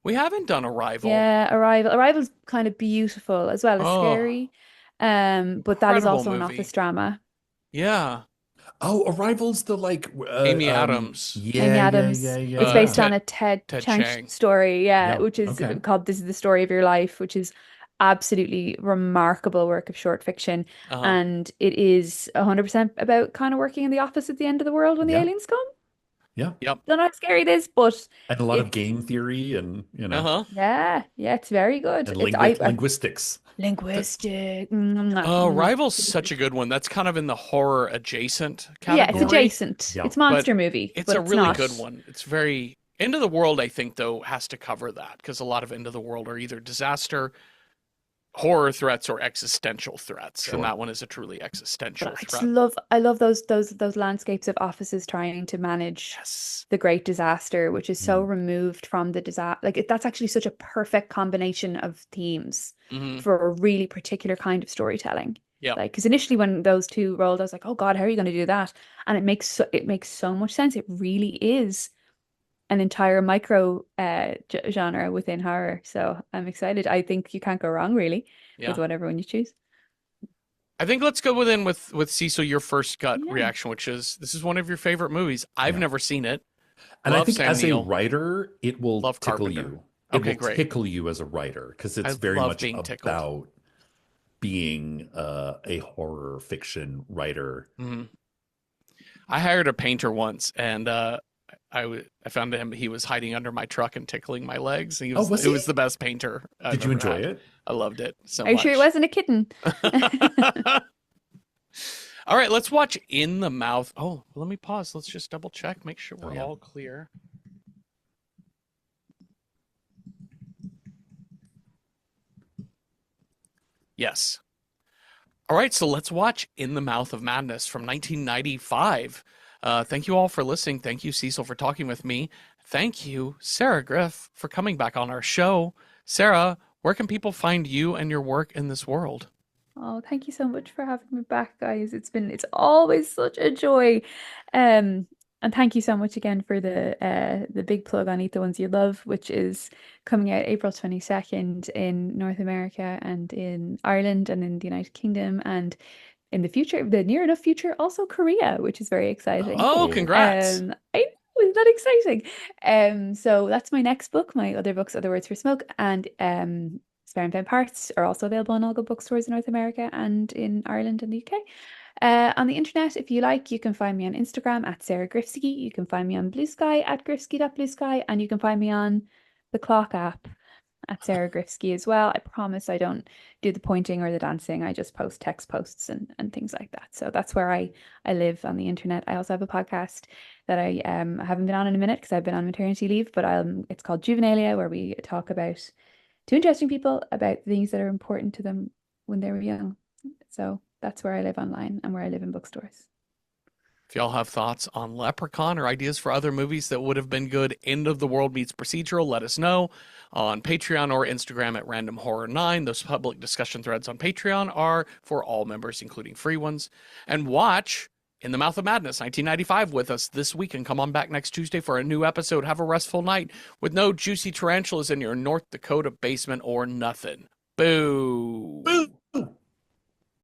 we haven't done Arrival. Yeah, Arrival. Arrival's kind of beautiful as well as Oh, scary. But that is incredible also an movie. office drama. Yeah. Oh, Arrival's the like Amy Adams. Yeah, Amy yeah, Adams. yeah, yeah. It's based Ted- on a Ted Ted Chiang Chiang. story, yeah, Yeah, which is okay. called This is the Story of Your Life, which is absolutely remarkable work of short fiction. Uh-huh. And it is 100% about kind of working in the office at the end of the world when the Yeah. aliens come. Yeah. Yep. Don't know how scary it is, but And a lot of it's game theory and, Uh-huh. yeah, it's very good. and It's linguistics. linguistic. Arrival's such a good one. That's kind of in the horror adjacent Yeah, category. it's adjacent. Yeah. It's monster movie, It's but a it's really not. good one. It's very End of the World, I think, though, has to cover that because a lot of End of the World are either disaster, horror threats, or existential threats, Sure. and that one is a truly existential But threat. I love those landscapes of offices trying to manage Yes. the great disaster, which is so Mm. removed from the disaster. Like that's actually such a perfect combination of themes Hmm. for a really particular kind of storytelling. Yep. Like, because initially when those two rolled, I was like, oh God, how are you going to do that? And it makes so much sense. It really is an entire micro genre within horror. So I'm excited. I think you can't go wrong really Yeah. with whatever one you choose. I think let's go with Cecil, your first gut Yeah. reaction, which is this is one of your favorite movies. I've Yeah. never seen it. And I Love think Sam as Neill. a writer, it will Love tickle Carpenter. you. It Okay, will great. tickle you as a writer because it's I very love much being tickled. about being a horror fiction writer. Mhm. I hired a painter once, and I found him. He was hiding under my truck and tickling my legs. He was, was it he? was the best painter I've Did you ever enjoy had. it? I loved it so Are you much. sure it wasn't a kitten? All right, let's watch In the Mouth. Oh, let me pause. Let's just double check, make sure we're yeah. all clear. Yes. All right, so let's watch In the Mouth of Madness from 1995. Thank you all for listening. Thank you, Cecil, for talking with me. Thank you, Sarah Griff, for coming back on our show. Sarah, where can people find you and your work in this world? Oh, thank you so much for having me back, guys. It's always such a joy. And thank you so much again for the big plug on Eat the Ones You Love, which is coming out April 22nd in North America and in Ireland and in the United Kingdom, and in the future, the near enough future, also Korea, which is very exciting. Oh, congrats. I know, isn't that exciting? So that's my next book. My other books, Other Words for Smoke, and Spare and Found Parts are also available in all good bookstores in North America and in Ireland and the UK. On the internet, if you like, you can find me on Instagram at Sarah Griffsky. You can find me on Blue Sky at griffsky.bluesky, and you can find me on the Clock app at Sarah Griffsky as well. I promise I don't do the pointing or the dancing. I just post text posts and things like that. So that's where I live on the internet. I also have a podcast that I haven't been on in a minute because I've been on maternity leave, but it's called Juvenalia, where we talk about two interesting people about things that are important to them when they were young. So that's where I live online and where I live in bookstores. If y'all have thoughts on Leprechaun or ideas for other movies that would have been good, End of the World meets procedural, let us know on Patreon or Instagram at Random Horror 9. Those public discussion threads on Patreon are for all members, including free ones. And watch In the Mouth of Madness 1995 with us this week, and come on back next Tuesday for a new episode. Have a restful night with no juicy tarantulas in your North Dakota basement or nothing. Boo.